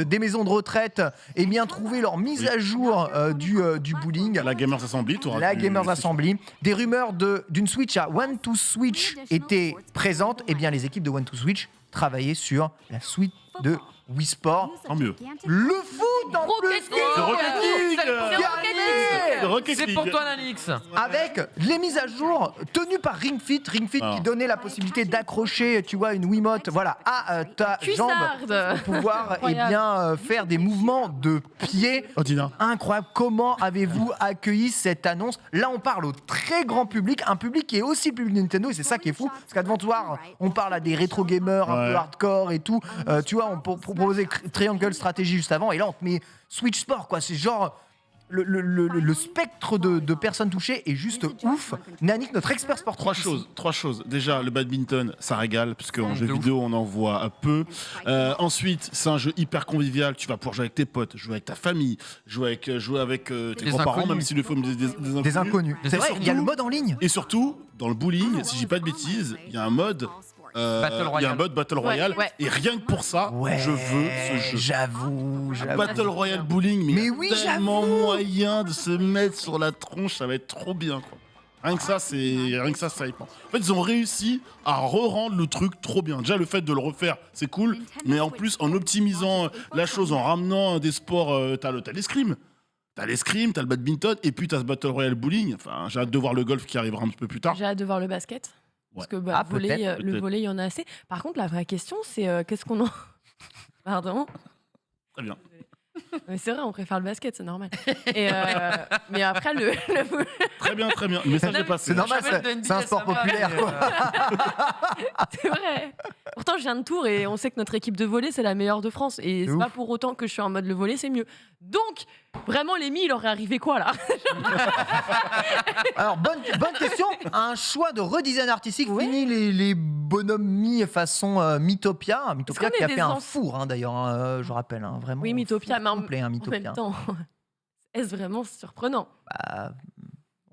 des maisons de retraite et bien trouver leur mise à jour du bowling. La Gamers Assembly, tu auras La pu- Gamers Assembly. Des rumeurs d'une Switch à One to Switch étaient présentes. Et bien les équipes de One to Switch travaillaient sur la suite de Wii Sport. Tant mieux. Le foot en plus C'est Rocket League. Gagné Rocket C'est League. pour toi, Nanix. avec les mises à jour tenues par Ring Fit Ah. qui donnait la possibilité d'accrocher, tu vois, une Wiimote, voilà, à ta jambe Cuissarde. pour pouvoir Incroyable. faire des mouvements de pied. Oh, Dina. Incroyable. Comment avez-vous accueilli cette annonce? Là, on parle au très grand public, un public qui est aussi le public de Nintendo, et c'est ça qui est fou. Parce qu'Advance Wars, on parle à des rétro gamers un peu Ouais. hardcore et tout. Tu vois, on proposait Triangle Strategy juste avant, et là, on te met Switch Sport, quoi. C'est genre. Le spectre de personnes touchées est juste ouf. Nannick, notre expert sportif. Trois choses. Déjà, le badminton, ça régale, parce qu'en jeu de ouf. vidéo, on en voit peu. Ensuite, c'est un jeu hyper convivial. Tu vas pouvoir jouer avec tes potes, jouer avec ta famille, jouer avec tes Des grands-parents, inconnus. même si le faut Des inconnus. C'est vrai, il y a le mode en ligne. Et surtout, dans le bowling, si je dis pas de bêtises, il y a un mode. Battle Il y a Royale. un mode Battle Royale. ouais. Et rien que pour ça, je veux ce jeu. J'avoue. Battle Royale bowling, Mais oui, tellement j'avoue. moyen de se mettre sur la tronche, ça va être trop bien, quoi. Rien que ça, c'est hypant. En fait, ils ont réussi à re-rendre le truc trop bien. Déjà, le fait de le refaire, c'est cool, mais en plus, en optimisant la chose, en ramenant des sports, t'as l'escrime. T'as l'escrime, t'as le badminton, et puis t'as ce Battle Royale bowling. Enfin, j'ai hâte de voir le golf qui arrivera un petit peu plus tard. J'ai hâte de voir le basket. Parce que Ah, le peut-être. volley, il y en a assez. Par contre, la vraie question, c'est qu'est-ce qu'on en. Pardon. Très bien. Mais c'est vrai, on préfère le basket, c'est normal. Et, mais après, le Très bien, très bien. Le message est passé. C'est normal, Je m'appelle Dundee, c'est un ça sport va, populaire, mais, quoi. c'est vrai. Pourtant, je viens de Tours et on sait que notre équipe de volley, c'est la meilleure de France. Et De c'est pas ouf. pour autant que je suis en mode le volley, c'est mieux. Donc, vraiment, Lémi, il aurait arrivé quoi là? Alors, bonne question. Un choix de redesign artistique. Fini les bonhommes mis façon Mythopia. Mythopia qu'on qui est a fait des un enfants four, hein, d'ailleurs, hein, je rappelle. Hein, vraiment. Oui, Mythopia, mais en complet, hein, en Mythopia. même temps, est-ce vraiment surprenant? Bah,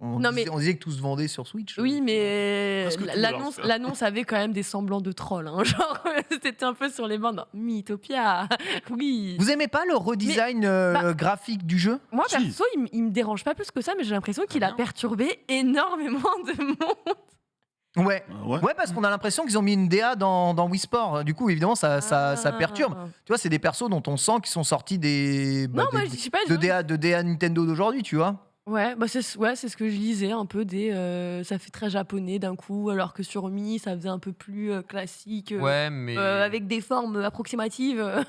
Non, mais- on disait que tout se vendait sur Switch. Oui, mais Presque tout, l'annonce alors, l'annonce avait quand même des semblants de troll. Hein. Genre, c'était un peu sur les bandes. Mythopia, oui. Vous aimez pas le redesign graphique du jeu? Moi, Si. perso, il me dérange pas plus que ça, mais j'ai l'impression qu'il a bien. perturbé énormément de monde. Ouais. Ouais. Ouais, parce qu'on a l'impression qu'ils ont mis une DA dans Wii Sport. Du coup, évidemment, ça Ah. perturbe. Tu vois, c'est des persos dont on sent qu'ils sont sortis Non, moi, je sais pas. de DA Nintendo d'aujourd'hui, tu vois. Ouais, bah c'est ce que je lisais un peu ça fait très japonais d'un coup, alors que sur Mi, ça faisait un peu plus classique, Ouais, mais. avec des formes approximatives.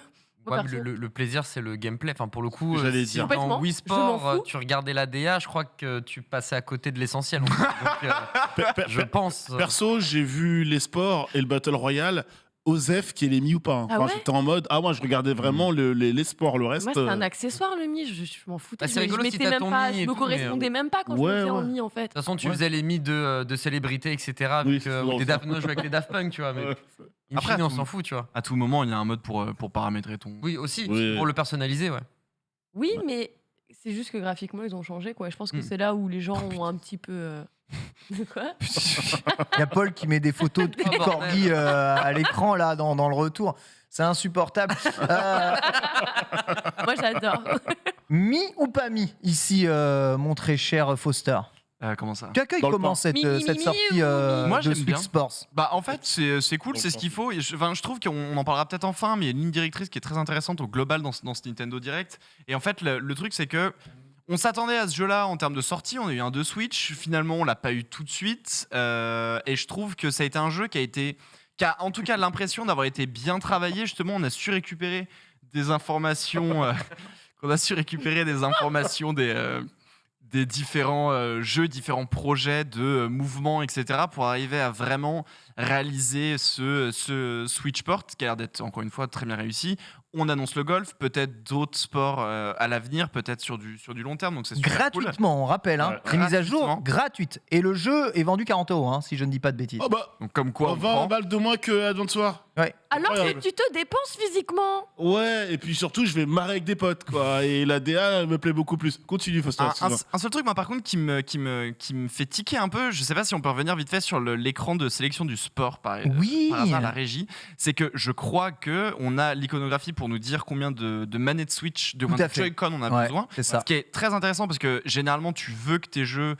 Moi, Ouais, mais perso. le plaisir, c'est le gameplay. Enfin, pour le coup, J'allais si dire. dans Complètement. Wii Je m'en Sport, fous. tu regardais la DA, je crois que tu passais à côté de l'essentiel. En fait. Donc, je pense. Perso, j'ai vu les sports et le Battle Royale. Osef qui les mis ou pas. Ah ouais j'étais en mode, moi je regardais vraiment les sports, le reste. Moi, c'est un accessoire, le Mi. Je m'en foutais. Bah, c'est rigolo je si mettais t'as même ton pas, Mi je et me tout, correspondais même pas quand je Ouais, me faisais en ouais. Mi, en fait. De toute façon, tu Ouais. faisais les mi de célébrités, etc. Oui, Vu que, c'est ou des drôle. Daft, jouer avec les Daft Punk, tu vois. Mais Ouais. in Après, fine, on tout- s'en fout, tu vois. À tout moment, il y a un mode pour paramétrer ton. Oui, aussi, Oui. pour le personnaliser, ouais. Oui, mais c'est juste que graphiquement, ils ont changé, quoi. Je pense que Hmm. c'est là où les gens ont un petit peu. De quoi Il y a Paul qui met des photos de Oh, corgi à l'écran là dans le retour. C'est insupportable. Moi, j'adore. Mi ou pas mi ici, mon très cher Foster? Comment ça? Tu accueilles Dans le comment pain. cette, Mi, mi, cette mi, sortie ou mi Moi, de j'aime Switch bien. Sports? Bah en fait c'est cool, c'est ce qu'il faut. Et je trouve qu'on en parlera peut-être en fin, mais il y a une ligne directrice qui est très intéressante au global dans ce Nintendo Direct. Et en fait le truc c'est que on s'attendait à ce jeu-là en termes de sortie. On a eu un 2 Switch, finalement on l'a pas eu tout de suite. Et je trouve que ça a été un jeu qui a en tout cas l'impression d'avoir été bien travaillé. Justement, on a su récupérer des informations, des différents jeux, différents projets de mouvements, etc., pour arriver à vraiment réaliser ce Switch Port qui a l'air d'être, encore une fois, très bien réussi. On annonce le golf, peut-être d'autres sports à l'avenir, peut-être sur du long terme, donc c'est super cool. Gratuitement, on rappelle. Hein. Ouais. Les mises à jour Gratuitement. gratuites. Et le jeu est vendu 40 €, hein, si je ne dis pas de bêtises. Oh bah, Donc comme quoi, on 20 prend. balles de moins que Advance War. Ouais. Alors que Incroyable. tu te dépenses physiquement. Ouais, et puis surtout, je vais marrer avec des potes, quoi. Et la DA elle me plaît beaucoup plus. Continue, Foster. excuse-moi. Un seul truc, moi, par contre, qui me fait tiquer un peu, je sais pas si on peut revenir vite fait sur l'écran de sélection du sport par hasard, la régie, c'est que je crois que on a l'iconographie pour nous dire combien de manettes Switch, de Tout à de fait. Joy-Con on a Ouais, besoin. c'est ça. Ce qui est très intéressant parce que généralement, tu veux que tes jeux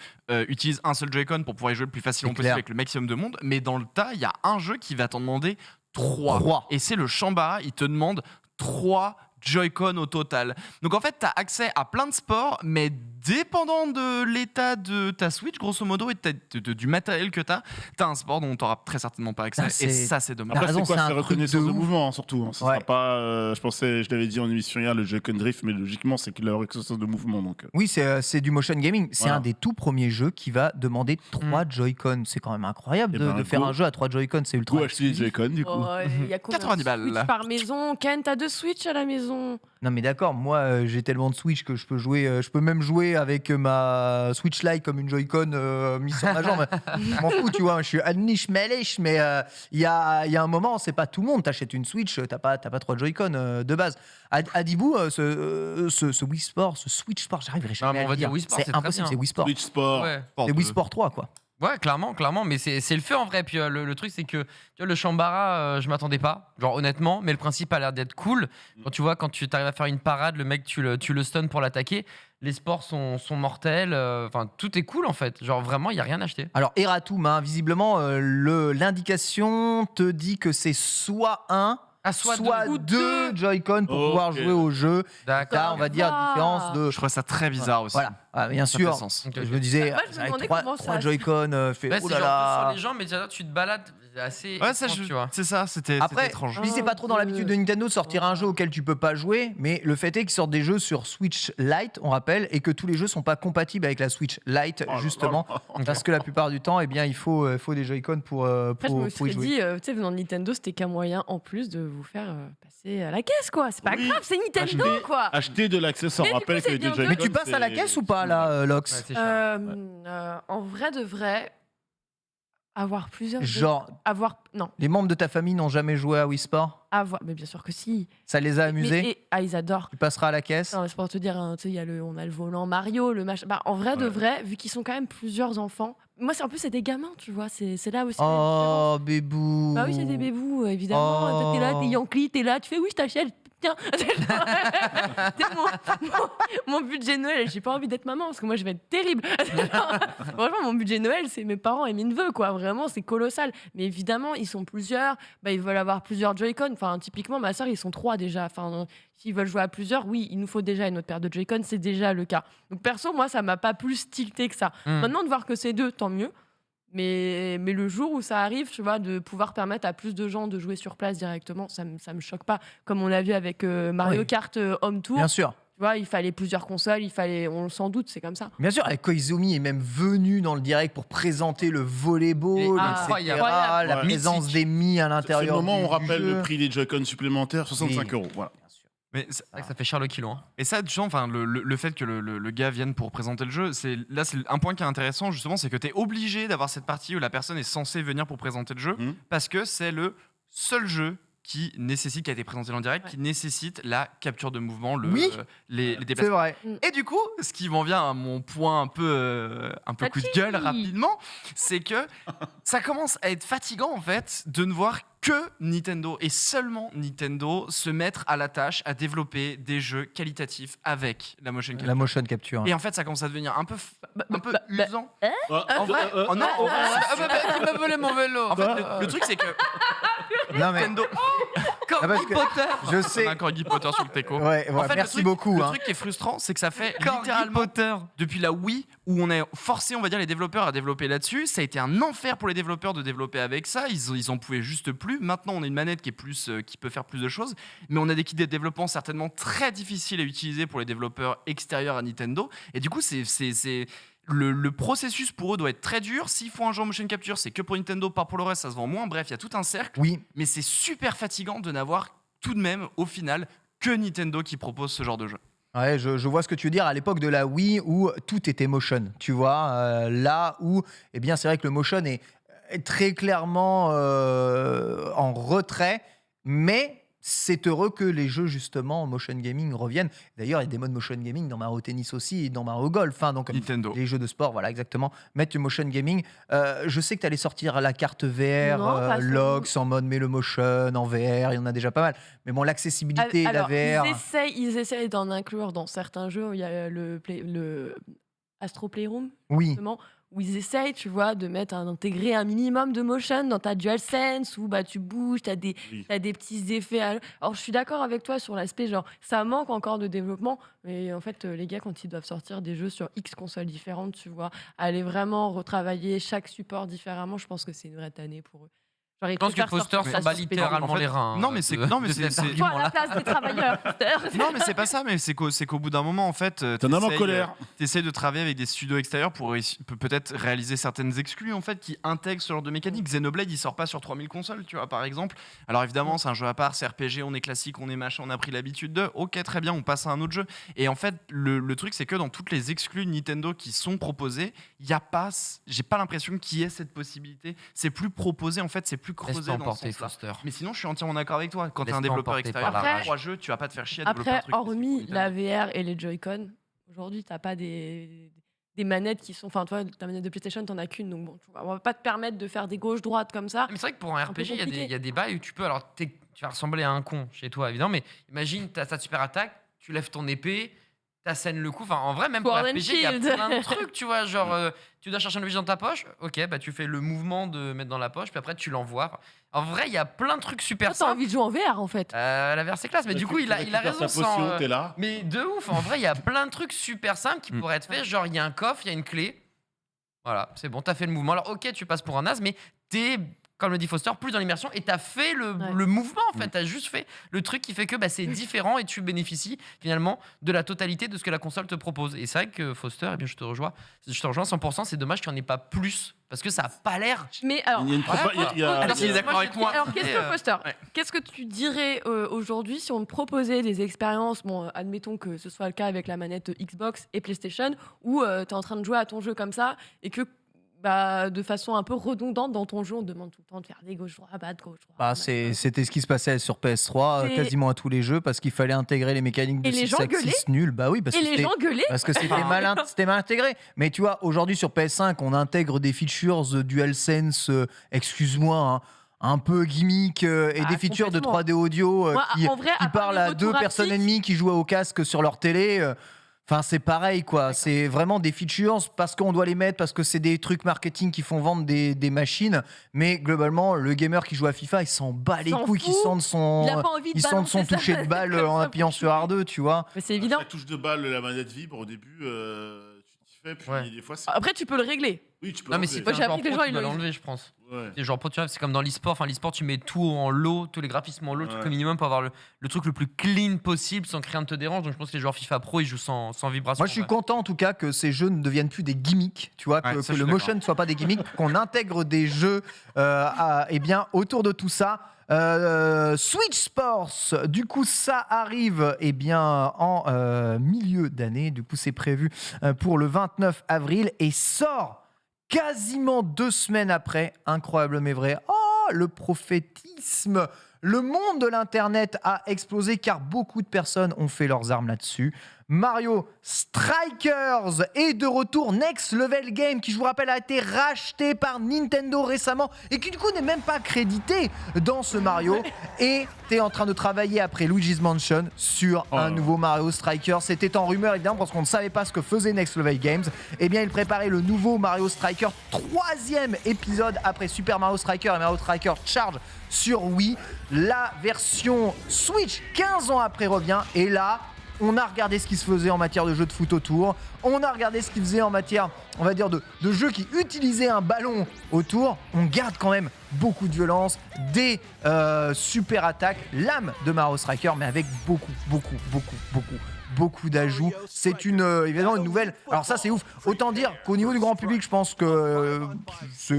utilisent un seul Joy-Con pour pouvoir y jouer le plus facilement C'est possible clair. avec le maximum de monde. Mais dans le tas, il y a un jeu qui va t'en demander 3. 3. Et c'est le Shambara, il te demande 3 Joy-Con au total. Donc en fait, tu as accès à plein de sports, mais dépendant de l'état de ta Switch, grosso modo, et du matériel que tu as un sport dont tu n'auras très certainement pas accès. Ah, Et c'est- ça, c'est dommage. T'as Après, raison, c'est quoi c'est un C'est truc reconnaissance de de ouf. mouvement, hein, surtout. Ça Ouais. sera pas. Je pensais, je l'avais dit en émission hier, le Joy-Con Drift, mais logiquement, c'est qu'il a la reconnaissance de mouvement. Donc. Oui, c'est du motion gaming. C'est Voilà. un des tout premiers jeux qui va demander 3 Joy-Con. C'est quand même incroyable Eh de, ben, de faire go. un jeu à 3 Joy-Con. C'est ultra. Go acheter les Joy-Con, du coup. Oh, il y a combien 90 de balles, Switch là. par maison. Ken, t'as 2 Switch à la maison. Non mais d'accord, moi j'ai tellement de Switch que je peux jouer, je peux même jouer avec ma Switch Lite comme une Joy-Con mise sur ma jambe. Je m'en fous, tu vois, je suis Adnish Melish, mais il y a un moment, c'est pas tout le monde. T'achètes une Switch, t'as pas 3 Joy-Con de base. Adibou, ce Wii Sport, ce Switch Sport, j'arriverai jamais mais à on le va dire. dire Wii Sport, c'est c'est très impossible, bien. c'est Wii Sport. Switch Sport. Ouais. C'est Wii Sport 3 quoi. Ouais, clairement, mais c'est le feu en vrai. Puis le truc, c'est que tu vois, le Shambara, je m'attendais pas, genre honnêtement, mais le principe a l'air d'être cool. Quand tu arrives à faire une parade, le mec, tu le stun pour l'attaquer. Les sports sont mortels, enfin, tout est cool en fait. Genre vraiment, il n'y a rien à acheter. Alors Eratum, hein, visiblement l'indication te dit que c'est soit un, Soit soit deux. 2 Joy-Con pour Ok. pouvoir jouer au jeu. D'accord. Là, on va dire va. différence de. Je trouve ça très bizarre aussi. Voilà, Ah, bien Ça fait sûr. sens. Ok, Je ok. me disais, Moi, je me avec demandais 3 comment ça- Joy-Con, fait Ouais, oh c'est là genre là. sur les jambes, mais tu te balades, c'est assez. Ouais, ça, étrange, tu vois. c'est ça, c'était Après, étrange. je dis, c'est pas trop dans l'habitude de Nintendo de sortir un jeu auquel tu peux pas jouer, mais le fait est qu'ils sortent des jeux sur Switch Lite, on rappelle, et que tous les jeux sont pas compatibles avec la Switch Lite, là justement, parce que la plupart du temps, eh bien, il faut des Joy-Con pour Après, je me y serais jouer. dit, tu sais, venant de Nintendo, c'était qu'un moyen en plus de vous faire passer à la caisse, quoi. C'est pas Oui. grave, c'est Nintendo, Acheter- quoi. Acheter de l'accessoire. Mais On du rappelle coup, que c'est les bien Joy-Con. Mais tu passes à la c'est- caisse ou pas, là, Ouais, Lox c'est cher. En vrai de vrai, avoir plusieurs. Genre, Non, les membres de ta famille n'ont jamais joué à Wii Sport? Mais bien sûr que si. Ça les a amusés? Ils adorent. Tu passeras à la caisse? Non, mais c'est pour te dire, hein, tu sais, on a le volant Mario, le machin. Bah, en vrai de Ouais. vrai, vu qu'ils sont quand même plusieurs enfants, moi, c'est des gamins, tu vois. C'est là aussi. la différence. Oh, bébou. Bah oui, c'est des bébous, évidemment. Oh. T'es là, t'es Yankee, t'es là, tu fais oui, je t'achète. Tiens, mon budget Noël, j'ai pas envie d'être maman parce que moi je vais être terrible. Franchement, mon budget Noël, c'est mes parents et mes neveux, quoi. Vraiment, c'est colossal. Mais évidemment, ils sont plusieurs. Bah, ils veulent avoir plusieurs Joy-Con. Enfin, typiquement, ma soeur, ils sont 3 déjà. Enfin, s'ils veulent jouer à plusieurs, oui, il nous faut déjà une autre paire de Joy-Con. C'est déjà le cas. Donc, perso, moi, ça m'a pas plus tilté que ça. Mm. Maintenant, de voir que c'est 2, tant mieux. Mais le jour où ça arrive, tu vois, de pouvoir permettre à plus de gens de jouer sur place directement, ça me choque pas. Comme on l'a vu avec Mario Kart Home Tour. Bien sûr. Tu vois, il fallait plusieurs consoles, on s'en doute, c'est comme ça. Bien sûr, et Koizumi est même venu dans le direct pour présenter le volleyball, etc. incroyable. La présence des Mi à C'est le l'intérieur. moment où on du rappelle jeu. le prix des Joy-Con supplémentaires, 65 €. Voilà. Mais C'est vrai que ça fait cher le kilo. Hein. Et ça, genre, enfin, le fait que le gars vienne pour présenter le jeu, c'est un point qui est intéressant, justement, c'est que tu es obligé d'avoir cette partie où la personne est censée venir pour présenter le jeu, parce que c'est le seul jeu qui a été présenté en direct, qui nécessite la capture de mouvement, les C'est déplacements. vrai. Et du coup, ce qui m'en vient à mon point un peu coup de gueule rapidement, c'est que ça commence à être fatigant en fait de ne voir que Nintendo et seulement Nintendo se mettre à la tâche à développer des jeux qualitatifs avec la motion capture. La motion capture. Et en fait, ça commence à devenir un peu usant. En vrai, oh non, Tu m'as volé mon vélo. En fait, le truc c'est que Non mais Nintendo. Ah, parce que je On sais. a encore Guy Potter sur le teco. Ouais, En fait, merci le truc, beaucoup. Le hein. truc qui est frustrant, c'est que ça fait Corgi littéralement Potter. depuis la Wii où on a forcé, on va dire, les développeurs à développer là-dessus. Ça a été un enfer pour les développeurs de développer avec ça. Ils en pouvaient juste plus. Maintenant, on a une manette qui est plus, qui peut faire plus de choses, mais on a des kits de développement certainement très difficiles à utiliser pour les développeurs extérieurs à Nintendo. Et du coup, le processus pour eux doit être très dur. S'ils font un jeu en motion capture, c'est que pour Nintendo, pas pour le reste, ça se vend moins. Bref, il y a tout un cercle. Oui. Mais c'est super fatigant de n'avoir tout de même, au final, que Nintendo qui propose ce genre de jeu. Ouais, je vois ce que tu veux dire. À l'époque de la Wii où tout était motion, tu vois, là où, eh bien, c'est vrai que le motion est très clairement en retrait, mais c'est heureux que les jeux justement en motion gaming reviennent. D'ailleurs, il y a des modes motion gaming dans Mario Tennis aussi et dans Mario Golf. Hein, donc Nintendo. les jeux de sport, voilà, exactement. Mettre du motion gaming. Je sais que tu allais sortir la carte VR, Non, pas sur- Lox en mode mais le motion en VR, il y en a déjà pas mal. Mais bon, l'accessibilité, Alors, la VR. ils essayent d'en inclure dans certains jeux. Il y a le Astro Playroom, Oui. justement, où ils essayent, tu vois, d'intégrer un minimum de motion dans ta DualSense, où bah, tu bouges, tu as des petits effets. Alors, je suis d'accord avec toi sur l'aspect, genre, ça manque encore de développement, mais en fait, les gars, quand ils doivent sortir des jeux sur X consoles différentes, tu vois, aller vraiment retravailler chaque support différemment, je pense que c'est une vraie tannée pour eux. Genre, ils Je pense que préfèrent Foster sortir ça s'en bat sur littéralement En fait, les reins. non, mais c'est- non, mais de c'est- cet c'est- Toi, à argument-là. la place des travailleurs. Non, mais c'est pas ça, mais c'est qu'au bout d'un moment, en fait, T'es un homme en colère. t'essayes de travailler avec des studios extérieurs pour peut-être réaliser certaines exclus, en fait, qui intègrent ce genre de mécanique. Xenoblade, il sort pas sur 3000 consoles, tu vois, par exemple. Alors évidemment, c'est un jeu à part, c'est RPG, on est classique, on est machin, on a pris l'habitude de. Ok, très bien, on passe à un autre jeu. Et en fait, le truc, c'est que dans toutes les exclus Nintendo qui sont proposées, il y a pas, j'ai pas l'impression qu'il y ait cette possibilité. C'est plus proposé, en fait, c'est plus creusé Laisse-toi dans ce emporter, sens-là. Foster. Mais sinon, je suis entièrement d'accord avec toi. Quand t'es un Laisse-toi développeur emporter extérieur, par la tu as rage. 3 jeux, tu vas pas te faire chier à développer un Après, truc. hormis spécifique la pour Nintendo. VR et les Joy-Con, aujourd'hui, t'as pas des manettes qui sont. Enfin, toi, ta manette de PlayStation, t'en as qu'une, donc bon, on va pas te permettre de faire des gauches-droites comme ça. Mais c'est vrai que pour un peu RPG, il compliqué. y a des bails où tu peux. Alors, tu vas ressembler à un con chez toi, évidemment, mais imagine, tu as ta super attaque, tu lèves ton épée, t'assènes le coup. Enfin, en vrai, même pour Sword un and RPG, il y a Shield. plein de trucs, tu vois. Genre, tu dois chercher un objet dans ta poche, ok, bah tu fais le mouvement de mettre dans la poche, puis après, tu l'envoies. En vrai, il y a plein de trucs super Toi, t'as simples. envie de jouer en VR, en fait. La VR, c'est classe, mais du coup, il a raison. Ta sans, potion, t'es là. mais de ouf, en vrai, il y a plein de trucs super simples qui Mm. pourraient être faits. Genre, il y a un coffre, il y a une clé. Voilà, c'est bon, t'as fait le mouvement. Alors, ok, tu passes pour un as, mais t'es, comme le dit Foster, plus dans l'immersion et t'as fait le mouvement, en fait. T'as juste fait le truc qui fait que bah, c'est différent et tu bénéficies finalement de la totalité de ce que la console te propose. Et c'est vrai que Foster, eh bien, je te rejoins 100%. C'est dommage qu'il n'y en ait pas plus parce que ça a pas l'air. Mais alors. Il y a une il y a- Alors, s'il est d'accord avec moi. Alors, qu'est-ce que Foster, ouais. qu'est-ce que tu dirais aujourd'hui si on te proposait des expériences, bon, admettons que ce soit le cas avec la manette Xbox et PlayStation, où tu es en train de jouer à ton jeu comme ça et que bah, de façon un peu redondante dans ton jeu, on te demande tout le temps de faire des gauche-droite, gauche-droite. Bah, c'était ce qui se passait sur PS3 Et- quasiment à tous les jeux parce qu'il fallait intégrer les mécaniques de Et les gens 6 gueulaient. nul. Bah oui, parce Et que les c'était- gens gueulaient. parce que c'était mal intégré. Mais tu vois, aujourd'hui sur PS5, on intègre des features DualSense, excuse-moi, hein, un peu gimmick et Ah, des features de complètement. 3D audio Moi, qui en vrai, à part parlent les à retours deux personnes haptiques- ennemies qui jouent au casque sur leur télé. Enfin, c'est pareil, quoi. C'est vraiment des features parce qu'on doit les mettre, parce que c'est des trucs marketing qui font vendre des machines. Mais globalement, le gamer qui joue à FIFA, il s'en bat les S'en couilles, fout. qui sent son, Il a pas envie de il sent balancer son sa toucher de manette balle comme en ça appuyant pour sur R2, tu vois. Mais c'est évident. La touche de balle, la manette vibre au début, tu t'y fais, puis Ouais. des fois c'est. Après, tu peux le régler. Oui, tu peux Non, mais enlever. si Moi, t'es j'ai un joueur appris que les pro, gens, tu ils dois le- l'enlever, je pense. Ouais. Et genre, tu vois, c'est comme dans l'e-sport. Enfin, l'e-sport, tu mets tout en low, tous les graphismes en low, le truc au minimum pour avoir le truc le plus clean possible sans que rien ne te dérange. Donc, je pense que les joueurs FIFA Pro, ils jouent sans vibration. Moi, je suis ouais. content en tout cas que ces jeux ne deviennent plus des gimmicks, tu vois, Ouais, que, ça, que je le suis motion ne soit pas des gimmicks, qu'on intègre des jeux eh bien, autour de tout ça. Switch Sports, du coup, ça arrive eh bien, en milieu d'année. Du coup, c'est prévu pour le 29 avril et sort quasiment 2 semaines après. Incroyable mais vrai. Oh, le prophétisme! Le monde de l'Internet a explosé car beaucoup de personnes ont fait leurs armes là-dessus. Mario Strikers est de retour. Next Level Game, qui je vous rappelle a été racheté par Nintendo récemment et qui du coup n'est même pas crédité dans ce Mario. Et t'es en train de travailler après Luigi's Mansion sur un nouveau Mario Strikers. C'était en rumeur évidemment parce qu'on ne savait pas ce que faisait Next Level Games. Eh bien il préparait le nouveau Mario Strikers, 3e épisode après Super Mario Strikers et Mario Strikers Charge sur Wii. La version Switch 15 ans après revient et là on a regardé ce qui se faisait en matière de jeux de foot autour, on a regardé ce qu'il faisait en matière, on va dire, de jeux qui utilisaient un ballon autour. On garde quand même beaucoup de violence, des super attaques, l'âme de Mario Striker, mais avec beaucoup d'ajouts. C'est évidemment une nouvelle. Alors ça c'est ouf. Autant dire qu'au niveau du grand public, je pense que c'est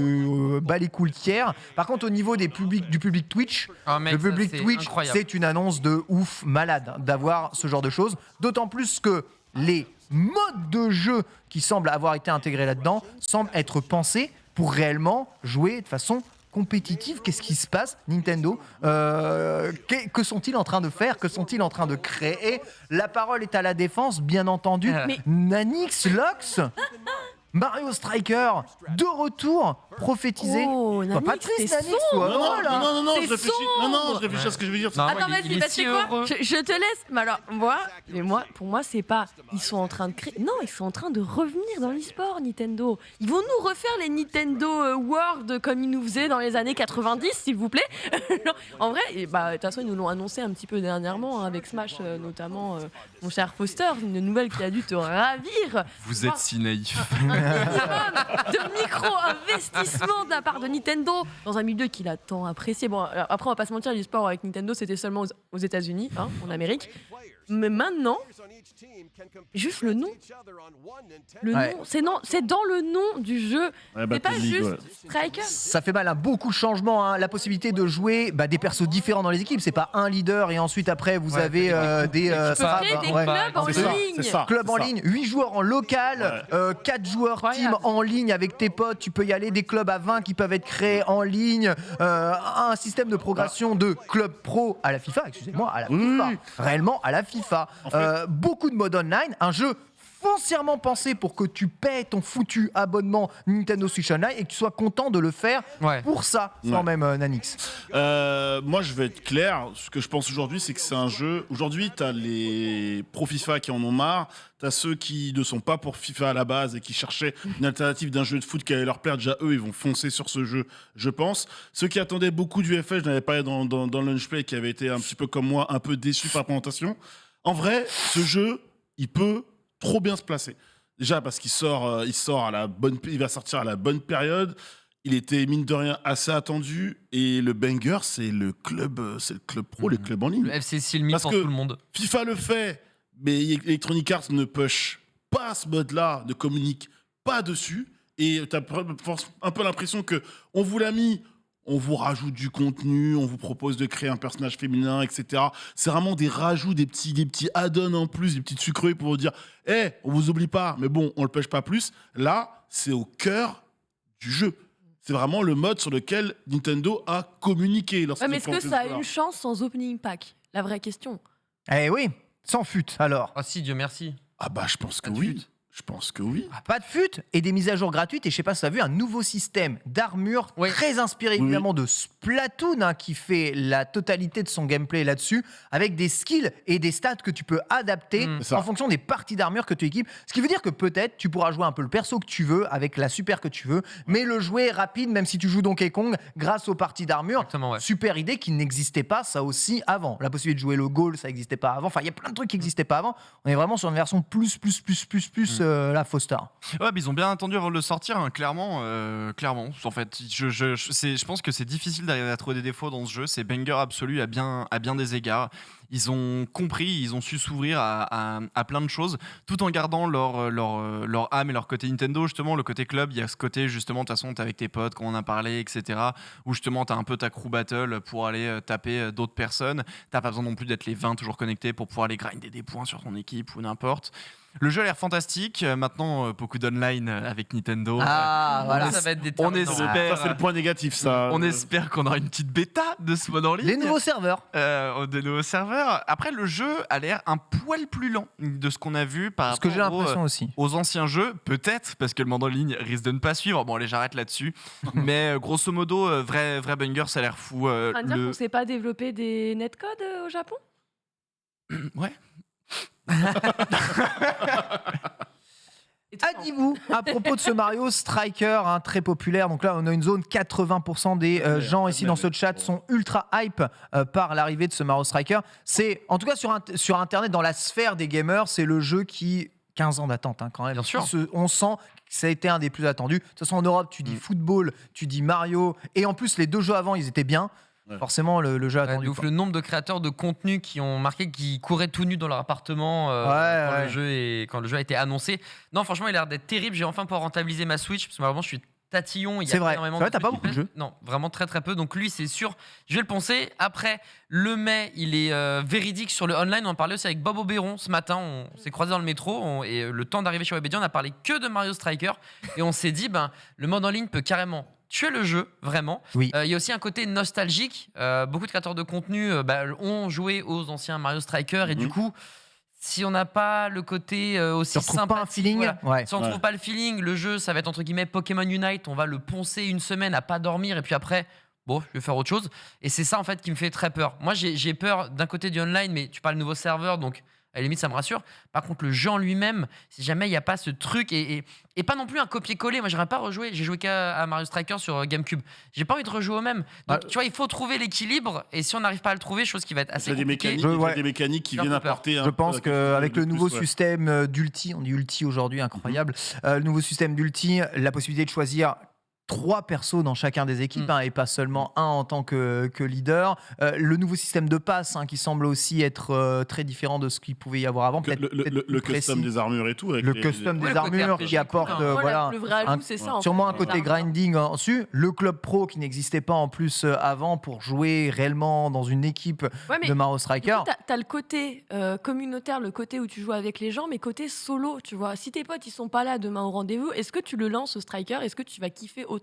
bat les couilles tiers. Par contre au niveau du public Twitch, Ah, mec, le ça, public c'est Twitch, incroyable. c'est une annonce de ouf malade d'avoir ce genre de choses. D'autant plus que les modes de jeu qui semblent avoir été intégrés là-dedans semblent être pensés pour réellement jouer de façon compétitive. Qu'est-ce qui se passe, Nintendo? Que sont-ils en train de faire? Que sont-ils en train de créer? La parole est à la défense, bien entendu. Mais- Nanix, Lux, Mario Striker, de retour, prophétisé. Oh, Sois pas Nanix, triste, t'es Nanix, sois Non, non, heureux, là. non, C'est je réfléchis. Non, je réfléchis à ce que je veux dire. Non, Attends, il est- vas-y, il bah, est tu sais si quoi heureux. je te laisse. Mais alors, pour moi, c'est pas. Ils sont en train de créer. Non, ils sont en train de revenir dans l'e-sport, Nintendo. Ils vont nous refaire les Nintendo World comme ils nous faisaient dans les années 90, s'il vous plaît. Non, en vrai, de toute façon, ils nous l'ont annoncé un petit peu dernièrement, hein, avec Smash, notamment, mon cher Foster. Une nouvelle qui a dû te ravir. Vous êtes si naïf. De micro-investissement de la part de Nintendo dans un milieu qu'il a tant apprécié. Bon, après, on va pas se mentir, l'e-sport avec Nintendo, c'était seulement aux États-Unis, hein, en Amérique. Mais maintenant, juste le nom. Ouais. C'est dans le nom du jeu. Ouais, C'est pas Battle League, juste ouais. Striker. Ça fait mal à beaucoup de changements, hein. La possibilité de jouer des persos différents dans les équipes. C'est pas un leader et ensuite après vous Ouais, avez des Tu peux strabs, créer des ouais. clubs en C'est ça, ligne. c'est ça. Club en c'est ça. ligne, 8 joueurs en local, 4 joueurs team Incroyable. en ligne avec tes potes, tu peux y aller, des clubs à 20 qui peuvent être créés en ligne, un système de progression de club pro à la FIFA, excusez-moi, à la FIFA, réellement à la FIFA. Beaucoup de mode online, un jeu foncièrement pensé pour que tu paies ton foutu abonnement Nintendo Switch Online et que tu sois content de le faire Ouais. pour ça, sans Ouais. même Nanix. Moi, je vais être clair. Ce que je pense aujourd'hui, c'est que c'est un jeu. Aujourd'hui, t'as les pro FIFA qui en ont marre. T'as ceux qui ne sont pas pour FIFA à la base et qui cherchaient une alternative d'un jeu de foot qui allait leur plaire. Déjà, eux, ils vont foncer sur ce jeu, je pense. Ceux qui attendaient beaucoup du FL, je n'avais parlé dans le Lunchplay, qui avait été un petit peu comme moi, un peu déçu par la présentation. En vrai, ce jeu, il peut trop bien se placer. Déjà parce qu'il sort, il va sortir à la bonne période. Il était mine de rien assez attendu et le banger, c'est le club pro, les clubs en ligne. Le FC Silmi Parce pour que- tout le monde. FIFA le fait, mais Electronic Arts ne push pas ce mode-là, ne communique pas dessus. Et tu as un peu l'impression que on vous l'a mis, on vous rajoute du contenu, on vous propose de créer un personnage féminin, etc. C'est vraiment des rajouts, des petits add-ons en plus, des petites sucreries pour vous dire on vous oublie pas, mais bon, on le push pas plus. Là, c'est au cœur du jeu. C'est vraiment le mode sur lequel Nintendo a communiqué. Ouais, lorsqu'ils mais ont est-ce que présenté ça a cela. une chance sans opening pack? La vraie question. Eh oui, sans fut alors. Ah si, Dieu merci. Ah bah je pense que Pas de oui. fut. Je pense que oui. Pas de fut et des mises à jour gratuites. Et je sais pas si tu as vu un nouveau système d'armure Oui. très inspiré Oui, évidemment de Splatoon, hein, qui fait la totalité de son gameplay là-dessus, avec des skills et des stats que tu peux adapter Mm. C'est ça. en fonction des parties d'armure que tu équipes. Ce qui veut dire que peut-être tu pourras jouer un peu le perso que tu veux, avec la super que tu veux, mais le jouer rapide, même si tu joues Donkey Kong, grâce aux parties d'armure. Exactement, ouais. Super idée qui n'existait pas, ça aussi, avant. La possibilité de jouer le goal, ça n'existait pas avant. Enfin, il y a plein de trucs qui n'existaient pas avant. On est vraiment sur une version plus la Foster. Ouais, ils ont bien attendu avant de le sortir, hein, clairement. En fait, je pense que c'est difficile d'arriver à trouver des défauts dans ce jeu. C'est banger absolu à bien des égards. Ils ont compris, ils ont su s'ouvrir à plein de choses, tout en gardant leur âme et leur côté Nintendo. Justement, le côté club, il y a ce côté, justement, de toute façon, t'es avec tes potes, quand on a parlé, etc. Où justement, t'as un peu ta crew battle pour aller taper d'autres personnes. T'as pas besoin non plus d'être les 20 toujours connectés pour pouvoir aller grinder des points sur ton équipe ou n'importe. Le jeu a l'air fantastique. Maintenant, beaucoup d'online avec Nintendo. Voilà. Ça va être On déterminant. espère. Ça, c'est le point négatif, ça. On espère qu'on aura une petite bêta de ce mode en ligne. Les nouveaux serveurs. Des nouveaux serveurs. Après, le jeu a l'air un poil plus lent de ce qu'on a vu par Ce que j'ai rapport l'impression aussi. aux anciens jeux. Peut-être, parce que le mode en ligne risque de ne pas suivre. Bon, allez, j'arrête là-dessus. Mais grosso modo, vrai banger, ça a l'air fou. On va dire qu'on sait pas développer des netcodes au Japon. Ouais. Adibou, à propos de ce Mario Striker, très populaire. Donc là, on a une zone, 80% des gens ici dans ce chat sont ultra hype par l'arrivée de ce Mario Striker. C'est, en tout cas sur Internet, dans la sphère des gamers, c'est le jeu qui... 15 ans d'attente quand même. Bien sûr. On sent que ça a été un des plus attendus. De toute façon, en Europe, tu dis football, tu dis Mario. Et en plus, les deux jeux avant, ils étaient bien. Ouais. Forcément, le jeu attendu. Le nombre de créateurs de contenu qui ont marqué qu'ils couraient tout nus dans leur appartement quand le jeu a été annoncé. Non, franchement, il a l'air d'être terrible. J'ai enfin pouvoir rentabiliser ma Switch parce que vraiment, je suis tatillon. C'est vrai. Énormément C'est vrai, de t'as pas trucs beaucoup de qui jeux. plaisent. Non, vraiment très très peu. Donc lui, c'est sûr, je vais le poncer. Après, le mai, il est véridique sur le online. On en parlait aussi avec Bob Oberon ce matin. On s'est croisés dans le métro et le temps d'arriver chez Webedia, on a parlé que de Mario Striker et on s'est dit, le mode en ligne peut carrément tuer le jeu, vraiment. Oui. Il y a aussi un côté nostalgique. Beaucoup de créateurs de contenu ont joué aux anciens Mario Striker et du coup, si on n'a pas le côté aussi Tu retrouves sympa, pas un feeling. Ouais. si on ne trouve pas le feeling, le jeu, ça va être entre guillemets Pokémon Unite. On va le poncer une semaine à pas dormir et puis après, bon, je vais faire autre chose. Et c'est ça en fait qui me fait très peur. Moi, j'ai peur d'un côté du online, mais tu parles de nouveau serveur, donc à la limite, ça me rassure. Par contre, le jeu en lui-même, si jamais il n'y a pas ce truc et pas non plus un copier-coller, moi, j'aurais pas rejoué. J'ai joué qu'à Mario Striker sur GameCube. J'ai pas envie de rejouer au même. Donc, tu vois, il faut trouver l'équilibre. Et si on n'arrive pas à le trouver, chose qui va être assez compliquée. Il y a des mécaniques qui viennent apporter. Je pense qu'avec le nouveau système d'ulti, on dit ulti aujourd'hui, incroyable, le nouveau système d'ulti, la possibilité de choisir 3 persos dans chacun des équipes et pas seulement un en tant que leader. Le nouveau système de passe qui semble aussi être très différent de ce qu'il pouvait y avoir avant. Le custom des armures et tout. Avec le custom des armures qui apporte Le vrai ajout, c'est ça. sûrement un côté grinding dessus. Le club pro qui n'existait pas en plus avant pour jouer réellement dans une équipe de Mario Striker. T'as le côté communautaire, le côté où tu joues avec les gens, mais côté solo, tu vois. Si tes potes ils sont pas là demain au rendez-vous, est-ce que tu le lances au Striker? Est-ce que tu vas kiffer autant?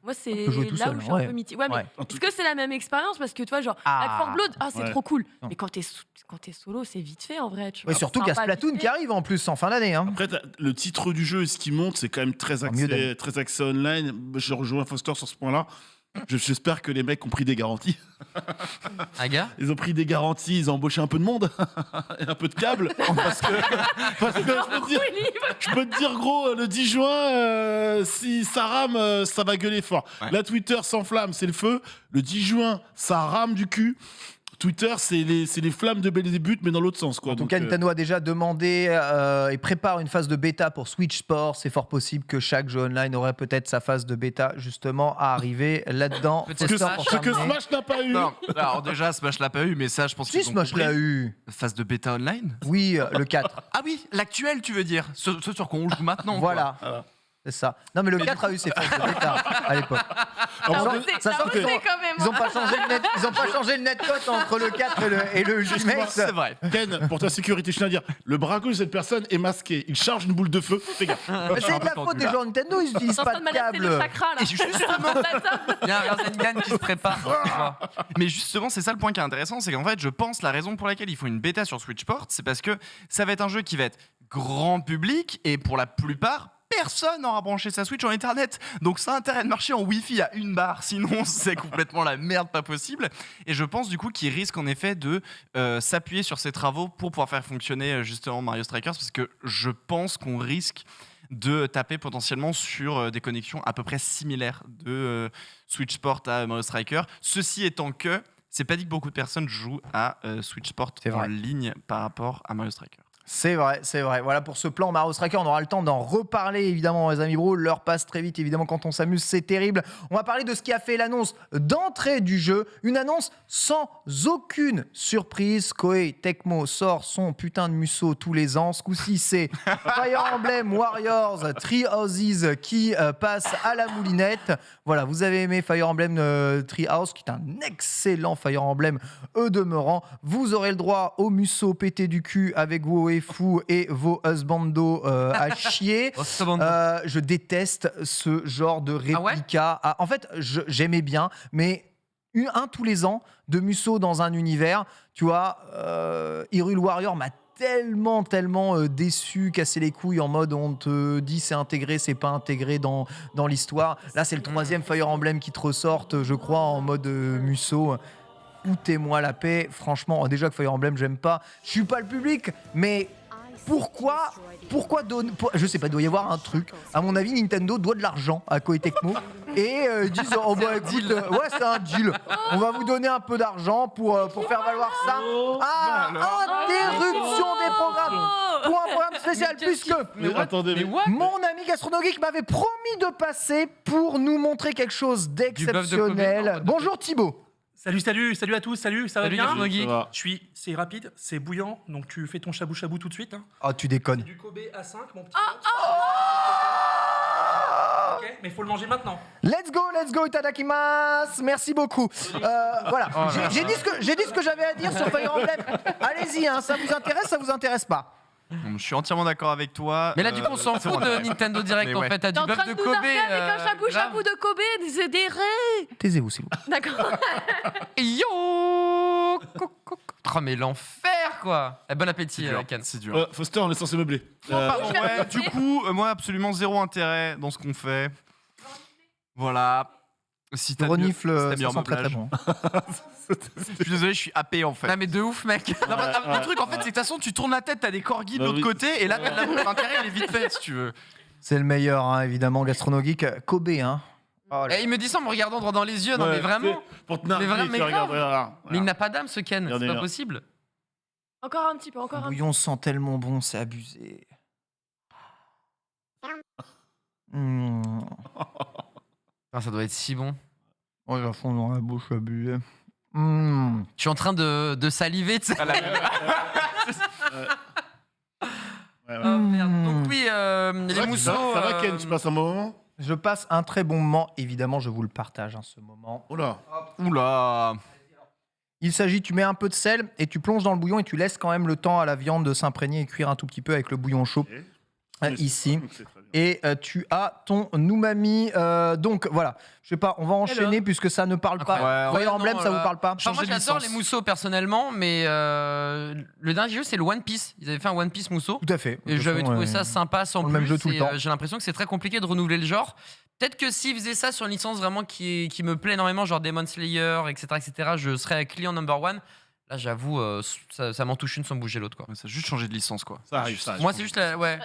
Moi, c'est là où je suis un peu mythique. Ouais, mais est-ce que c'est la même expérience? Parce que toi, genre, Back 4 Blood, c'est trop cool. Mais quand t'es solo, c'est vite fait en vrai. Tu vois. Surtout qu'il y a Splatoon qui arrive en plus en fin d'année. Après, le titre du jeu et ce qui monte, c'est quand même très axé online. Je rejoins Foster sur ce point-là. J'espère que les mecs ont pris des garanties. Ils ont pris des garanties, ils ont embauché un peu de monde et un peu de câbles. parce que je peux te dire, gros, le 10 juin, si ça rame, ça va gueuler fort. La Twitter s'enflamme, c'est le feu. Le 10 juin, ça rame du cul. Twitter, c'est les flammes de Belzébuth, mais dans l'autre sens. Quoi. En tout cas, Nintendo a déjà demandé et prépare une phase de bêta pour Switch Sport. C'est fort possible que chaque jeu online aurait peut-être sa phase de bêta justement à arriver là-dedans. Ce que Smash n'a pas eu. Non, alors déjà, Smash l'a pas eu, mais ça, je pense que Smash l'a eu. Phase de bêta online. Oui, le 4. Ah oui, l'actuel, tu veux dire. Ce sur quoi on joue maintenant. Voilà. C'est ça. Non, mais le 4 a eu ses phases de bêta à l'époque. Ils n'ont pas changé le netcode entre le 4 et le Ultimate. C'est vrai. Ken, pour ta sécurité, je tiens à dire, le bras gauche de cette personne est masqué. Il charge une boule de feu. Fais gaffe. C'est de la faute des gens Nintendo, ils n'utilisent pas de câble. Et justement, il y a un Rasengan qui se prépare. Mais justement, c'est ça le point qui est intéressant, c'est qu'en fait, je pense la raison pour laquelle il faut une bêta sur Switch Sport, c'est parce que ça va être un jeu qui va être grand public et pour la plupart, personne n'aura branché sa Switch en Ethernet. Donc ça a intérêt de marcher en Wi-Fi à une barre, sinon c'est complètement la merde, pas possible. Et je pense du coup qu'il risque en effet de s'appuyer sur ses travaux pour pouvoir faire fonctionner justement Mario Strikers, parce que je pense qu'on risque de taper potentiellement sur des connexions à peu près similaires de Switch Sport à Mario Striker. Ceci étant que c'est pas dit que beaucoup de personnes jouent à Switch Sport en ligne par rapport à Mario Striker. C'est vrai, c'est vrai. Voilà pour ce plan Mario Striker. On aura le temps d'en reparler évidemment, les amis bro. L'heure passe très vite évidemment quand on s'amuse, c'est terrible. On va parler de ce qui a fait l'annonce d'entrée du jeu. Une annonce sans aucune surprise. Koei Tecmo sort son putain de Musso tous les ans. Ce coup-ci, c'est Fire Emblem Warriors Three Houses qui passe à la moulinette. Voilà, vous avez aimé Fire Emblem Three House, qui est un excellent Fire Emblem demeurant. Vous aurez le droit au Musso pété du cul avec vos fou et vos husbandos à chier. Je déteste ce genre de réplica. En fait, j'aimais bien, mais un tous les ans de Musso dans un univers, tu vois, Hyrule Warrior m'a tellement déçu, cassé les couilles en mode on te dit c'est intégré, c'est pas intégré dans l'histoire. Là, c'est le 3e Fire Emblem qui te ressorte, je crois, en mode Musso. Foutez-moi la paix. Franchement, déjà que Fire Emblem, j'aime pas. Je suis pas le public, mais pourquoi je sais pas, il doit y avoir un truc. À mon avis, Nintendo doit de l'argent à Koei Tecmo et ils disent oh bah écoute, ouais, c'est un deal. On va vous donner un peu d'argent pour faire valoir ça. Interruption des programmes pour un programme spécial puisque mon ami Gastronogeek m'avait promis de passer pour nous montrer quelque chose d'exceptionnel. Bonjour Thibaut. Salut à tous, ça va bien? Ça C'est rapide, c'est bouillant, donc tu fais ton shabu-shabu tout de suite. Hein. Oh, tu déconnes. C'est du Kobe A5, mon petit. Ok, mais il faut le manger maintenant. Let's go, itadakimasu. Merci beaucoup. Voilà, j'ai dit ce que j'avais à dire sur Fire Emblem. Allez-y, hein, ça vous intéresse pas? Je suis entièrement d'accord avec toi. Mais là, du coup, on s'en fout de Nintendo Direct, en fait. T'as du bœuf de Kobe. Avec un shabu-shabu de Kobe, c'est des raies. Taisez-vous, s'il vous plaît. D'accord. Yo Oh, mais l'enfer, quoi. Bon appétit, Ken. C'est dur. Foster, on est censé meubler. Pardon, ouais, du coup, moi, absolument zéro intérêt dans ce qu'on fait. Voilà. Si t'as renifle, bien ça sent très très meublage. bon. Je suis désolé, je suis happé en fait. Non, mais de ouf, mec. Non, le truc, en fait, c'est que de toute façon, tu tournes la tête, t'as des corgis de l'autre côté, et là, t'as de la bouffe. L'intérêt, il est vite fait, si tu veux. C'est le meilleur, hein, évidemment, Gastronogeek. Kobe, hein. Oh, Et il me dit ça en me regardant droit dans les yeux. Non, mais vraiment. Pour te narguer, Mais tu regardes. Mais il n'a pas d'âme, ce Ken. C'est pas possible. Encore un petit peu, le bouillon sent tellement bon, c'est abusé. Ça doit être si bon. Oh, j'ai un fond dans la bouche, abusé. Je suis en train de saliver, tu sais. Oh merde. Donc oui, les mousseaux. Ça va, Ken, tu passes un bon moment? Je passe un très bon moment. Évidemment, je vous le partage, hein, ce moment. Oula. Il s'agit, tu mets un peu de sel et tu plonges dans le bouillon et tu laisses quand même le temps à la viande de s'imprégner et cuire un tout petit peu avec le bouillon chaud. Ici. Et tu as ton umami. Donc voilà, je sais pas, on va enchaîner puisque ça ne parle pas. Fire Emblem, ça vous parle pas? Moi j'adore les mousseaux personnellement, mais le dernier jeu c'est le One Piece. Ils avaient fait un One Piece mousseau. Tout à fait. Et j'avais trouvé ça sympa sans le plus. même jeu tout le temps. J'ai l'impression que c'est très compliqué de renouveler le genre. Peut-être que s'ils faisaient ça sur une licence vraiment qui me plaît énormément, genre Demon Slayer, etc., je serais client number one. Là, j'avoue, ça m'en touche une sans bouger l'autre, quoi. Ça a juste changé de licence, quoi. Ça arrive. Moi, c'est juste la. Ouais.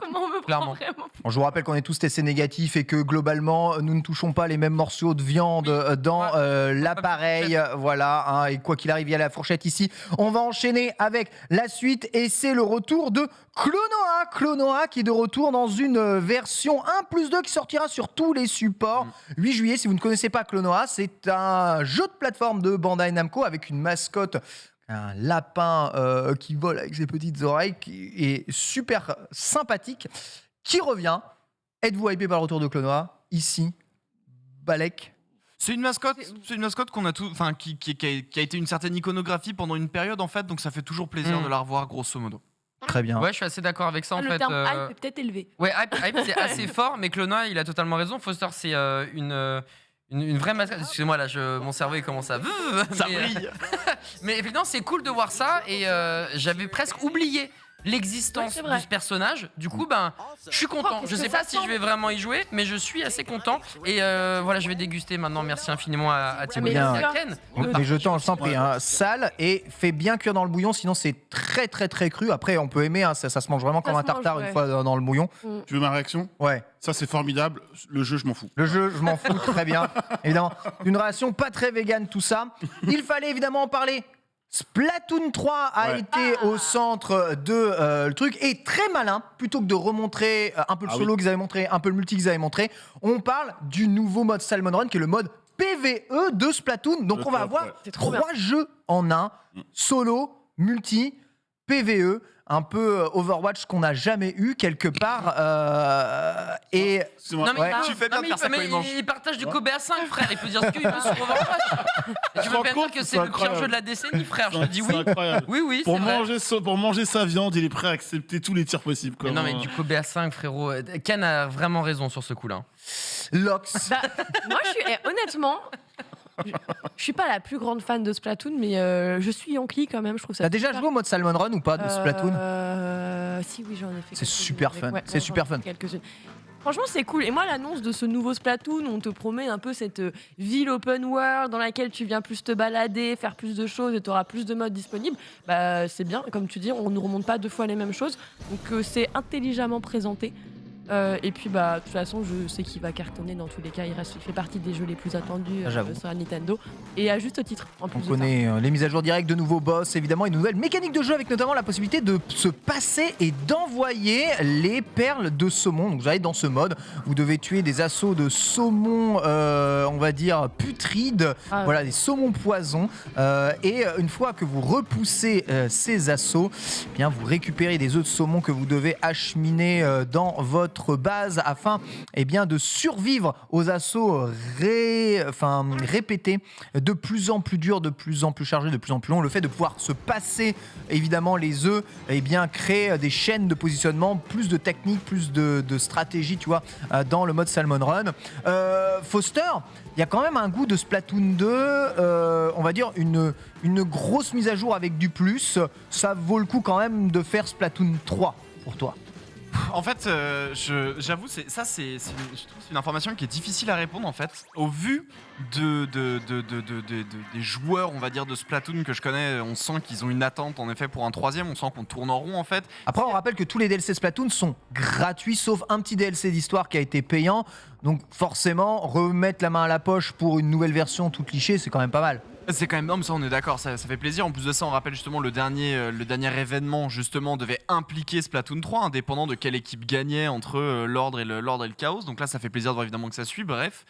Comment on me prend vraiment? Bon, je vous rappelle qu'on est tous TC négatifs et que globalement, nous ne touchons pas les mêmes morceaux de viande dans l'appareil. Voilà, hein, et quoi qu'il arrive, il y a la fourchette ici. On va enchaîner avec la suite et c'est le retour de Klonoa. Klonoa qui est de retour dans une version 1+2 qui sortira sur tous les supports. 8 juillet, si vous ne connaissez pas Klonoa, c'est un jeu de plateforme de Bandai Namco avec une mascotte, un lapin qui vole avec ses petites oreilles, qui est super sympathique, qui revient. Êtes-vous hypé par le retour de Klonoa? Ici, Balek. C'est une mascotte qu'on a qui a été une certaine iconographie pendant une période en fait, donc ça fait toujours plaisir de la revoir grosso modo. Très bien. Ouais, je suis assez d'accord avec ça en le fait. terme hype est peut-être élevé. Ouais, hype c'est assez fort, mais Klonoa il a totalement raison. Foster c'est une vraie mascotte. Excusez-moi, là, mon cerveau il commence à. Ça brille. Mais évidemment, c'est cool de voir ça et j'avais presque oublié l'existence de ce personnage. Du coup, je suis content. Je sais pas si je vais vraiment y jouer, mais je suis assez content. Et voilà, je vais déguster maintenant. Merci infiniment à Thibaut et à Ken. Mais je t'en prie, hein, sale et fait bien cuire dans le bouillon, sinon c'est très très très cru. Après, on peut aimer, hein, ça se mange vraiment comme un tartare une fois dans le bouillon. Tu veux ma réaction? Ouais. Ça, c'est formidable. Le jeu, je m'en fous. Le jeu, je m'en fous, très bien. Évidemment, une réaction pas très végane, tout ça. Il fallait évidemment en parler Splatoon 3 a été au centre de le truc, et très malin, plutôt que de remontrer un peu le solo qu'ils avaient montré, un peu le multi qu'ils avaient montré, on parle du nouveau mode Salmon Run qui est le mode PVE de Splatoon. Donc on va avoir 3 jeux en un, solo, multi, PVE, un peu Overwatch qu'on n'a jamais eu quelque part. Et non, mais tu fais bien de faire ça quand il mange. il partage du Kobe à 5, frère. Il peut dire ce qu'il veut sur Overwatch. Tu veux bien dire que c'est le pire jeu de la décennie, frère. Je te dis oui. Oui, pour c'est pour manger sa viande, il est prêt à accepter tous les tirs possibles. Mais non, mais du Kobe à 5, frérot. Ken a vraiment raison sur ce coup-là. Lox. Moi, honnêtement, je suis pas la plus grande fan de Splatoon, mais je suis Yankee quand même. Je trouve ça. T'as déjà joué au mode Salmon Run ou pas de Splatoon? Si, oui, j'en ai fait. C'est super fun. C'est super fun. Quelques-unes. Franchement, c'est cool. Et moi, l'annonce de ce nouveau Splatoon, on te promet un peu cette ville open world dans laquelle tu viens plus te balader, faire plus de choses et tu auras plus de modes disponibles. Bah, c'est bien. Comme tu dis, on ne remonte pas 2 fois les mêmes choses. Donc, c'est intelligemment présenté. Et puis, de toute façon, je sais qu'il va cartonner dans tous les cas. Il fait partie des jeux les plus attendus sur la Nintendo. Et à juste titre, en plus. On connaît les mises à jour directes, de nouveaux boss, évidemment, et de nouvelles mécaniques de jeu, avec notamment la possibilité de se passer et d'envoyer les perles de saumon. Donc, vous allez dans ce mode, vous devez tuer des assauts de saumon, on va dire, putrides, voilà, des saumons poisons. Et une fois que vous repoussez ces assauts, eh bien, vous récupérez des œufs de saumon que vous devez acheminer dans votre base afin de survivre aux assauts répétés, de plus en plus durs, de plus en plus chargés, de plus en plus longs. Le fait de pouvoir se passer évidemment les œufs, crée des chaînes de positionnement, plus de technique, plus de stratégie, tu vois, dans le mode Salmon Run. Foster, il y a quand même un goût de Splatoon 2, on va dire une grosse mise à jour avec du plus. Ça vaut le coup quand même de faire Splatoon 3 pour toi? En fait, j'avoue, je trouve que c'est une information qui est difficile à répondre en fait. Au vu des joueurs, on va dire, de Splatoon que je connais, on sent qu'ils ont une attente en effet pour un 3e, on sent qu'on tourne en rond en fait. Après, on rappelle que tous les DLC Splatoon sont gratuits, sauf un petit DLC d'histoire qui a été payant. Donc forcément, remettre la main à la poche pour une nouvelle version toute lichée, c'est quand même pas mal. C'est quand même énorme, ça on est d'accord, ça fait plaisir. En plus de ça, on rappelle justement le dernier événement justement devait impliquer Splatoon 3, indépendant de quelle équipe gagnait entre l'ordre et le chaos. Donc là, ça fait plaisir de voir évidemment que ça suit. Bref,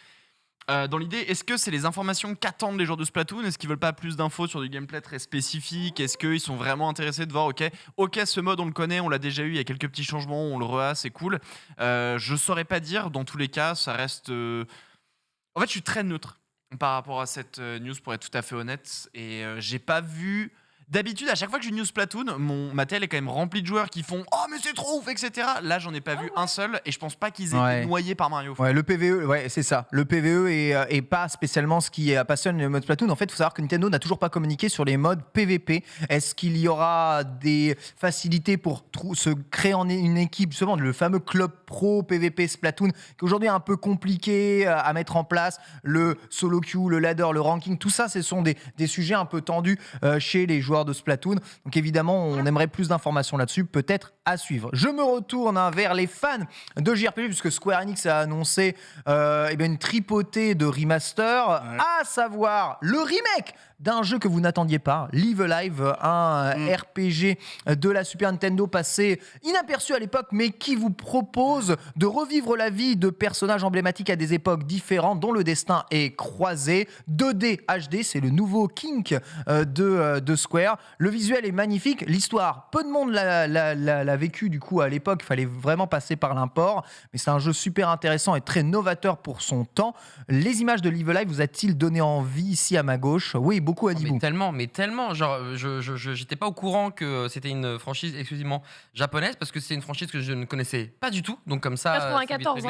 dans l'idée, est-ce que c'est les informations qu'attendent les joueurs de Splatoon? Est-ce qu'ils veulent pas plus d'infos sur du gameplay très spécifique? Est-ce qu'ils sont vraiment intéressés de voir ok, ce mode on le connaît, on l'a déjà eu, il y a quelques petits changements, on le reha, c'est cool. Je saurais pas dire. Dans tous les cas, ça reste. En fait, je suis très neutre par rapport à cette news, pour être tout à fait honnête, et j'ai pas vu. D'habitude, à chaque fois que j'ai une news Splatoon, ma télé est quand même remplie de joueurs qui font « Oh, mais c'est trop ouf !» etc. Là, j'en ai pas vu un seul, et je pense pas qu'ils aient été noyés par Mario. Ouais, le PVE, c'est ça. Le PVE est pas spécialement ce qui passionne le mode Splatoon. En fait, il faut savoir que Nintendo n'a toujours pas communiqué sur les modes PVP. Est-ce qu'il y aura des facilités pour se créer en une équipe, justement, le fameux club pro PVP Splatoon, qui aujourd'hui est un peu compliqué à mettre en place, le solo queue, le ladder, le ranking, tout ça, ce sont des sujets un peu tendus chez les joueurs de Splatoon. Donc évidemment, on aimerait plus d'informations là-dessus, peut-être à suivre. Je me retourne vers les fans de JRPG, puisque Square Enix a annoncé une tripotée de remaster, à savoir le remake d'un jeu que vous n'attendiez pas, Live Alive, un RPG de la Super Nintendo passé inaperçu à l'époque, mais qui vous propose de revivre la vie de personnages emblématiques à des époques différentes, dont le destin est croisé. 2D HD, c'est le nouveau kink de Square. Le visuel est magnifique, l'histoire, peu de monde l'a vécu du coup à l'époque, il fallait vraiment passer par l'import, mais c'est un jeu super intéressant et très novateur pour son temps. Les images de Live Alive vous a-t-il donné envie ici à ma gauche? Oui, beaucoup à Dibou. Mais tellement, genre, j'étais pas au courant que c'était une franchise exclusivement japonaise, parce que c'est une franchise que je ne connaissais pas du tout, donc comme ça. 94,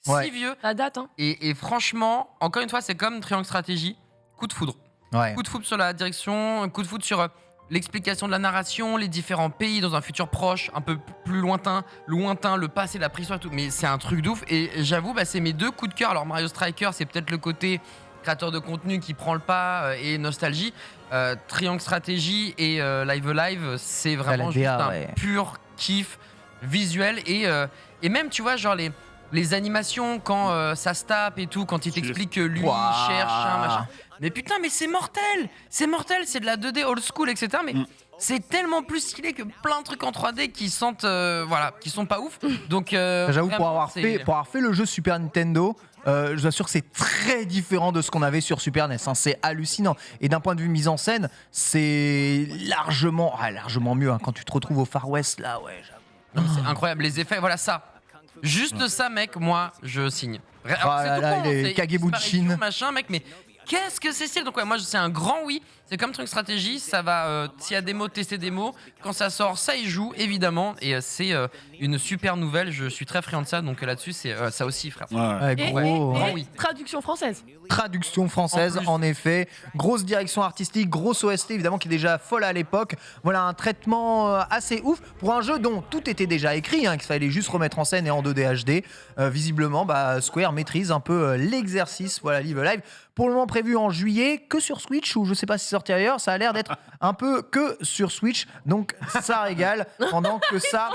si vieux. La date, hein. Et franchement, encore une fois, c'est comme Triangle Stratégie, coup de foudre. Coup de foudre sur la direction, coup de foudre sur l'explication de la narration, les différents pays dans un futur proche, un peu plus lointain, le passé, la préhistoire et tout. Mais c'est un truc d'ouf. Et j'avoue, c'est mes 2 coups de cœur. Alors Mario Striker, c'est peut-être le côté créateur de contenu qui prend le pas et nostalgie. Triangle Stratégie et Live Alive, c'est vraiment juste un pur kiff visuel. Et même, tu vois, genre les animations quand ça se tape et tout, quand il t'explique que lui il cherche un machin. Mais putain, mais c'est mortel, c'est de la 2D old school, etc. Mais c'est tellement plus stylé que plein de trucs en 3D qui sentent, qui sont pas ouf. Donc J'avoue, pour vraiment, avoir fait le jeu Super Nintendo, je vous assure que c'est très différent de ce qu'on avait sur Super NES. Hein. C'est hallucinant. Et d'un point de vue mise en scène, c'est largement mieux. Hein. Quand tu te retrouves au Far West, là, ouais. Non, c'est incroyable, les effets, voilà ça. Juste ça, mec, moi, je signe. Alors, Ah là là, con, les c'est Kagebunshin. disparition, machin, mec, mais qu'est-ce que c'est stylé. Donc ouais, moi, c'est un grand oui. C'est comme truc stratégie, ça va, s'il y a des mots, tester des mots. Quand ça sort, ça y joue, évidemment. Et c'est une super nouvelle, je suis très friand de ça, donc là-dessus, c'est ça aussi, frère. Ouais, Et, gros, et- hein. et oui. traduction française. Traduction française, En plus. en effet. Grosse direction artistique, grosse OST, évidemment, qui est déjà folle à l'époque. Voilà, un traitement assez ouf pour un jeu dont tout était déjà écrit, hein, qu'il fallait juste remettre en scène et en 2D HD. Visiblement, Square maîtrise un peu l'exercice. Voilà, Live Alive. Pour le moment prévu en juillet, que sur Switch, ou je sais pas si c'est sorti ailleurs, ça a l'air d'être un peu que sur Switch. Donc ça régale, pendant que ça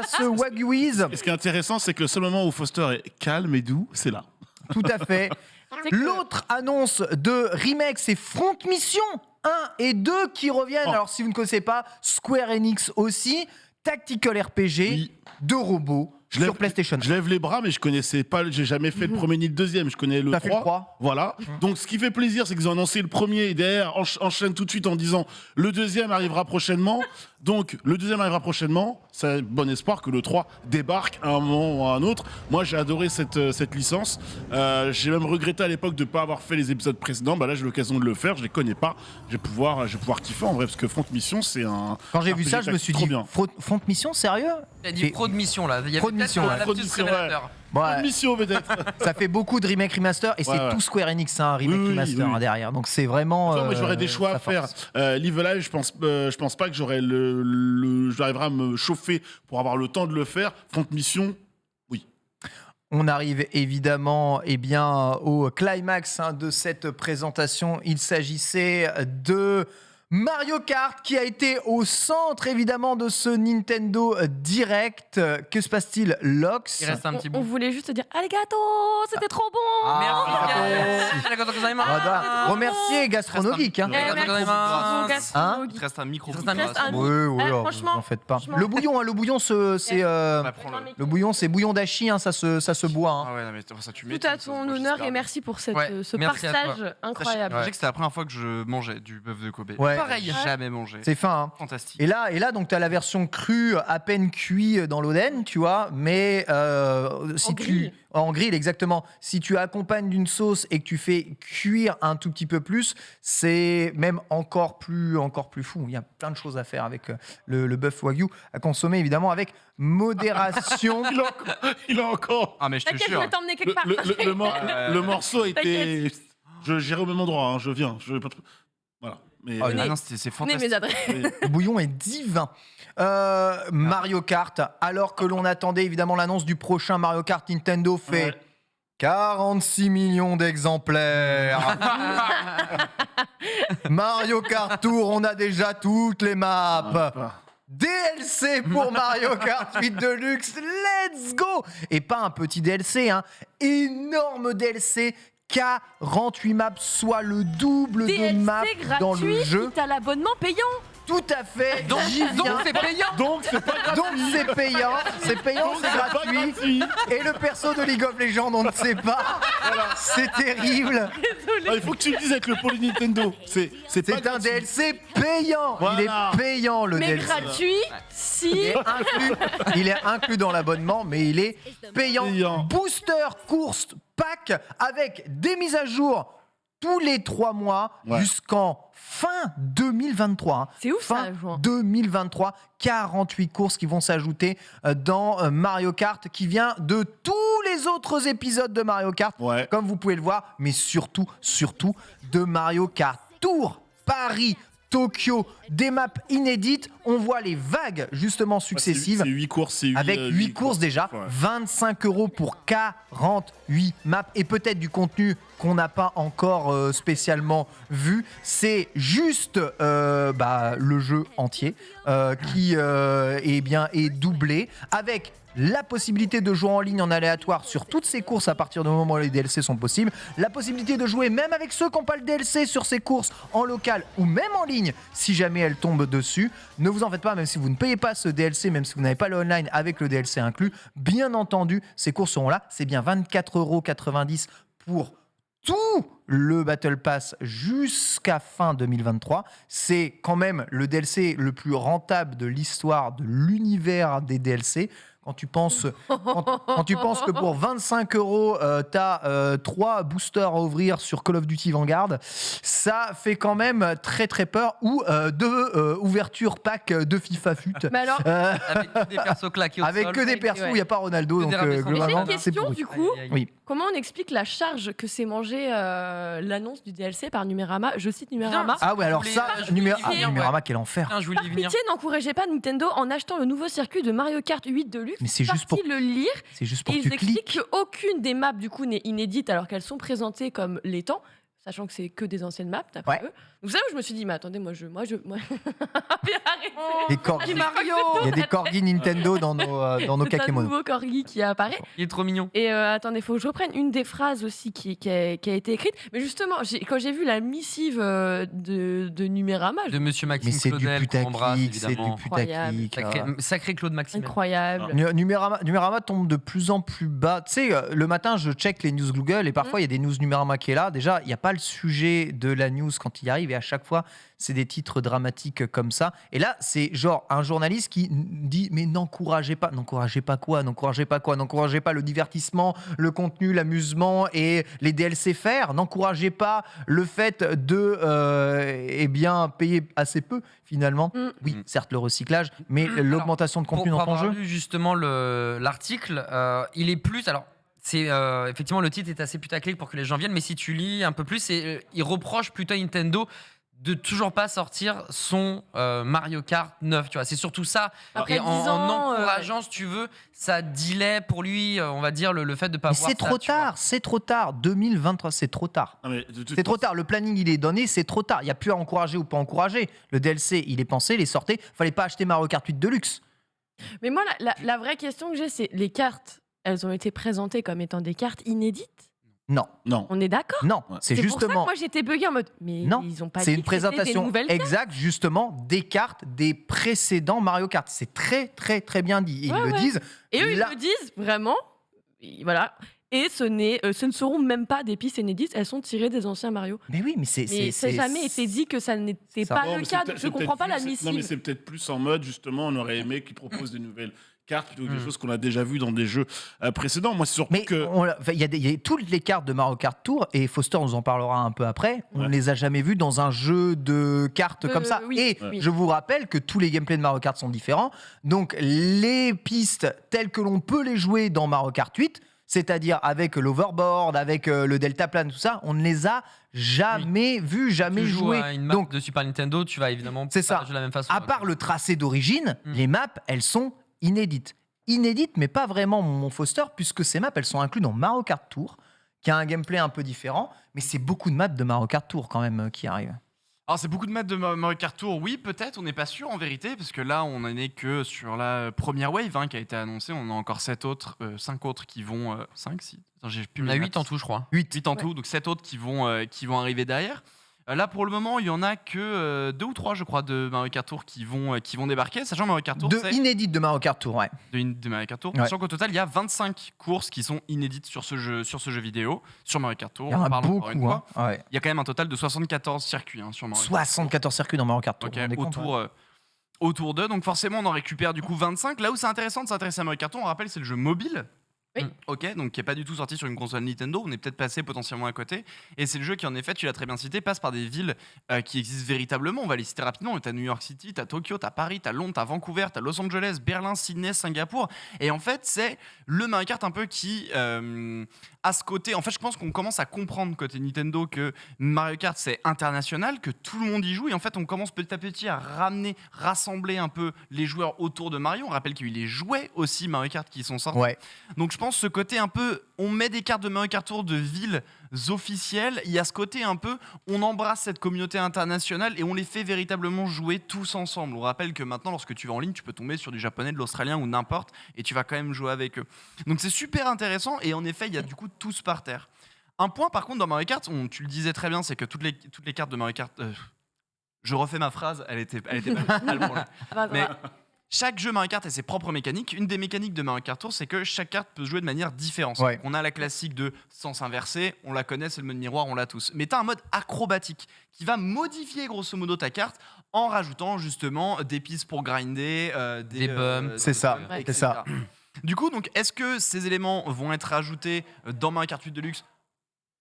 se waguise. Et ce qui est intéressant, c'est que le seul moment où Foster est calme et doux, c'est là. Tout à fait. C'est que- L'autre annonce de remake, c'est Front Mission 1 et 2 qui reviennent. Oh. Alors, si vous ne connaissez pas, Square Enix aussi. Tactical RPG Oui. de robots sur PlayStation. Je lève les bras, mais je connaissais pas, j'ai jamais fait le premier ni le deuxième, je connais le T'as fait le 3. 3. Voilà. Donc ce qui fait plaisir, c'est qu'ils ont annoncé le premier et derrière enchaîne tout de suite en disant le deuxième arrivera prochainement. Donc le deuxième arrivera prochainement, c'est bon espoir que le 3 débarque à un moment ou à un autre. Moi j'ai adoré cette licence. J'ai même regretté à l'époque de ne pas avoir fait les épisodes précédents. Là j'ai l'occasion de le faire, je les connais pas. Je vais pouvoir kiffer en vrai, parce que Front Mission c'est un... Quand j'ai vu RPG ça, je me suis trop dit, bien. Front Mission, sérieux? Il a dit pro de mission là. Il y avait Pro de peut-être mission, un ouais. lapsus Pro de mission, révélateur. Bon, Front ouais, Mission peut-être. ça fait beaucoup de remake remaster et c'est Ouais, ouais. tout Square Enix, un remake Oui, remaster oui. hein, derrière. Donc c'est vraiment. Moi, j'aurais des choix sa à faire. force. Live Alive, je pense pas que j'aurais j'arriverai à me chauffer pour avoir le temps de le faire. Front Mission, oui. On arrive évidemment au climax de cette présentation. Il s'agissait de Mario Kart qui a été au centre évidemment de ce Nintendo Direct. Que se passe-t-il, Lox? Il reste un petit On bout. voulait juste te dire Arigato, c'était trop bon. Merci, Ah, Arigato gozaimasu. on doit remercier Gastronogeek. Hein. Ouais. Eh, merci Hein beaucoup, Gastrono Il te reste un micro. Il te reste un reste un- Oui, oui, Eh, oh, franchement, vous en faites pas. franchement. Le bouillon, le bouillon, c'est Prends-le. le bouillon, c'est bouillon d'ashi, hein, ça se boit. Hein. Ah ouais, non, mais ça tu mets. Tout à ton honneur et merci pour ce merci à partage incroyable. Je sais que c'était la première fois que je mangeais du bœuf de Kobe. Ouais. Pareil. J'ai jamais mangé. C'est fin. Hein. Fantastique. Et là, donc, tu as la version crue, à peine cuit dans l'oden, tu vois, mais si En tu. grill. En grill, exactement. Si tu accompagnes d'une sauce et que tu fais cuire un tout petit peu plus, c'est même encore plus fou. Il y a plein de choses à faire avec le bœuf wagyu, à consommer évidemment avec modération. Il a encore. Ah, mais je te T'inquiète, je jure. vais t'emmener quelque part. Le morceau était. J'irai au même endroit, hein, je viens. Voilà. Mais Oh, Ah non, c'est Tenez mes fantastique. adresses. Le bouillon est divin. Mario Kart, alors que l'on attendait évidemment l'annonce du prochain Mario Kart, Nintendo fait Ouais. 46 millions d'exemplaires. Mario Kart Tour, on a déjà toutes les maps. DLC pour Mario Kart 8 Deluxe, let's go! Et pas un petit DLC, hein. Énorme DLC, 48 maps, soit le double de maps DLC dans le gratuit, jeu. quitte à l'abonnement payant. Tout à fait, Donc j'y viens. c'est payant. Donc c'est pas grave. Donc c'est payant, c'est Pas gratuit. gratuit. Et le perso de League of Legends, on ne sait pas. C'est terrible. Ah, il faut que tu le dises avec le pôle Nintendo. C'est pas C'est un gratuit. DLC payant. Voilà. Il est payant le Mais DLC. gratuit, si. Il est inclus dans l'abonnement, mais il est payant. Payant. Booster course pack avec des mises à jour tous les 3 mois Ouais. jusqu'en fin 2023. Hein. C'est ouf, Fin ça, juin. 2023, 48 courses qui vont s'ajouter dans Mario Kart, qui vient de tous les autres épisodes de Mario Kart, Ouais. comme vous pouvez le voir, mais surtout de Mario Kart Tour, Paris, Tokyo, des maps inédites. On voit les vagues justement successives. C'est 8 courses. Avec 8 courses déjà, Ouais. 25 € pour 48 maps et peut-être du contenu qu'on n'a pas encore spécialement vu. C'est juste le jeu entier qui est doublé avec la possibilité de jouer en ligne en aléatoire sur toutes ces courses à partir du moment où les DLC sont possibles, la possibilité de jouer même avec ceux qui n'ont pas le DLC sur ces courses en local ou même en ligne si jamais elles tombent dessus. Ne vous en faites pas, même si vous ne payez pas ce DLC, même si vous n'avez pas le online avec le DLC inclus, bien entendu, ces courses seront là. C'est bien 24,90 € pour tout le Battle Pass jusqu'à fin 2023. C'est quand même le DLC le plus rentable de l'histoire de l'univers des DLC. Quand tu penses que pour 25 €, tu as 3 boosters à ouvrir sur Call of Duty Vanguard, ça fait quand même très très peur. Ou 2 ouvertures pack de FIFA FUT. Mais alors, Avec que des persos claqués au avec sol. que des persos où il n'y a pas Ronaldo. Que Donc des rabaissants. mais j'ai globalement, une c'est question pourri. du coup. Aïe, aïe, aïe. Oui. Comment on explique la charge que s'est mangée l'annonce du DLC par Numérama? Je cite Numérama. Putain, Ah ouais, alors ça, je voulais venir, Numérama, quel enfer. Putain, je voulais Par y venir. pitié, n'encouragez pas Nintendo en achetant le nouveau circuit de Mario Kart 8 Deluxe. Mais c'est juste Parti pour- le lire. C'est juste pour Et que tu ils expliquent cliques. qu'aucune des maps du coup n'est inédite alors qu'elles sont présentées comme l'étant, sachant que c'est que des anciennes maps d'après Ouais. eux. Donc c'est là où je me suis dit mais attendez moi. Mais arrêtez. Des corgis. Mario. Il y a des corgis Nintendo dans nos C'est un kakémonos. nouveau corgi qui apparaît. Il est trop mignon. Et attendez, faut que je reprenne une des phrases aussi qui a été écrite. Mais justement, quand j'ai vu la missive de Numérama, De Monsieur Maxime Mais c'est du Claudel, qu'on embrasse putaclic, c'est du évidemment. putaclic. Sacré Claude Maxime. incroyable. Numérama tombe de plus en plus bas. Tu sais, le matin, je check les news Google et parfois, il y a des news Numérama qui est là. Déjà, il n'y a pas le sujet de la news quand il arrive et à chaque fois, c'est des titres dramatiques comme ça. Et là, c'est genre un journaliste qui dit mais n'encouragez pas quoi, n'encouragez pas le divertissement, le contenu, l'amusement et les DLC faire, n'encouragez pas le fait de payer assez peu finalement. Oui, certes le recyclage, mais l'augmentation de contenu Pour dans ton avoir jeu. lu justement l'article, il est plus. Alors, c'est effectivement le titre est assez putaclic pour que les gens viennent, mais si tu lis un peu plus, il reproche plutôt à Nintendo de toujours pas sortir son Mario Kart 9, tu vois. C'est surtout ça. Après Et 10 en ans, encourageant, si tu veux, ça delay pour lui, on va dire, le fait de pas Mais voir c'est ça, trop tu vois. tard, c'est trop tard. 2023, c'est trop tard. Non, mais de toute C'est trop façon- tard. Le planning, il est donné, c'est trop tard. Il n'y a plus à encourager ou pas encourager. Le DLC, il est pensé, il est sorti. Fallait pas acheter Mario Kart 8 Deluxe. Mais moi, la vraie question que j'ai, c'est les cartes, elles ont été présentées comme étant des cartes inédites. Non, Non. On est d'accord? non. Ouais. C'est pour ça que justement. moi j'étais buggée en mode mais Non, ils ont pas c'est dit une que c'était des présentation nouvelles cartes. exacte, justement, des cartes des précédents Mario Kart. C'est très, très, très bien dit. Ils Ouais, le ouais. disent. Et eux, Là- ils le disent vraiment. Et voilà. Et ce ne seront même pas des pistes inédites, elles sont tirées des anciens Mario. Mais oui, mais Mais ça n'a jamais été dit que ça n'était ça. pas Non, le mais c'est cas, peut-être- donc je c'est comprends peut-être pas la plus- Non, mais missive. c'est peut-être plus en mode, justement, on aurait aimé qu'ils proposent des nouvelles cartes plutôt que des choses qu'on a déjà vues dans des jeux précédents. Moi, c'est surtout Mais que. il y a toutes les cartes de Mario Kart Tour, et Foster nous en parlera un peu après. On Ouais. ne les a jamais vues dans un jeu de cartes comme ça. oui, Et oui. je vous rappelle que tous les gameplays de Mario Kart sont différents. Donc les pistes telles que l'on peut les jouer dans Mario Kart 8, c'est-à-dire avec l'overboard, avec le deltaplane, tout ça, on ne les a jamais vues, jamais Tu joues jouées. à une map Donc de Super Nintendo, tu vas évidemment C'est pas ça. jouer de la même façon. à part le tracé d'origine, les maps, elles sont inédites. Inédites, mais pas vraiment mon Foster, puisque ces maps, elles sont incluses dans Mario Kart Tour, qui a un gameplay un peu différent, mais c'est beaucoup de maps de Mario Kart Tour quand même qui arrivent. Alors c'est beaucoup de maps de Mario Kart Tour, oui peut-être, on n'est pas sûr en vérité, parce que là on n'en est que sur la première wave qui a été annoncée, on a encore 5 autres qui vont... 5, 6 Attends, j'ai plus On mes a maths. 8 en tout, je crois. 8 en tout, donc 7 autres qui vont arriver derrière. Là pour le moment il y en a que 2 ou 3 je crois de Mario Kart Tour qui vont débarquer, sachant Mario Kart Tour De c'est inédites de Mario Kart Tour, ouais. de Mario Kart Tour, Ouais. sachant qu'au total il y a 25 courses qui sont inédites sur ce jeu vidéo, sur Mario Kart Tour. Il y en a On parle encore beaucoup. une fois. Ouais. Il y a quand même un total de 74 circuits sur Mario Kart Tour. 74 circuits dans Mario Kart Tour. Ok, vous vous rendez compte, ouais. autour d'eux. Donc forcément, on en récupère du coup 25. Là où c'est intéressant de s'intéresser à Mario Kart, on rappelle, c'est le jeu mobile. Oui. Ok, donc qui n'est pas du tout sorti sur une console Nintendo. On est peut-être passé potentiellement à côté. Et c'est le jeu qui, en effet, tu l'as très bien cité, passe par des villes qui existent véritablement. On va les citer rapidement. Tu as New York City, tu as Tokyo, tu as Paris, tu as Londres, tu as Vancouver, tu as Los Angeles, Berlin, Sydney, Singapour. Et en fait, c'est le Mario Kart un peu qui a ce côté. En fait, je pense qu'on commence à comprendre côté Nintendo que Mario Kart, c'est international, que tout le monde y joue. Et en fait, on commence petit à petit à rassembler un peu les joueurs autour de Mario. On rappelle qu'il y a eu les jouets aussi Mario Kart qui sont sortis. Ouais. Donc je pense pense, ce côté un peu, on met des cartes de Mario Kart Tour de villes officielles. Il y a ce côté un peu, on embrasse cette communauté internationale et on les fait véritablement jouer tous ensemble. On rappelle que maintenant, lorsque tu vas en ligne, tu peux tomber sur du japonais, de l'australien ou n'importe, et tu vas quand même jouer avec eux. Donc c'est super intéressant et en effet, il y a du coup tous par terre. Un point par contre dans Mario Kart, tu le disais très bien, c'est que toutes les cartes de Mario Kart... je refais ma phrase, elle était mal pour le- Mais chaque jeu Mario Kart a ses propres mécaniques. Une des mécaniques de Mario Kart Tour, c'est que chaque carte peut se jouer de manière différente. Ouais. On a la classique de sens inversé, on la connaît, c'est le mode miroir, on l'a tous. Mais tu as un mode acrobatique qui va modifier grosso modo ta carte en rajoutant justement des pistes pour grinder, Des bumps. C'est ça, etc. c'est ça. Du coup, donc, est-ce que ces éléments vont être ajoutés dans Mario Kart 8 Deluxe?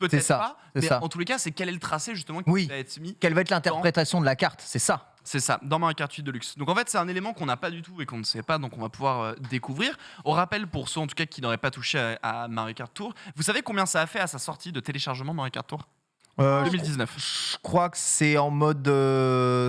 C'est Peut-être ça, pas, c'est mais ça. en tous les cas, c'est quel est le tracé justement qui Oui. va être mis. Quelle va être l'interprétation de la carte? C'est ça. C'est ça, dans Mario Kart 8 Deluxe. Donc en fait, c'est un élément qu'on n'a pas du tout et qu'on ne sait pas, donc on va pouvoir découvrir. On rappelle pour ceux en tout cas qui n'auraient pas touché à Mario Kart Tour, vous savez combien ça a fait à sa sortie de téléchargement Mario Kart Tour? 2019. Je crois que c'est en mode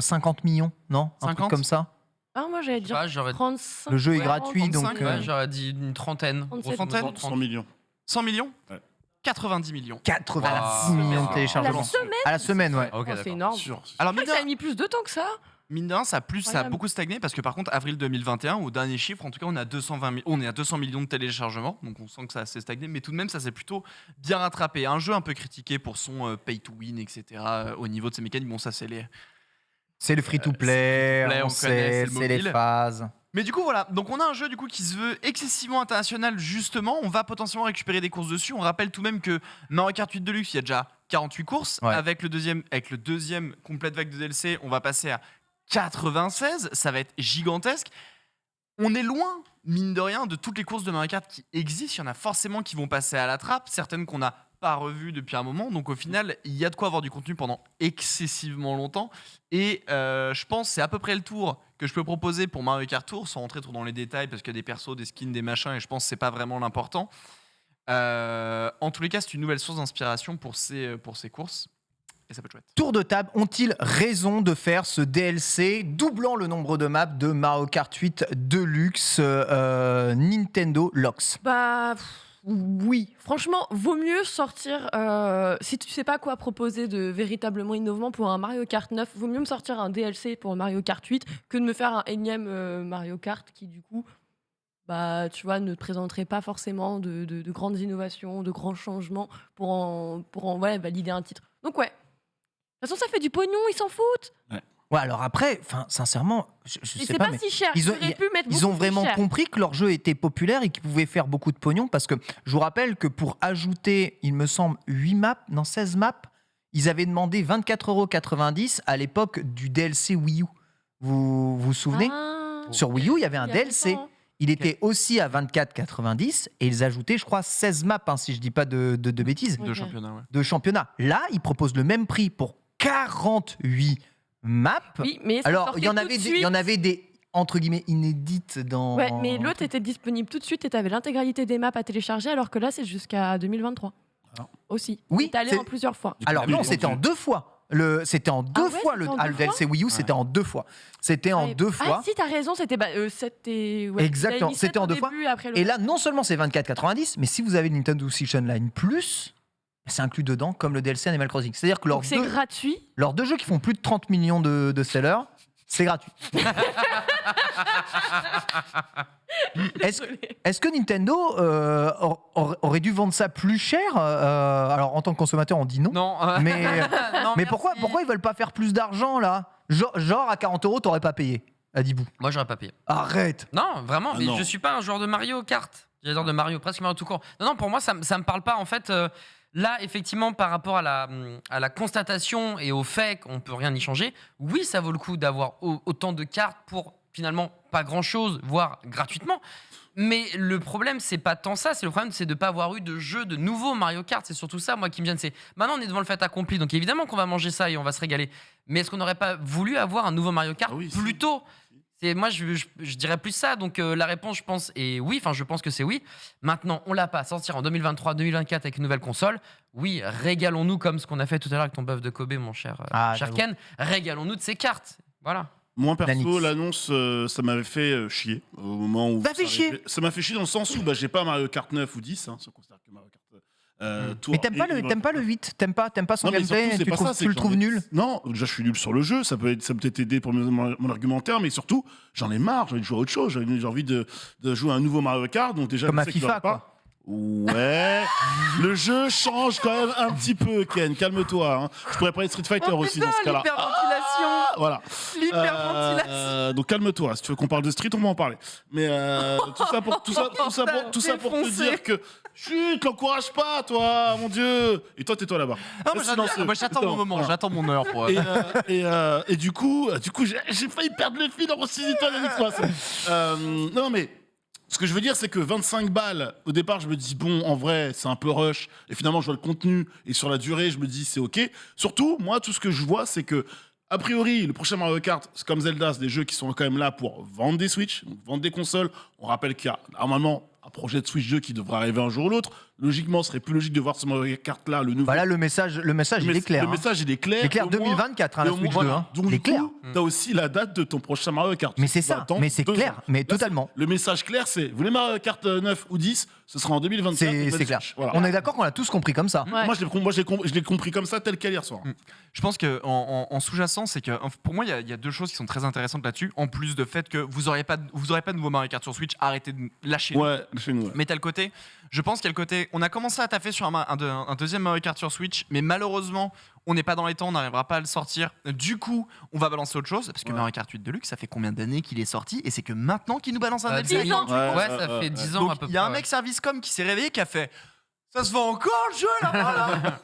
50 millions, non? Un truc 50? comme ça. Ah, moi, j'allais dire J'aurais 35. Le jeu est Ouais, gratuit, 35, donc. ouais, j'aurais dit une trentaine. 37. Trentaine 100 millions. 100 millions? Ouais. 90 millions. 90 Wow. millions de À la téléchargements. semaine. À la semaine, ouais. Ok, Oh, d'accord. c'est énorme. Sûr. Alors Je crois mine que ça a de, mis plus de temps que ça. mine de rien, ça a Incroyable. beaucoup stagné parce que par contre, avril 2021, au dernier chiffre, en tout cas, on est à 200 millions de téléchargements, donc on sent que ça a assez stagné, mais tout de même, ça s'est plutôt bien rattrapé. Un jeu un peu critiqué pour son pay to win, etc. Au niveau de ses mécaniques, bon, ça c'est les. C'est le free-to-play, free-to-play, on on connaît, sait, c'est le c'est les mobile. phases. Mais du coup, voilà. Donc, on a un jeu du coup qui se veut excessivement international, justement. On va potentiellement récupérer des courses dessus. On rappelle tout de même que Mario Kart 8 Deluxe, il y a déjà 48 courses. Ouais. Avec le deuxième complète vague de DLC, on va passer à 96. Ça va être gigantesque. On est loin, mine de rien, de toutes les courses de Mario Kart qui existent. Il y en a forcément qui vont passer à la trappe. Certaines qu'on n'a pas revues depuis un moment. Donc, au final, il y a de quoi avoir du contenu pendant excessivement longtemps. Et je pense que c'est à peu près le tour que je peux proposer pour Mario Kart Tour, sans rentrer trop dans les détails, parce qu'il y a des persos, des skins, des machins, et je pense que c'est pas vraiment l'important. En tous les cas, c'est une nouvelle source d'inspiration pour ces courses. Et ça peut être chouette. Tour de table, ont-ils raison de faire ce DLC doublant le nombre de maps de Mario Kart 8 Deluxe Nintendo Locks? Bah oui, franchement, vaut mieux sortir. Si tu sais pas quoi proposer de véritablement innovant pour un Mario Kart 9, vaut mieux me sortir un DLC pour Mario Kart 8 que de me faire un énième Mario Kart qui du coup, bah tu vois, ne présenterait pas forcément de grandes innovations, de grands changements pour ouais, valider un titre. Donc ouais. De toute façon, ça fait du pognon, ils s'en foutent. Ouais, alors après, sincèrement, je Et sais c'est pas, pas mais si cher. ils ont- Ils auraient pu mettre ils ont beaucoup plus vraiment cher. compris que leur jeu était populaire et qu'ils pouvaient faire beaucoup de pognon, parce que je vous rappelle que pour ajouter, il me semble, 16 maps, ils avaient demandé 24,90 € à l'époque du DLC Wii U. Vous vous souvenez? Ah, Sur Wii U, il y avait un il y a DLC. longtemps. Il était aussi à 24,90 et ils ajoutaient, je crois, 16 maps, si je dis pas de bêtises, De Ok. championnat, ouais. de championnat. Là, ils proposent le même prix pour 48 maps. Oui, mais ça Alors, sortait il y en tout avait de des, il y en suite. avait des entre guillemets inédites dans. Ouais, mais l'autre était disponible tout de suite et t'avais l'intégralité des maps à télécharger, alors que là, c'est jusqu'à 2023. Ah. Aussi. Oui, T'es allé c'est- en plusieurs fois. Alors non, c'était en 2 fois. C'était en deux ouais, fois c'était le en ah, deux le DLC Wii U, c'était en 2 fois. C'était en Ouais. 2 fois. Ah si, t'as raison, c'était ouais, Exactement, ils avaient mis c'était 7 en au 2 fois. début, et après le Et là, non seulement c'est 24,90, mais si vous avez le Nintendo Switch Online Plus, c'est inclus dedans comme le DLC Animal Crossing. C'est-à-dire que Donc c'est gratuit. leurs deux jeux qui font plus de 30 millions de sellers, c'est gratuit. Est-ce que Nintendo aurait dû vendre ça plus cher Alors en tant que consommateur, on dit non. Non. Mais, non, mais merci. pourquoi ils veulent pas faire plus d'argent là, genre à 40 €, t'aurais pas payé, Adibou. Moi, j'aurais pas payé. Arrête. Non, vraiment, Ah mais non. je suis pas un joueur de Mario Kart. J'adore de Mario, presque Mario tout court. Non, pour moi, ça me parle pas. En fait, là, effectivement, par rapport à la constatation et au fait qu'on peut rien y changer, oui, ça vaut le coup d'avoir autant de cartes pour finalement pas grand-chose, voire gratuitement. Mais le problème, c'est pas tant ça. C'est le problème, c'est de pas avoir eu de jeu de nouveau Mario Kart. C'est surtout ça, moi, qui me gêne. C'est maintenant, on est devant le fait accompli. Donc évidemment qu'on va manger ça et on va se régaler. Mais est-ce qu'on n'aurait pas voulu avoir un nouveau Mario Kart Ah oui, plus si. tôt? Moi, je dirais plus ça. Donc, la réponse, je pense, est oui. Enfin, je pense que c'est oui. Maintenant, on l'a pas. Sortir en 2023, 2024 avec une nouvelle console. Oui, régalons-nous comme ce qu'on a fait tout à l'heure avec ton bœuf de Kobe, mon cher Ah, cher j'avoue. Ken. Régalons-nous de ces cartes. Voilà. Moi, perso, Lanix. l'annonce, ça m'avait fait chier au moment où. Ça fait chier. Ça m'a fait chier dans le sens où j'ai pas Mario Kart 9 ou 10, si on considère que Mario Kart Tour. Mais t'aimes pas le 8, t'aimes pas son Non, mais gameplay, surtout, c'est pas ça, c'est tu le que trouves j'en ai- nul. Non, déjà je suis nul sur le jeu, ça peut peut-être aider pour mon argumentaire, mais surtout j'en ai marre, j'ai envie de jouer à autre chose, j'ai envie de jouer à un nouveau Mario Kart, donc déjà Comme je à sais qu'il y FIFA, aura pas. Ouais, le jeu change quand même un petit peu, Ken, calme-toi. Hein. Je pourrais parler de Street Fighter aussi dans ce cas-là. L'hyperventilation. Voilà. L'hyperventilation. Donc calme-toi. Si tu veux qu'on parle de Street, on va en parler. Mais tout ça pour te dire que chut, l'encourage pas, toi, mon Dieu. Et toi, tais-toi là-bas. Reste silencieux. Moi, j'attends mon moment, Voilà. j'attends mon heure pour. Et du coup, j'ai failli perdre le fil en ressuscitant les non, mais ce que je veux dire, c'est que 25 balles, au départ, je me dis, bon, en vrai, c'est un peu rush. Et finalement, je vois le contenu. Et sur la durée, je me dis, c'est OK. Surtout, moi, tout ce que je vois, c'est que, a priori, le prochain Mario Kart, c'est comme Zelda, c'est des jeux qui sont quand même là pour vendre des Switch, donc vendre des consoles. On rappelle qu'il y a normalement un projet de Switch 2 qui devrait arriver un jour ou l'autre. Logiquement, ce serait plus logique de voir ce Mario Kart-là, le nouveau. Bah là, le message, il est clair. Le message, il est clair. Il est clair Et au moins- 2024, et la au Switch moins, 2. voilà. Donc, Il est du clair. coup, t'as aussi la date de ton prochain Mario Kart. Mais c'est Tu vas ça, attendre mais c'est 2 clair, ans. mais Là, totalement. Le message clair, c'est vous voulez Mario Kart 9 ou 10, ce sera en 2024. C'est clair. Voilà. On est d'accord qu'on l'a tous compris comme ça. Ouais. Moi, je l'ai compris comme ça, tel quel hier soir. Je pense que en sous-jacent, c'est que pour moi, il y a deux choses qui sont très intéressantes là-dessus. En plus de fait que vous aurez pas de nouveau Mario Kart sur Switch, arrêtez de lâcher. Ouais, chez nous. Ouais. Mais t'as le côté, je pense qu'il y a le côté, on a commencé à taffer sur un deuxième Mario Kart sur Switch, mais malheureusement, on n'est pas dans les temps, on n'arrivera pas à le sortir. Du coup, on va balancer autre chose, parce que Ouais. Mario Kart 8 Deluxe, ça fait combien d'années qu'il est sorti, et c'est que maintenant qu'il nous balance un DLC. 10 ans, du coup. Ouais, ça fait 10 ans à Donc peu il y a un près, mec Servicecom qui s'est réveillé, qui a fait, ça se vend encore le jeu là.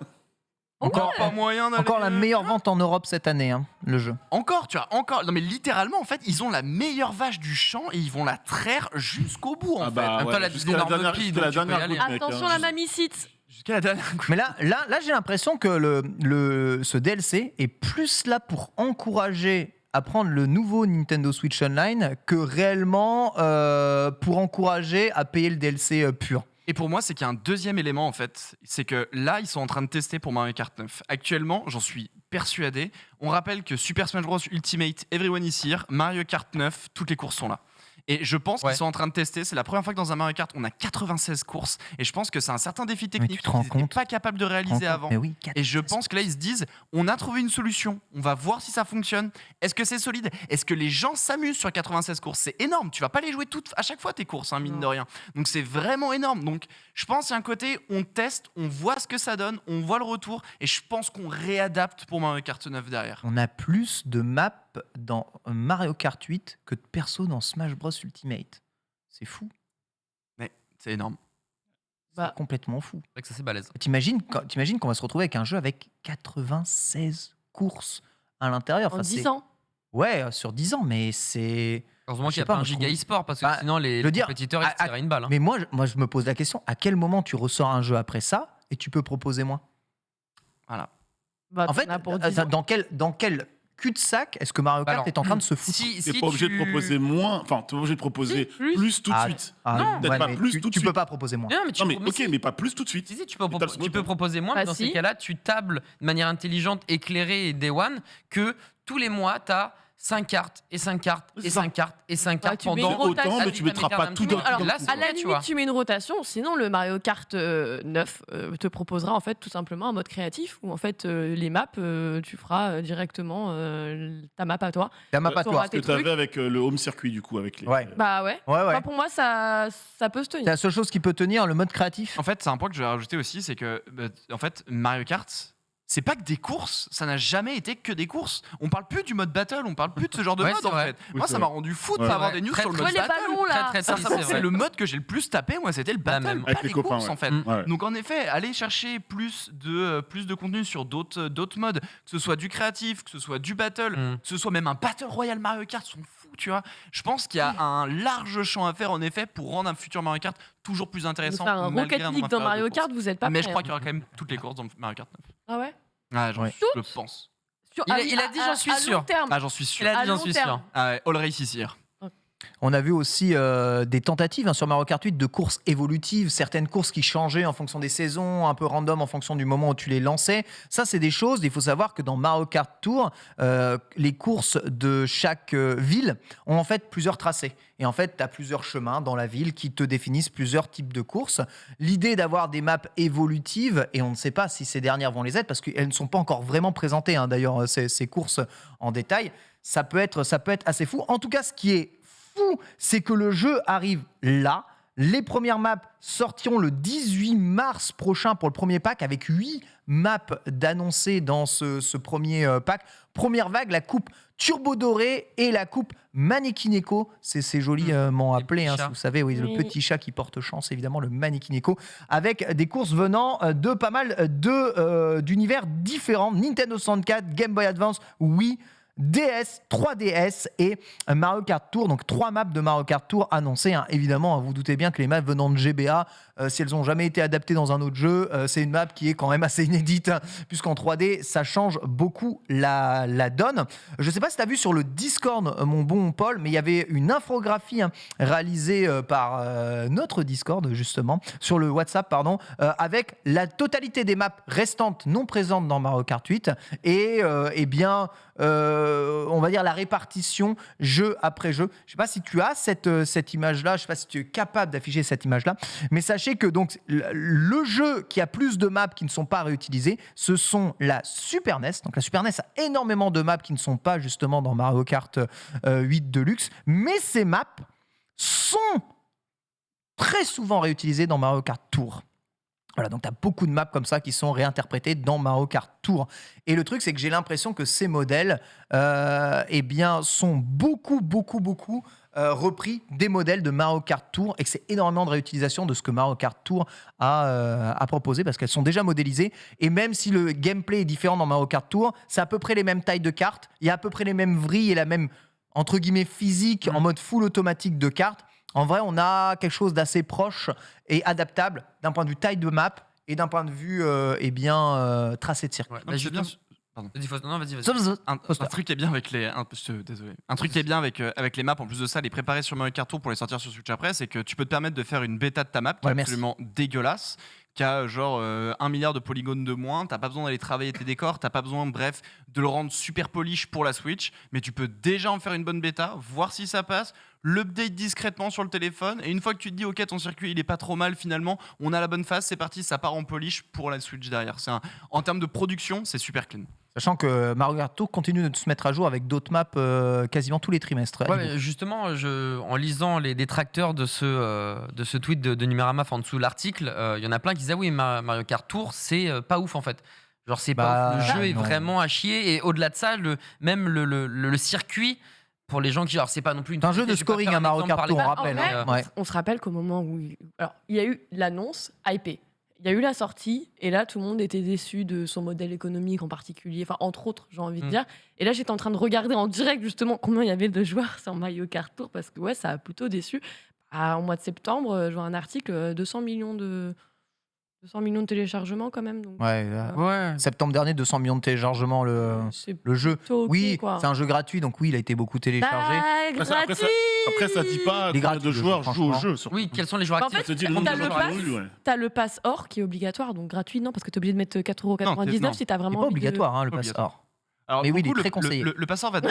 Encore pas moyen d'aller. Encore la meilleure vente en Europe cette année, hein, le jeu. Encore, tu vois, encore. Non mais littéralement, en fait, ils ont la meilleure vache du champ et ils vont la traire jusqu'au bout, en fait. Même toi, la jusqu'à la énorme dernière, pile, jusqu'à la donc tu peux y dernière aller. goutte, mec, Attention hein. la mamicite. Jusqu'à la dernière. Mais là j'ai l'impression que ce DLC est plus là pour encourager à prendre le nouveau Nintendo Switch Online que réellement pour encourager à payer le DLC pur. Et pour moi, c'est qu'il y a un deuxième élément, en fait. C'est que là, ils sont en train de tester pour Mario Kart 9. Actuellement, j'en suis persuadé. On rappelle que Super Smash Bros. Ultimate, Everyone is Here, Mario Kart 9, toutes les courses sont là. Et je pense qu'ils sont en train de tester. C'est la première fois que dans un Mario Kart, on a 96 courses. Et je pense que c'est un certain défi technique te rends qu'ils n'étaient compte pas capables de réaliser avant. Mais oui, Et je pense que là, ils se disent, on a trouvé une solution, on va voir si ça fonctionne. Est-ce que c'est solide? Est-ce que les gens s'amusent sur 96 courses? C'est énorme, tu vas pas les jouer toutes à chaque fois tes courses, hein, mine de rien. Donc c'est vraiment énorme. Donc je pense qu'il y a un côté, on teste, on voit ce que ça donne, on voit le retour, et je pense qu'on réadapte pour Mario Kart 9 derrière. on a plus de maps dans Mario Kart 8 que de persos dans Smash Bros Ultimate. C'est fou, C'est énorme. Bah. c'est complètement fou. C'est vrai que ça, c'est balèze. T'imagines qu'on va se retrouver avec un jeu avec 96 courses à l'intérieur. En Enfin, 10 c'est- ans. Ouais, sur 10 ans, mais c'est... Heureusement Je qu'il n'y sais a pas pas, un je giga trouve- e-sport parce que Bah, sinon les je veux dire, compétiteurs ils se tireraient une balle. hein. Mais moi, je me pose la question, à quel moment tu ressors un jeu après ça et tu peux proposer moins? Voilà. Bah, En fait, t'en as pour 10 ans. dans quel cul-de-sac est-ce que Mario Kart Alors, est en train de se foutre? T'es pas obligé de proposer moins, enfin, t'es pas obligé de proposer Plus. plus tout de Ah, suite. Ah, peut-être pas mais plus tu, tout de tu peux suite. pas proposer moins. Non, mais tu Non, mais mais ok, si. mais pas plus tout de suite. Si, tu Mais t'as le tu peux proposer moins, mais Bah, dans si. ces cas-là, tu tables de manière intelligente, éclairée et day one que tous les mois, tu as 5 cartes et 5 cartes C'est et ça. 5 cartes et 5 Bah, cartes tu mets pendant une rotation. Autant, mais tu mettras pas tout d'un coup. Alors, Là, c'est à la ok, tu vois. limite, tu mets une rotation. Sinon, le Mario Kart 9 te proposera en fait tout simplement un mode créatif où en fait les maps, tu feras directement ta map à toi. La map à T'auras toi. Ce que tes trucs. t'avais avec le home circuit, du coup, avec les. Ouais. Bah ouais. Ouais, ouais. Bah, pour moi, ça peut se C'est tenir. la seule chose qui peut tenir, le mode créatif. En fait, c'est un point que je vais rajouter aussi, c'est que en fait, Mario Kart, c'est pas que des courses, ça n'a jamais été que des courses. On parle plus du mode battle, on parle plus de ce genre de Ouais, mode c'est en vrai. fait. Oui, Moi, c'est ça m'a vrai. rendu fou de Ouais. pas avoir Ouais. des news Très, sur le très- mode les battle. ballons là. Très, très Sincèrement, triste, c'est c'est vrai. le mode que j'ai le plus tapé, moi, c'était le battle, même. pas Avec les les copains, courses ouais. en fait. Ouais. Donc en effet, aller chercher plus de contenu sur d'autres modes, que ce soit du créatif, que ce soit du battle, Mm. que ce soit même un Battle Royale Mario Kart, sont fous, tu vois. Je pense qu'il y a un large champ à faire en effet pour rendre un futur Mario Kart toujours plus Nous intéressant. faire un malgré Rocket un League nombre dans inférieur de Mario courses. Kart, vous êtes pas Mais prêts, je crois hein. qu'il y aura quand même toutes les courses dans Mario Kart 9. Ah ouais. Ah, Ouais. je le pense. Sur- Il a dit, j'en suis à sûr. long terme. Ah, j'en suis sûr. Il a À dit, j'en long suis terme. sûr. Ah ouais, All Race is here. On a vu aussi des tentatives sur Mario Kart 8 de courses évolutives, certaines courses qui changeaient en fonction des saisons, un peu random en fonction du moment où tu les lançais. Ça, c'est des choses. Il faut savoir que dans Mario Kart Tour, les courses de chaque ville ont en fait plusieurs tracés. Et en fait, tu as plusieurs chemins dans la ville qui te définissent plusieurs types de courses. L'idée d'avoir des maps évolutives, et on ne sait pas si ces dernières vont les être, parce qu'elles ne sont pas encore vraiment présentées, d'ailleurs, ces courses en détail, ça peut être assez fou. En tout cas, ce qui est fou, c'est que le jeu arrive là. Les premières maps sortiront le 18 mars prochain pour le premier pack, avec 8 maps d'annoncées dans ce premier pack. Première vague, la coupe Turbo Doré et la coupe Manekineko. C'est joliment appelé, si vous savez, oui, le petit chat qui porte chance, évidemment, le Manekineko, avec des courses venant de pas mal d'univers différents. Nintendo 64, Game Boy Advance, Wii, DS, 3DS et Mario Kart Tour, donc 3 maps de Mario Kart Tour annoncées. Évidemment, vous doutez bien que les maps venant de GBA, si elles n'ont jamais été adaptées dans un autre jeu, c'est une map qui est quand même assez inédite, puisqu'en 3D, ça change beaucoup la donne. Je ne sais pas si tu as vu sur le Discord, mon bon Paul, mais il y avait une infographie réalisée par notre Discord, justement, sur le WhatsApp, pardon, avec la totalité des maps restantes non présentes dans Mario Kart 8 et on va dire la répartition jeu après jeu. Je ne sais pas si tu as cette image-là, je ne sais pas si tu es capable d'afficher cette image-là, mais sachez que donc, le jeu qui a plus de maps qui ne sont pas réutilisées, ce sont la Super NES. Donc la Super NES a énormément de maps qui ne sont pas justement dans Mario Kart 8 Deluxe, mais ces maps sont très souvent réutilisées dans Mario Kart Tour. Voilà, donc tu as beaucoup de maps comme ça qui sont réinterprétées dans Mario Kart Tour. Et le truc, c'est que j'ai l'impression que ces modèles sont beaucoup repris des modèles de Mario Kart Tour et que c'est énormément de réutilisation de ce que Mario Kart Tour a proposé parce qu'elles sont déjà modélisées. Et même si le gameplay est différent dans Mario Kart Tour, c'est à peu près les mêmes tailles de cartes, il y a à peu près les mêmes vrilles et la même, entre guillemets, physique en mode full automatique de cartes. En vrai, on a quelque chose d'assez proche et adaptable d'un point de vue taille de map et d'un point de vue tracé de circuit. Ouais, Pardon. Vas-y. Un truc qui est bien avec les, un truc qui est bien avec les maps, en plus de ça, les préparer sur Mario Kart Tour pour les sortir sur Switch après, c'est que tu peux te permettre de faire une bêta de ta map qui est absolument dégueulasse, qui a genre 1 milliard de polygones de moins. T'as pas besoin d'aller travailler tes décors, t'as pas besoin, bref, de le rendre super polish pour la Switch, mais tu peux déjà en faire une bonne bêta, voir si ça passe, l'update discrètement sur le téléphone, et une fois que tu te dis ok, ton circuit il est pas trop mal finalement, on a la bonne phase, c'est parti, ça part en polish pour la Switch derrière. En termes de production, c'est super clean. Sachant que Mario Kart Tour continue de se mettre à jour avec d'autres maps quasiment tous les trimestres. Ouais, justement, en lisant les détracteurs de ce tweet de Numérama, en dessous de l'article, il y en a plein qui disaient oui, Mario Kart Tour, c'est pas ouf en fait. Genre, c'est pas ouf. Le jeu est vraiment à chier. Et au-delà de ça, même le circuit, pour les gens qui. Alors, c'est pas non plus un jeu de scoring à Mario Kart Tour, on rappelle. On se rappelle qu'au moment où. Alors, il y a eu l'annonce hypée. Il y a eu la sortie, et là, tout le monde était déçu de son modèle économique en particulier, enfin, entre autres, j'ai envie de dire. Et là, j'étais en train de regarder en direct, justement, combien il y avait de joueurs sur Mario Kart Tour, parce que, ouais, ça a plutôt déçu. En mois de septembre, je vois un article, 200 millions de téléchargements, quand même. Donc, septembre dernier, 200 millions de téléchargements, le jeu. Okay, c'est un jeu gratuit, donc oui, il a été beaucoup téléchargé. Après, ça dit pas combien de joueurs jouent au jeu. Oui, quels sont les joueurs actifs. En fait, t'as le pass or qui est obligatoire, donc gratuit, non, parce que t'es obligé de mettre 4,99€ si t'as vraiment. C'est pas obligatoire, le pass or. Alors, mais oui, il est très conseillé. Le passeur va te...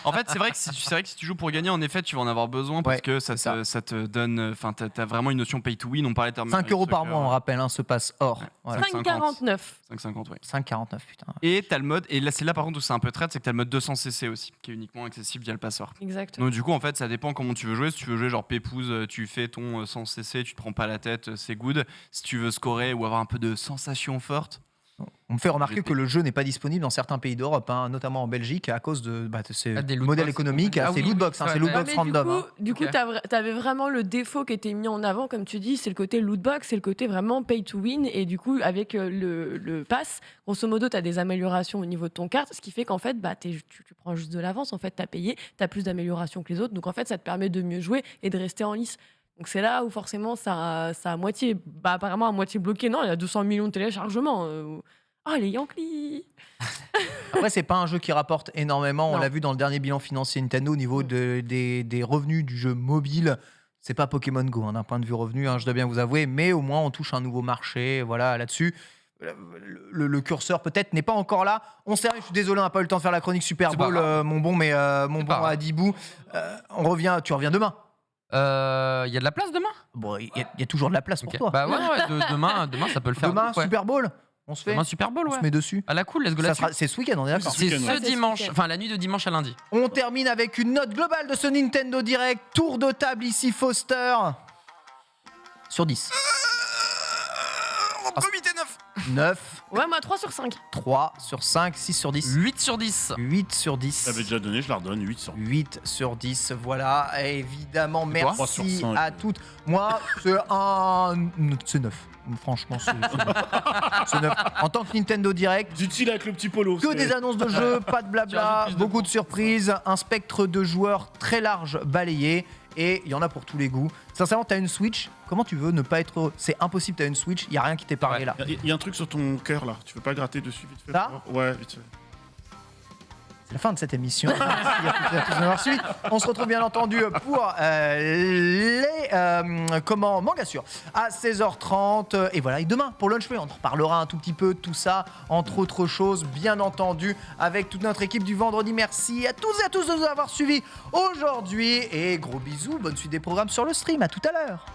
En fait, c'est vrai que si tu joues pour gagner, en effet, tu vas en avoir besoin parce que ça te donne. Enfin, t'as vraiment une notion pay to win. On parlait de 5€ par mois, on rappelle, ce pass or. 5,49. 5,50, oui. 5,49, putain. Et t'as le mode, et là, c'est là par contre où c'est un peu traite, c'est que t'as le mode 200cc aussi, qui est uniquement accessible via le passeur. Exactement. Donc, du coup, en fait, ça dépend comment tu veux jouer. Si tu veux jouer genre pépouze, tu fais ton 100cc, tu te prends pas la tête, c'est good. Si tu veux scorer ou avoir un peu de sensation forte. On me fait remarquer que le jeu n'est pas disponible dans certains pays d'Europe, notamment en Belgique, à cause de ces modèles économiques, c'est lootbox, c'est lootbox random. Du coup, t'avais vraiment le défaut qui était mis en avant, comme tu dis, c'est le côté lootbox, c'est le côté vraiment pay to win, et du coup, avec le pass, grosso modo, t'as des améliorations au niveau de ton carte, ce qui fait qu'en fait, tu prends juste de l'avance, en fait, t'as payé, t'as plus d'améliorations que les autres, donc en fait, ça te permet de mieux jouer et de rester en lice. Donc c'est là où forcément ça a apparemment à moitié bloqué. Non, il y a 200 millions de téléchargements. Oh, les Yankees. Après, c'est pas un jeu qui rapporte énormément. On Non. l'a vu dans le dernier bilan financier Nintendo au niveau des revenus du jeu mobile. C'est pas Pokémon Go d'un point de vue revenu, je dois bien vous avouer, mais au moins on touche un nouveau marché. Voilà, là-dessus. Le curseur peut-être n'est pas encore là. On s'est, je suis désolé, on n'a pas eu le temps de faire la chronique Super C'est pas Bowl, grave. mon bon pas grave. Adibou. Tu reviens demain. Il y a de la place demain? Bon, il y a toujours de la place pour Ok. toi. Bah ouais, demain ça peut le faire. Demain, ouais. Super Bowl, on se fait. Demain Super Bowl, On ouais. se met dessus. À la cool, let's go Ça là-dessus. sera- c'est ce week-end, on est d'accord. ce C'est week-end, ce ouais. Ouais, c'est ce dimanche, week-end. enfin la nuit de dimanche à lundi. On termine avec une note globale de ce Nintendo Direct. Tour de table ici, Foster. Sur 10. Entre 8 et 9. 9, Ouais, moi, 3 sur 5. 3 sur 5, 6 sur 10. 8 sur 10. 8 sur 10. J'avais déjà donné, je la redonne, 8 sur 8 sur 10, voilà, et évidemment, toi merci 3 sur 5. à toutes. Moi, c'est 9. Franchement, c'est 9. C'est 9. En tant que Nintendo Direct, Utile avec le petit polo. que c'est- des annonces de jeux, pas de Tu blabla, rajoutes plus de beaucoup de points. surprises, un spectre de joueurs très large balayé, et il y en a pour tous les goûts. Sincèrement, t'as une Switch, comment tu veux ne pas être heureux? C'est impossible, t'as une Switch, il y a rien qui t'est parlé Ouais. là. Il y a un truc sur ton cœur là, tu veux pas gratter dessus vite fait? Ça pour voir Ouais, vite fait. C'est la fin de cette émission. Merci à toutes et à tous de nous avoir suivis. On se retrouve bien entendu pour Manga Sûr à 16h30. Et voilà, et demain pour Lunch Play, on en reparlera un tout petit peu de tout ça, entre autres choses, bien entendu, avec toute notre équipe du vendredi. Merci à tous et à tous de nous avoir suivis aujourd'hui. Et gros bisous, bonne suite des programmes sur le stream. À tout à l'heure.